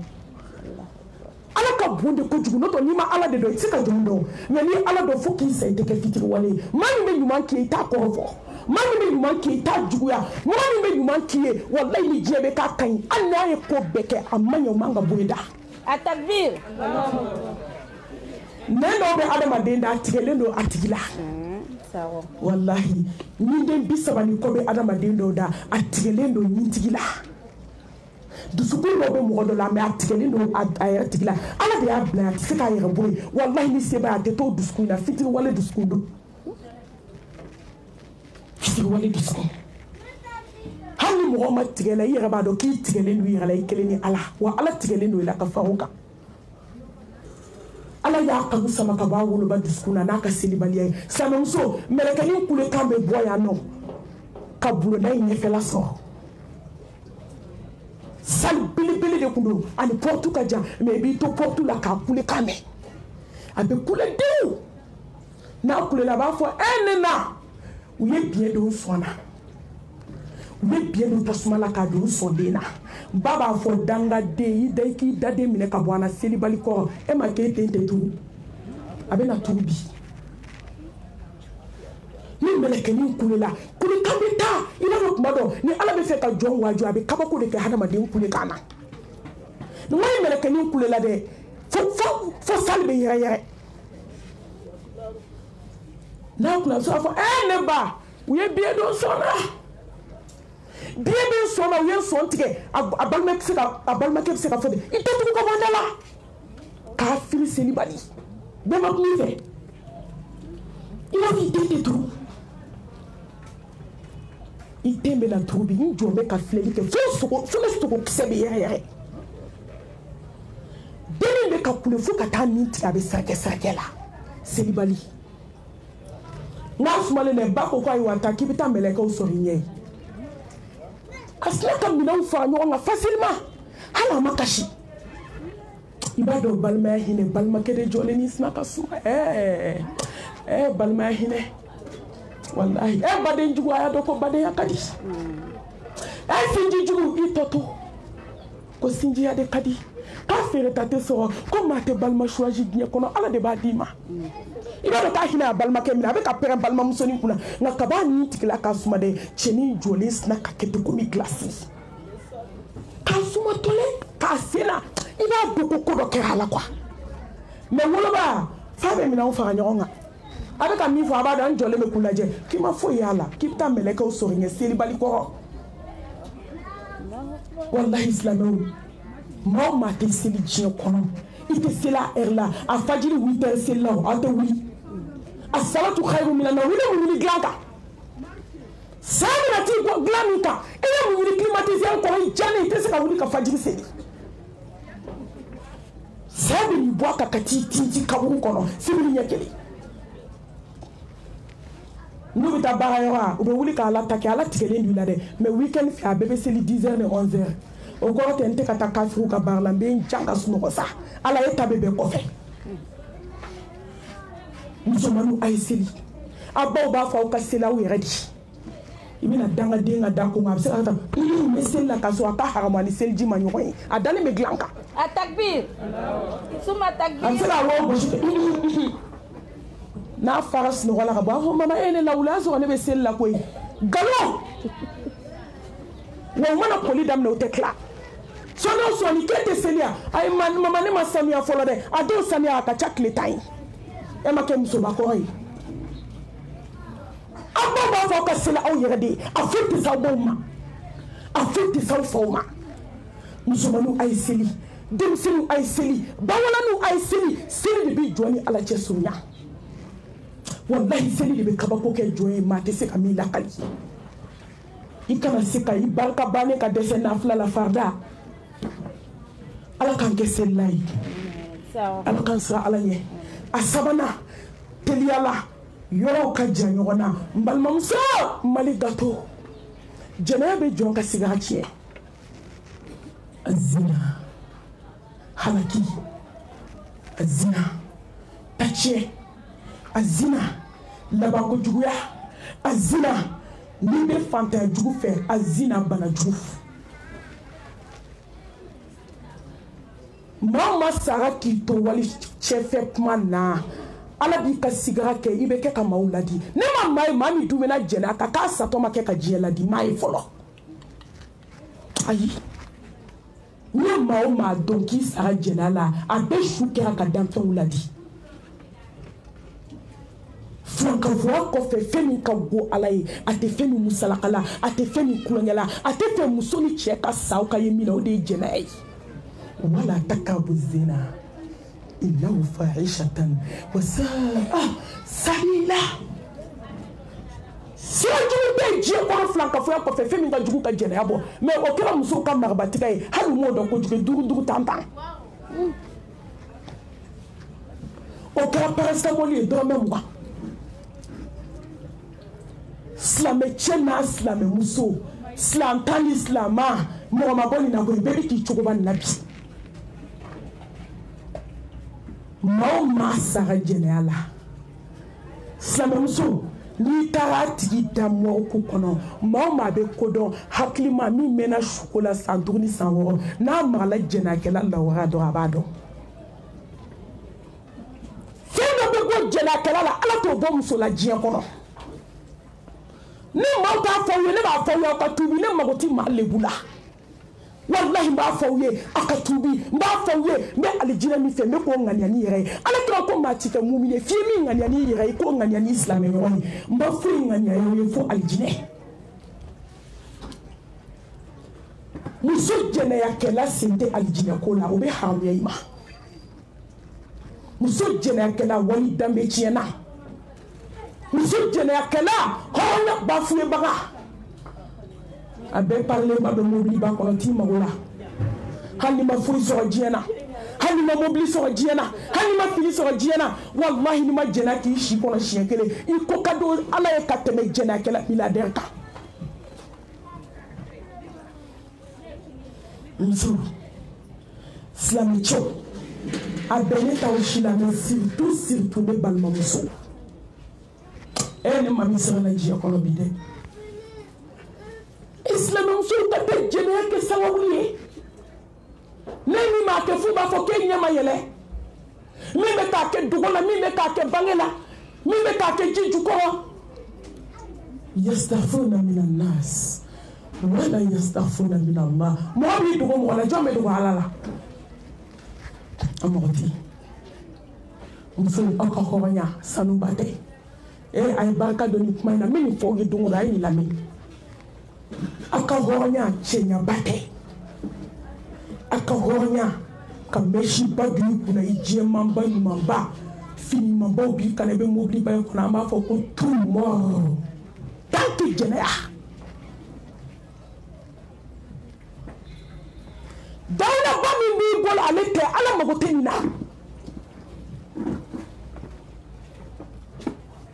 [SPEAKER 2] ala ka bonde ko jugu no to ni ma ala de do sika jondo mais ni ala do foki sai te ke fitri wala mami me nyuma ke ta ko fo mani me nyuma ke ta juguya mani me nyuma ke wallahi ni jebe ka kan Allah ya ko beke amanya manga buida
[SPEAKER 3] atakbir
[SPEAKER 2] neno be adama denda tigelendo atigila
[SPEAKER 3] sawa
[SPEAKER 2] wallahi ni den bisaba ni ko be adama dendo da atigelendo ni tigila dusukun do be mo do la me atigelendo ayera tigila ala de abla tika yera boy wallahi ni seba de to dusukun na fitiri wala dusukun do fitiri wala dusukun hani muhammad tigela yera ba do ki tigelendo yera la ikeleni ala wa ala tigelendo ila ka faruka ala ya kanu sama ka ba wolo ba duskuna na ka selibaliye sanonso melekani kule kambe boya no ka bulo na nyefela so sal bili de kundo ani portu ka ja me bi to portu la ka kule kame abe kule de na kule la ba fo enena uye bien do sona uye bien do tasuma la ka do sondena baba fo danga de ide ki dade mine ka bwana selibali ko e ma ke tente tu abena tubi ni meleke ni kulela kuli kabita ila no kumado ni ala be fe ka jon waju abi kabako de ke hadama de kule kana no mai meleke ni kulela de fo salbe yere na kula so fo ne ba uye bie do sona bien bien sona uye son tige abalma ke se ka fode ite tu ko bandala ka fili selibali be ma ku fe ila vi tete tu itembe na trubi njombe ka fleli ke fo kisebe yere deni be ka kule fo ka ta minti abe sake la selibali na sumale ne bako kwa iwanta kibita meleka usorinye asla kam mina ufa nyonga facilement hala makashi ibado balma hine balma kede jole ni snaka suma balma hine wallahi bade njugo aya doko bade yakadi sinji jugu itoto ko sinji ya de kadi ka fere tate so ko mate balma choisi bien kono ala de badima ibado ka hina balma ke mina be ka pere balma musoni kuna na kaba ni tikila ka suma de cheni jole snaka kete ko mi glace ka suma tole ka sena ina doko ko do ke hala kwa me woloba fa be mina on fa nyonga avec un niveau à bas d'un jolé me coulaje qui m'a fouillé là qui t'a mêlé que au sourire c'est bali ko wallahi islamou mo ma te seli jio kono ite sela erla a fajiri 8h c'est là ante oui as-salatu khairu min an-nawm ni glaka sabira ti ko glamika ina mu ni climatiser ko jane ite se ka wuli ka fajiri seli sabi ni boaka kati tinti ka won kono sibiri nyekeli nous bita barayawa ou be wuli ka ala take ala tigelen du la de mais weekend fi a bébé seli 10h et 11h o ko tente ka takafru ka barla be njanga suno sa ala eta bébé ko fe musomanu ay seli abba ba fa o ka sela o yere di ibina danga denga dako ngam se ata me sela ka so aka haramani selji manyoy adale me glanka
[SPEAKER 3] atakbir suma takbir
[SPEAKER 2] asala wo bo na faras no wala ba ho mama ene la ulazo ne be sella koy galo wo mana poli dam no tekla sono so ni kete selia ay man mama ne masamia folo de ado samia ka chakle tay e ma kem so ba ko ay abba ba fo ka sela o yere de afiti sa bomma afiti sa foma musumanu ay seli dem selu ay seli bawala nu ay seli seli bi joni ala chesunya wallahi seli de be kabako ke joye mate se kami la kali ikana se kai barka bane ka dese na fla la farda ala kan ke selai ala kan sa ala ye asabana teliala yoro ka janyona mbalmamso mali gato jɛnɛya bɛ jɔn ka sigara tiɲɛ a zina halaki a zina ta tiɲɛ a zina labanko juguya a zina n'i bɛ fantanya jugu fɛ a zina bana jugu maa ma sara k'i to wali cɛfɛ kuma na ala b'i ka sigara kɛ i bɛ kɛ ka maaw ladi ne ma maa ye maa min dun bɛna jɛnɛ ka k'a satɔ ma kɛ ka diɲɛ ladi maa ye fɔlɔ ayi ne maa o maa dɔn k'i sara jɛnɛ la a bɛɛ su kɛra ka danfɛnw ladi filankafɔya kɔfɛ fɛn min ka go ala ye a tɛ fɛn min musalaka la a tɛ fɛn min kulonkɛ la a tɛ fɛn muso ni cɛ ka sa aw ka ye min na o de ye jɛnɛya ye wala takabu zina innahu fahishatan wa sa'a sabila sira jugu bɛ diɲɛ kɔnɔ filankafɔya kɔfɛ fɛn min ka jugu ka jɛnɛya bɔ mɛ o kɛra musow ka marabatigɛ ye hali m'o dɔn kojugu dugu tan o kɛra paracetamol ye dɔrɔmɛ 20 silamɛ cɛ n'a silamɛ muso silantan ni silama mɔgɔ ma bɔ nin na koyi bɛɛ bɛ k'i cogoba nin na bi maa o maa sara jɛnɛya la silamɛ muso n'i taara a tigi da mɔgɔko kɔnɔ maa o maa bɛ kodɔn hakilima min mɛnna suko la san 5 ni san 6 n'a magala jɛnɛyakɛla lawara dɔrɔn a b'a dɔn fɛn dɔ bɛ bɔ jɛnɛyakɛla la ala t'o bɔ muso la diɲɛ kɔnɔ ne maaw t'a fɔ aw ye ne b'a fɔ aw ye aw ka tuubi ne mago tɛ maa lebu la wallahi n b'a fɔ aw ye aw ka tuubi n b'a fɔ aw ye n bɛ alijinɛ min fɛ n bɛ k'o ŋaniya n'i yɛrɛ ye ala kira ko maa ti kɛ mumini ye f'i min ŋaniya n'i yɛrɛ ye k'o ŋaniya n'i silamɛ ɲɔgɔn ye n b'a foyi ŋaniya aw ye fo alijinɛ muso jɛnɛyakɛla sen tɛ alijinɛ ko la o bɛ haramuya i ma muso jɛnɛyakɛla wali danbe tiɲɛna muso jɛnɛyakɛla hɔrɔnya bafuyebaga a bɛɛ parilen ba bɛ mobili ba kɔnɔ t'i mago la hali ni ma foyi sɔrɔ diɲɛ na hali ni ma mobili sɔrɔ diɲɛ na hali ni ma fini sɔrɔ diɲɛ na walahi ni ma jɛnɛya k'i si kɔnɔ siɲɛ kelen i ko ka don ala ye ka tɛmɛ jɛnɛyakɛla milliardaire kan muso silamɛcɛw a bɛɛ ne t'aw si la mais surtout ne balimamuso ne ma min sɛbɛnna diɲɛ kɔnɔ bi dɛ silamɛmusow ka tɛ jɛnɛya kɛ sababu ye ne min m'a kɛ f'u b'a fɔ k'e ɲɛ ma yɛlɛ min bɛ k'a kɛ dogo la min bɛ k'a kɛ bange la min bɛ k'a kɛ ji jukɔrɔ yastaghfiruna mina nas wala yastaghfiruna mina Allah mɔgɔ b'i dogo mɔgɔ la jɔn bɛ dogo ala la a mɔgɔ tɛ muso aw ka hɔrɔnya sanuba tɛ a ye barika dɔ ni kuma in na min nin fɔ aw ye don o don a ye nin lamɛn aw ka hɔrɔnya cɛɲaba tɛ aw ka hɔrɔnya ka mɛsiba don i kunna i jɛmanba ɲumanba finimanbaw b'i kan i bɛ mobiliba in kɔnɔ an b'a fɔ ko tout mort tant que jɛnɛya dawulaba min b'i bolo ale tɛ ala mago tɛ nin na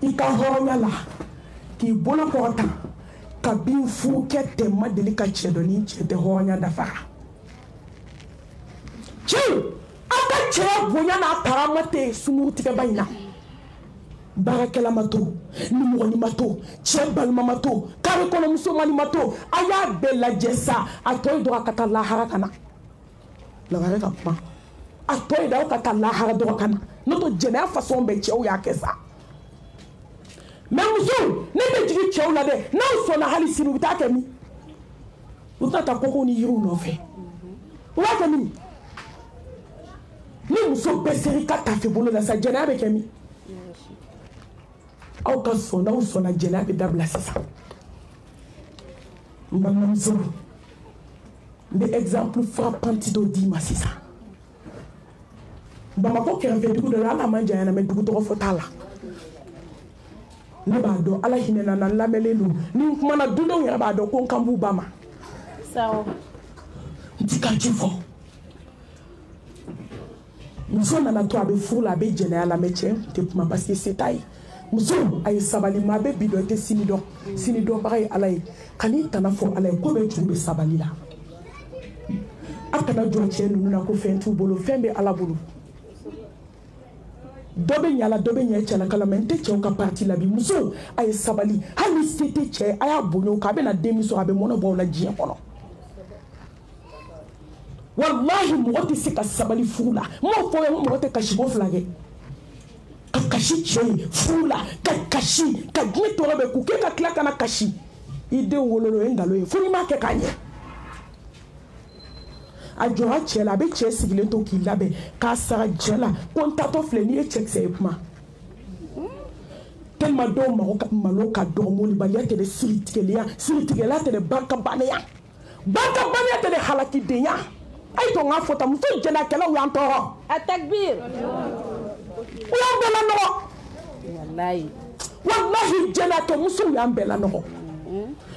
[SPEAKER 2] i ka hɔrɔnya la k'i bolo kɔrɔta ka bin furukɛ tɛ ma deli ka cɛ dɔ ni cɛ tɛ hɔrɔnya dafara cɛw aw ka cɛya bonya n'a karama tɛ sumurutigɛba in na baarakɛla ma to nimɔgɔni ma to cɛ balima ma to kare kɔnɔ musomani ma to a y'a bɛɛ lajɛ sa a tɔ ye dɔrɔn ka taa lahara ka na lagare ka kuma a tɔ ye dɔrɔn ka taa lahara dɔrɔn ka na n'o tɛ jɛnɛya fasɔn bɛɛ cɛw y'a kɛ sa mɛ musow ne bɛ jigin cɛw la dɛ n'aw sɔnna hali sini u bɛ taa kɛ min u bɛ taa kɔkɔw ni yiriw nɔfɛ u b'a kɛ min ni muso bɛɛ seri ka tafe bolo la sa jɛnɛya bɛ kɛ min aw ka sɔn n'aw sɔnna jɛnɛya bɛ dabila sisan n balimamuso n bɛ exemple frappante dɔ d'i ma sisan bamakɔ kɛrɛfɛ dugu dɔ la hali a man janya na mɛ dugu tɔgɔ fɔ t'a la ne b'a dɔn ala hinɛ na n lamɛnlen don ni n kumana dudenw yɛrɛ b'a dɔn ko n kan b'u ba ma n ti ka ci fɔ muso nana to a bɛ furu la a bɛ jɛnɛya la mɛ cɛ tɛ kuma parce que se t'a ye muso ay sabali ma be bido te sinido baray alay kani tanafo alay ko be jumbe sabali la akana jonche nunu na ko fentu bolo fembe ala bolo dobe nyala dobe nye chala kala mente che ka parti la bi muso ay sabali hani sete che aya bonyo ka be na demiso abe mono bo la jien kono wallahi mo ti sika sabali fula mo fo mo te kashibo flage kashi che fula kashi ka gni to be ku ke ka klaka na kashi ide wololo engalo e funi ma ke kanye a jora chela be che sigile to ki labe ka sara jela kontato fleni e check se epma tellement do malo ka do mo li balia te de siritelia te de banka bania te de halaki denya ay to nga fota mu so jela kala wi antoro
[SPEAKER 3] التكبير
[SPEAKER 2] wi ambela no
[SPEAKER 3] والله
[SPEAKER 2] jela to muso wi ambela no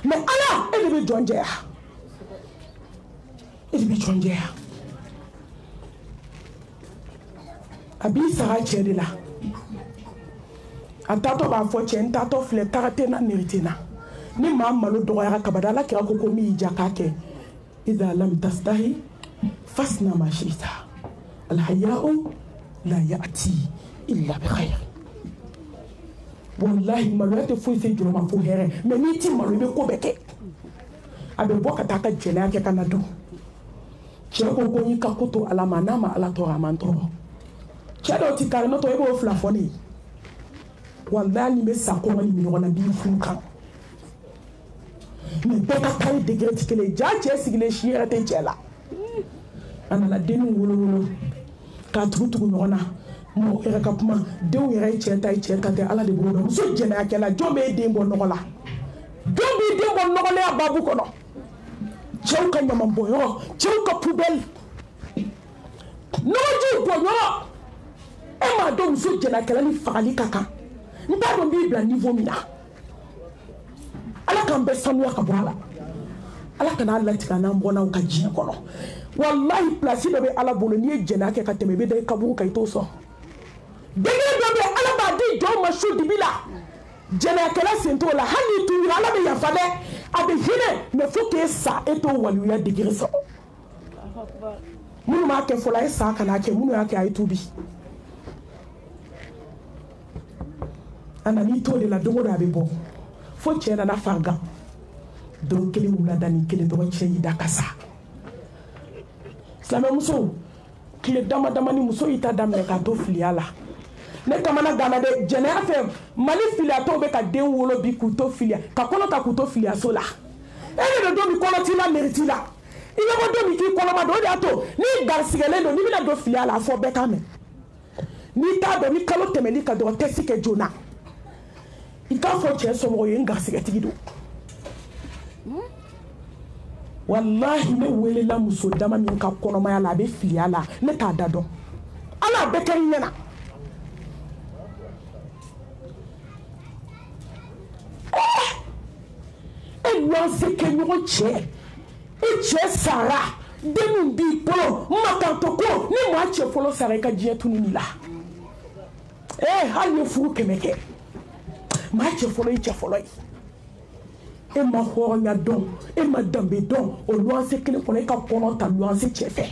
[SPEAKER 2] mais ala ele be jonje abi sara chede la atato ba fo chen tato fle karate na neritina ni ma malo do ya kabada la kira ko mi jakake idha lam tastahi fasna ma shita al haya'u la ya'ti illa bi khair wallahi malo te fo se juro ma fo here mais ni ti malo be ko beke abe boka taka jela ke kanado cheko ko yi kakoto ala manama ala to ramantoro chedo ti karno to ebo flafoni wallahi me sako mani mi wona bi funka me beka tay degré tikele jaje sigile shiere te chela ana la denu wolo ka tutu nyona mo era kapuma dew yere cheta te ala de bodo so jena akela jombe dembo nogola jombe dembo nogole ababu kono chauka nyama boyo chauka poubelle noji boyo e ma do so jena kala ni fagali kaka nta do bibla niveau mina ala kan be sanu ka boala ala kana ala tika na mbona ka jina kono wallahi place do be ala bolo ni jena ke ka teme be de kabu ka ito so degere do be ala ba di do ma shudi bila jena kala sento la hani tu ala be ya fale abe hine me fuke sa eto waluya degere so munu ma ke fola sa kana ke munu ya ke ay tubi ana ni to de la dogo da be bo fo chena na farga do kele wula dani kele do cheyi da kasa slama muso kile dama ni muso ita damne ka to filiala ne kamana gana de jene afem mali filia to be ka den wolo bi ku to filia ka kono ta ku to filia sola ele do mi kono ti la meriti la ile mo do mi ki kono ma do de ato ni garsigele do ni mi na do filiala fo be ka me ni ta do mi kalo temeli ka do tesike jona ika fo che so mo yin garsigele tigido wallahi ne wele la muso dama min ka kono ma la be filiala ne ta dado ala be kan yana lancer que nous tchè et tchè sara denu bi polo makantoko ni moi tchè folo sara ka dien tununi la hal ne furu kemeke ma tchè folo tchè folo e ma honya don e ma dambe don o lancer que ne kono ka kono ta lancer tchè fe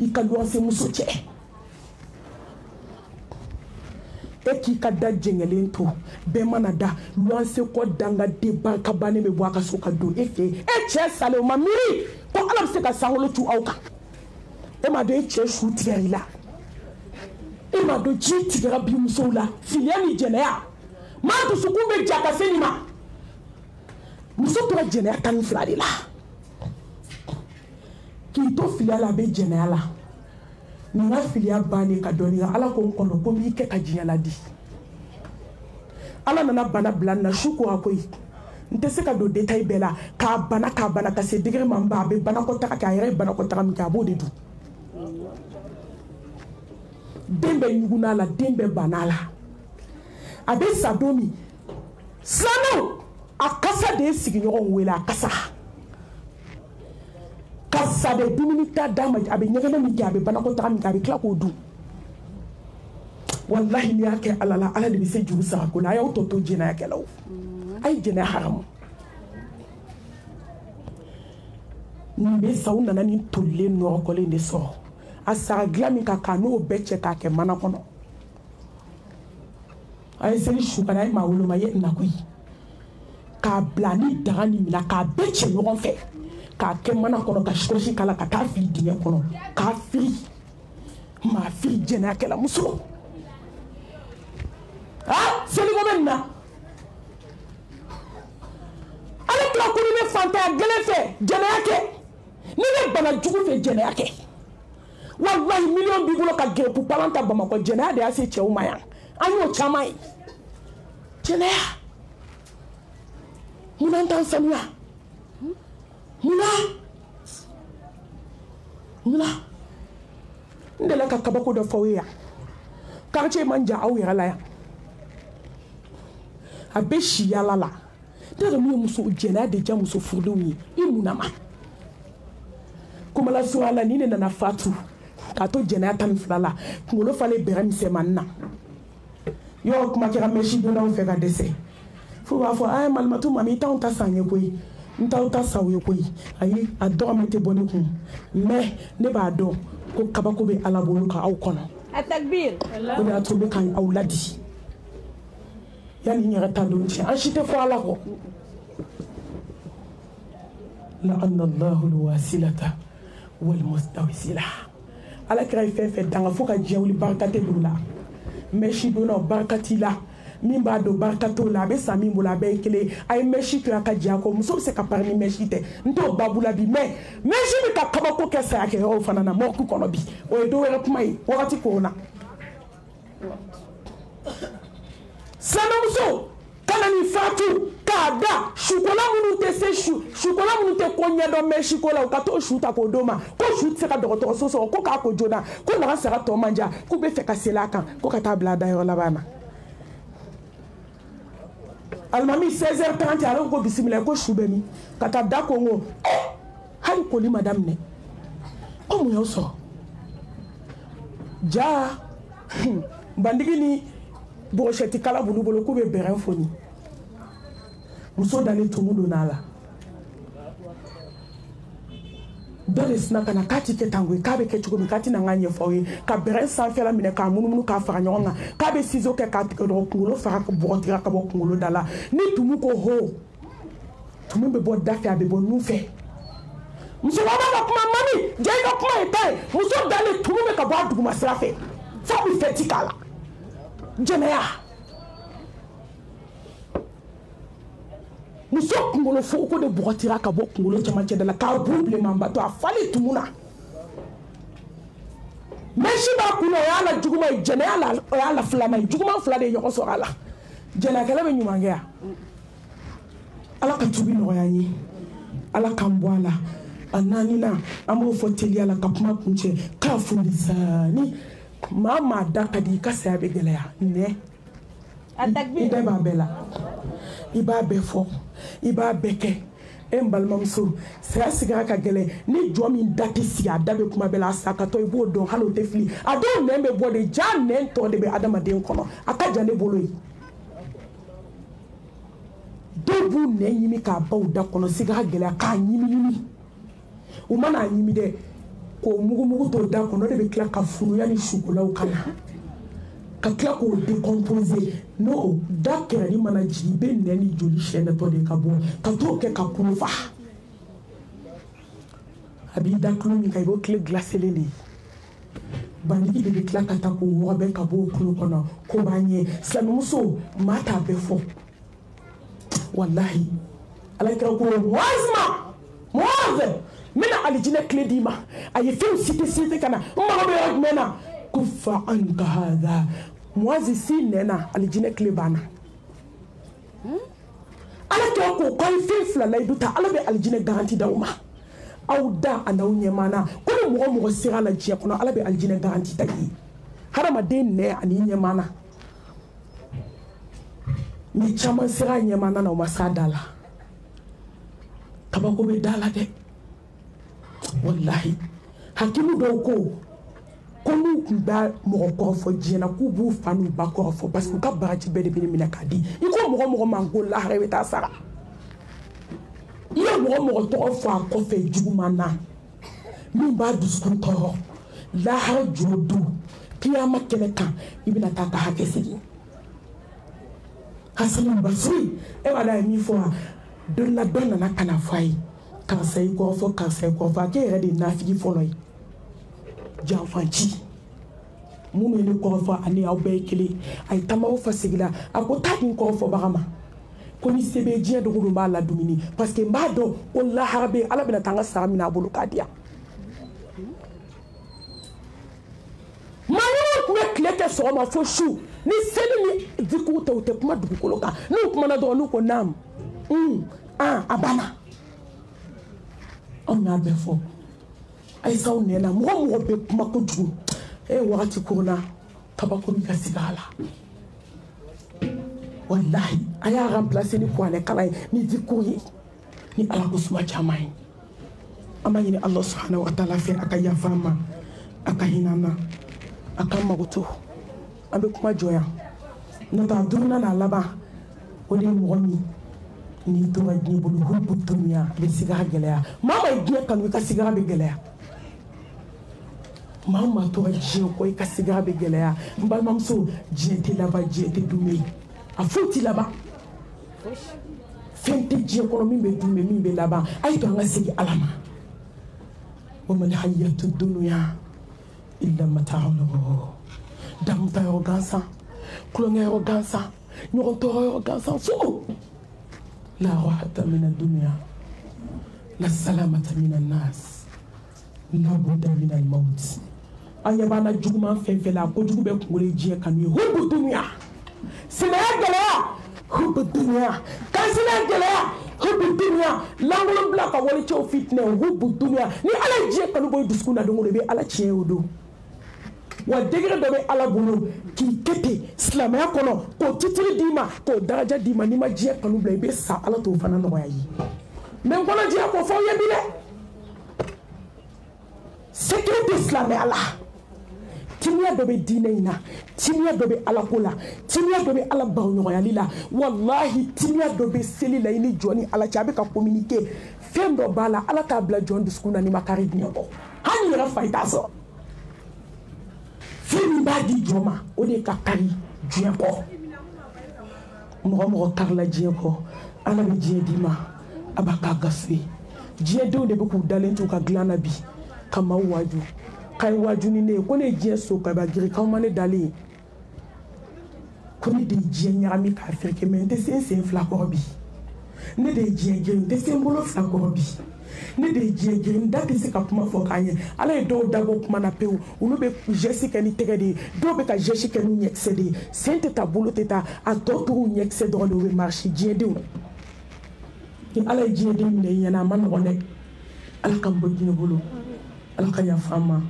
[SPEAKER 2] i ka lancer muso tchè e ki ka da jengelen to be manada luanse ko danga de banka bane me boaka so ka do efe e che sale ma miri ko alam se ka sangolo tu auka e ma do e che shu tiari la e ma do ji tigara bi muso la filiani jenea ma to su kumbe jaka senima muso to jenea tan fladi la ki to filiala be jenea la nga filia bani ka doni ala ko kono ko mi ke ka jinyala di ala nana bana blanna shuko akoy nte se ka do detail bela ka bana ka se degré mamba be bana ko taka ka yere bana ko taka mi ka bo de du dembe nyuguna la dembe banala abe sadomi slano akasa de siginyo wela akasa kasa de 2 minutes dama abe nyegana mi gabe bana ko taka mi gabe kla ko du wallahi ni y'a kɛ ala la ala de bɛ se juru sara ko la a y'aw tɔ to jɛnɛya kɛlaw a ye jɛnɛya haramu nin bɛ sa u nana nin tolilen nɔrɔkɔlen de sɔrɔ a saga dilan min ka kan n'o bɛɛ cɛ k'a kɛ mana kɔnɔ a ye seli su kana a ye maa woloma a ye na koyi k'a bila ni daga ni mina k'a bɛɛ cɛ ɲɔgɔn fɛ k'a kɛ mana kɔnɔ ka sikɔsi k'a la ka taa fili dingɛ kɔnɔ k'a fili maa fili jɛnɛyakɛla muso seliko bɛ nin na ale kira ko ni bɛ fantanya gɛlɛn fɛ jɛnɛya kɛ ni bɛ bana jugu fɛ jɛnɛya kɛ wallahi miliyɔn b'i bolo ka gɛrɛpu palan ta Bamakɔ jɛnɛya de y'a se cɛw ma yan an y'o caman ye jɛnɛya munna an t'an sanuya munna n delila ka kabako dɔ fɔ aw ye yan quartier man jan aw yɛrɛ la yan a bɛ si yala la ne yɛrɛ min ye muso jɛnɛya de diya muso furudenw ye i munna ma kumala suya la ni ne nana fatu k'a to jɛnɛya 12 la kunkolo falen bɛrɛ misɛnmanin na yɔrɔ kuma kɛra mɛsi donnaw fɛ ka dɛsɛ fo b'a fɔ a malimatu mami i t'anw ta san ye koyi n t'aw ta sa u ye koyi ayi a dɔgɔman tɛ bɔ ne kun mais ne b'a dɔn ko kabako bɛ ala bolo ka aw kɔnɔ o de y'a to ne ka aw ladi yani n yɛrɛ ta don cɛ an si tɛ fɔ ala kɔ la'anna allahu alwasilata walmustawisila ala kira ye fɛn fɛn danga fo ka diɲɛ wuli barika tɛ don la mɛsi donna barika t'i la min b'a dɔn barika t'o la a bɛ san min bolo a bɛɛ ye kelen a ye mɛsi to a ka diya kɔ muso bɛ se ka pari ni mɛsi tɛ n t'o babu la bi mɛ mɛsi bɛ ka kabako kɛ saya kɛ yɔrɔw fana na mɔriku kɔnɔ bi o ye dɔ wɛrɛ kuma ye wagati kow na silamɛmuso kana nin fatu k'a da sukola minnu tɛ se sukola minnu tɛ ko ɲɛdɔn mɛsi ko la u ka t'o su ta k'o d'o ma ko su tɛ se ka dɔgɔtɔrɔso sɔrɔ ko k'a ko joona ko naga saga tɔ man diya k'u bɛ fɛ ka seli a kan ko ka taa bila a dayɔrɔ laban na alimami 16h30 ale ko bisimila ko su bɛ min ka taa da kongo hali koli ma daminɛ ko mun y'aw sɔrɔ ja bandigi ni bɔgɔsɛti kala bulu bolo k'u bɛ bɛrɛn foni muso dalen tumu donna a la dɔ de sina ka na k'a ti kɛ tan koyi k'a bɛ kɛ cogo min k'a tɛna n ka ɲɛfɔ aw ye ka bɛrɛn sanfɛla minɛ k'a munumunu k'a fara ɲɔgɔn kan k'a bɛ ciseau kɛ k'a tigɛ dɔrɔn kunkolo fara bɔgɔ tigɛ ka bɔ kunkolo da la ni tumu ko ho tumu bɛ bɔ da fɛ a bɛ bɔ nun fɛ musokɔrɔba ka kuma mami jɛ i ka kuma ye ta ye muso dalen tumu bɛ ka bɔ a duguma sira fɛ f'a bɛ fɛti k'a la jɛnɛya muso kunkolo fo ko de bɔgɔtira ka bɔ kunkolo cɛmancɛ da la k'a bun bilenmanba to a falen tumu na mɛsi b'a kunna o y'a la juguman ye jɛnɛya o y'a la filanan ye juguman fila de ye ɲɔgɔn sɔrɔ a la jɛnɛyakɛla bɛ ɲuman kɛ yan ala ka tubi nɔgɔya n ye ala k'an bɔ a la a naaninan an b'o fɔ teliya la ka kuma kuncɛ k'a foli saani maa maa da ka di i ka saya bɛ gɛlɛya nɛ i da b'a bɛɛ la i b'a bɛɛ fɔ i b'a bɛɛ kɛ e n balimamuso saya sigira ka gɛlɛn ni jɔ min da tɛ sigi a da bɛ kuma bɛɛ la a sakatɔ i b'o dɔn hali o tɛ fili a dɔw nɛn bɛ bɔ de ja nɛn tɔ de bɛ adamaden kɔnɔ a ka jan ne bolo ye dɔw b'u nɛn ɲimi k'a baw da kɔnɔ sigira gɛlɛya k'a ɲimi u mana a ɲimi dɛ k'o mugumugu to da kɔnɔ o de bɛ tila ka furuya ni sukolaw ka na ka tila k'o décomposer n'o da kɛrɛni mana jigin i bɛ nɛn ni joli sɛnɛtɔ de ka bɔ ka t'o kɛ ka kuru fa a b'i da tulo min kan i b'o tile glacélen de ye bandigi de bɛ tila ka taa k'o wɔgɔbɛ ka bɔ o tulo kɔnɔ ko b'a ɲɛ silamɛmuso maa t'a bɛɛ fɔ walahi alakira ko Muaz n bɛna alijinɛ tile d'i ma a ye fɛnw cité ka na n mago bɛ yɔrɔ jumɛn na kufa anka hadha Muaz si nɛna alijinɛ tile banna ala kɛ ko k'aw ye fɛn fila layidu ta ala bɛ alijinɛ garanti d'aw ma aw da a n'aw ɲɛmaana ko ni mɔgɔ mɔgɔ sera la diɲɛ kɔnɔ ala bɛ alijinɛ garanti ta ye hadamaden nɛ ani ɲɛmaana ni caman sera a ɲɛmaana na o ma s'a da la kabako bɛ da la dɛ wallahi hakimu dɔw ko Komu ba mo ko fo jena ku bu fanu ba ko fo parce que ka baraji be de bi mina kadi iko mo mango la rewe ta sara iyo mo to fo ko fe jugumana min ba du skun toro la ha jodu kiyama keleka ibina ta ka hakesidi Hassan Basri e wala mi fo don la donna na kana fai ka sai ko fo ke redi na fi fo loy Janfanci munu ne kɔrɔfɔ ani aw bɛɛ kelen a ye tamaw fa sigila a ko taa kin kɔrɔfɔ baga ma ko ni se bɛ diɲɛ dogo don b'a la dumuni parce que n b'a dɔn ko lahara bɛ ala bɛna taa n ka sara minɛ a bolo k'a di yan maa minnu tun bɛ tile kɛ sɔgɔma fo su ni seli ni zikuru tɛ u tɛ kuma dugukolo kan n'u kumana dɔrɔn n'u ko naam a banna anw y'a bɛɛ fɔ Aïssaou nena mɔgɔ bɛ kuma kojugu wagati korona kabakuru ka siga a la wallahi a y'a remplacer ni kuranɛ kalan ye ni zikuru ye ni ala ko suma caman ye an b'a ɲini Allah subhanahu wa ta'ala fɛ a ka yafa an ma a ka hinɛ an na a ka mago to an bɛ kuma jɔ yan n'o tɛ a duurunan n'a laban o de ye mɔgɔ min n'i tora diɲɛ bolo hubu dunuya a bɛ sigara gɛlɛya maa ma ye diɲɛ kanu i ka sigara bɛ gɛlɛya maa ma tora diɲɛ kɔ i ka sigara bɛ gɛlɛya n balimamuso diɲɛ tɛ laban diɲɛ tɛ dunbe a foyi tɛ laban fɛn tɛ diɲɛ kɔnɔ min bɛ dunbe min bɛ laban a ye to an ka segin ala ma wa mal hayatu dunuya illa mata'ul ghurur damuta yɔrɔ gansan kulonkɛ yɔrɔ gansan ɲɔgɔn tɔɔrɔ yɔrɔ gansan fo la rahata min ad-dunya la salamata min an-nas la budda min al-maut an ɲɛ b'an na juguman fɛn fɛn la ko jugu bɛ kunkolo diɲɛ kanu ye hubu dunuya sinaya gɛlɛya hubu dunuya kansinaya gɛlɛya hubu dunuya lankolon bila ka walicɛw fitinɛ hubu dunuya ni ala ye diɲɛ kanu bɔ i dusukun na don o don i bɛ ala tiɲɛ o don wa degré dɔ bɛ ala bolo k'i kɛ ten silamɛya kɔnɔ k'o titiri d'i ma k'o daraja d'i ma n'i ma diɲɛ kanu bila i bɛ sa ala t'o fana nɔgɔya ye mais n kɔnɔ diɲɛ ko fɔ ye bi dɛ sécurité silamɛya la timiya dɔ bɛ diinɛ in na timiya dɔ bɛ ala ko la timiya dɔ bɛ ala baroɲɔgɔnyali la wallahi timiya dɔ bɛ seli la i ni jɔn ni ala cɛ a bɛ ka communiquer fɛn dɔ b'a la ala t'a bila jɔn dusukun na n'i ma kari diɲɛ kɔ hali yɛrɛ fa i t'a sɔrɔ fɛn min b'a di jɔn ma o de ka kari diɲɛ kɔ mɔgɔ karila diɲɛ kɔ ala bɛ diɲɛ d'i ma a b'a k'a gafe ye diɲɛdenw de bɛ k'u dalen to u ka dilan na bi ka maaw waaju k'a ye waaju ni ne ye ko ne ye diɲɛ so ka ba giri k'aw ma ne dalen ye ko ne de ye diɲɛ ɲagami k'a fɛrɛkɛ mɛ n tɛ se n sen fila kɔrɔ bi ne de ye diɲɛ girin n tɛ se n bolo fila kɔrɔ bi ne de ye diɲɛ girin n da tɛ se ka kuma fɔ k'a ɲɛ ala ye dɔw dabɔ kuma na pewu olu bɛ geste kɛ ni tɛgɛ de ye dɔw bɛ ka geste kɛ ni ɲɛkisɛ de ye sen tɛ taa bolo tɛ taa a tɔ tora ɲɛkisɛ dɔrɔn de o bɛ marcher diɲɛdenw ni ala ye diɲɛden minɛ i ɲɛna a ma nɔgɔn dɛ ala k'an bɔ diɲɛ bolo ala ka yafa an ma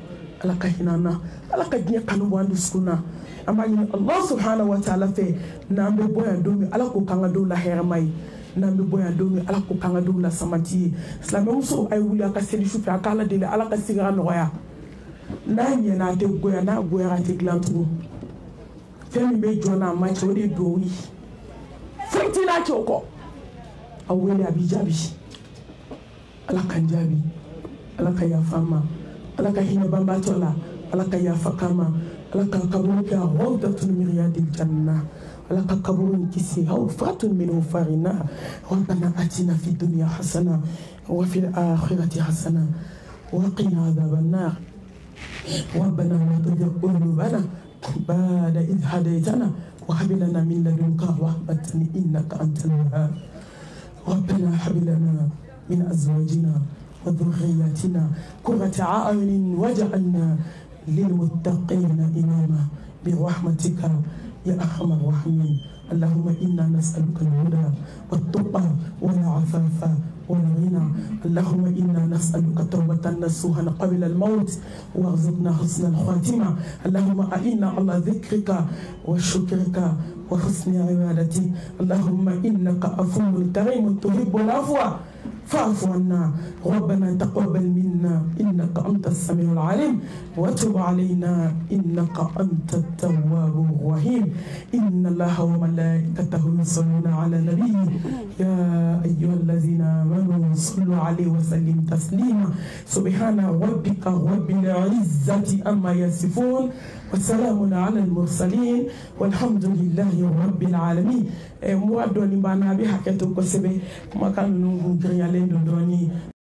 [SPEAKER 2] ala ka hinɛ an na ala ka diɲɛ kanu bɔ an dusukun na an b'a ɲini Allah subhanahu wa ta'ala fɛ n'an bɛ bɔ yan don min ala k'o k'an ka dɔw la hɛrɛma ye n'an bɛ bɔ yan don min ala k'o k'an ka dɔw la samati ye silamɛmuso a ye wuli a ka seli su fɛ a k'ala deli ala ka sigara nɔgɔya n'a ɲɛna a tɛ goya n'a goyara a tɛ dilan tugun fɛn min bɛ jɔ n'a ma cɛ o de ye duwawu ye foyi t'i n'a cɛ o kɔ a wele a b'i jaabi ala k'an jaabi ala ka yafa an ma ala ka hinɛ banbatɔ la ala ka yafa k'an ma ala ka kaburu kɛ rawdatun min riyadil janna ala ka kaburu in kisi hawfatun min farina rabbana atina fid dunya hasana wa fil akhirati hasana wa qina adhaban nar ربنا لا تزغ قلوبنا بعد إذ هديتنا وهب لنا من لدنك رحمة إنك أنت الوهاب ربنا هب لنا من أزواجنا وذرياتنا قرة أعين واجعلنا للمتقين إماما برحمتك يا أرحم الراحمين اللهم إنا نسألك الهدى والتقى والعفاف والغنى اللهم إنا نسألك توبة نصوحا قبل الموت وارزقنا حسن الخاتمة اللهم أعنا على ذكرك وشكرك وحسن عبادتك اللهم إنك عفو كريم تحب العفو فاعف عنا ربنا تقبل منا إنك أنت السميع العليم وتب علينا إنك أنت التواب الرحيم إن الله وملائكته يصلون على النبي يا أيها الذين آمنوا صلوا عليه وسلموا تسليما سبحان ربك رب العزة أما يصفون وسلام على المرسلين والحمد لله رب العالمين. Moi, doni bana bi haketo ko sebe kuma kan nungu grinyalen do doni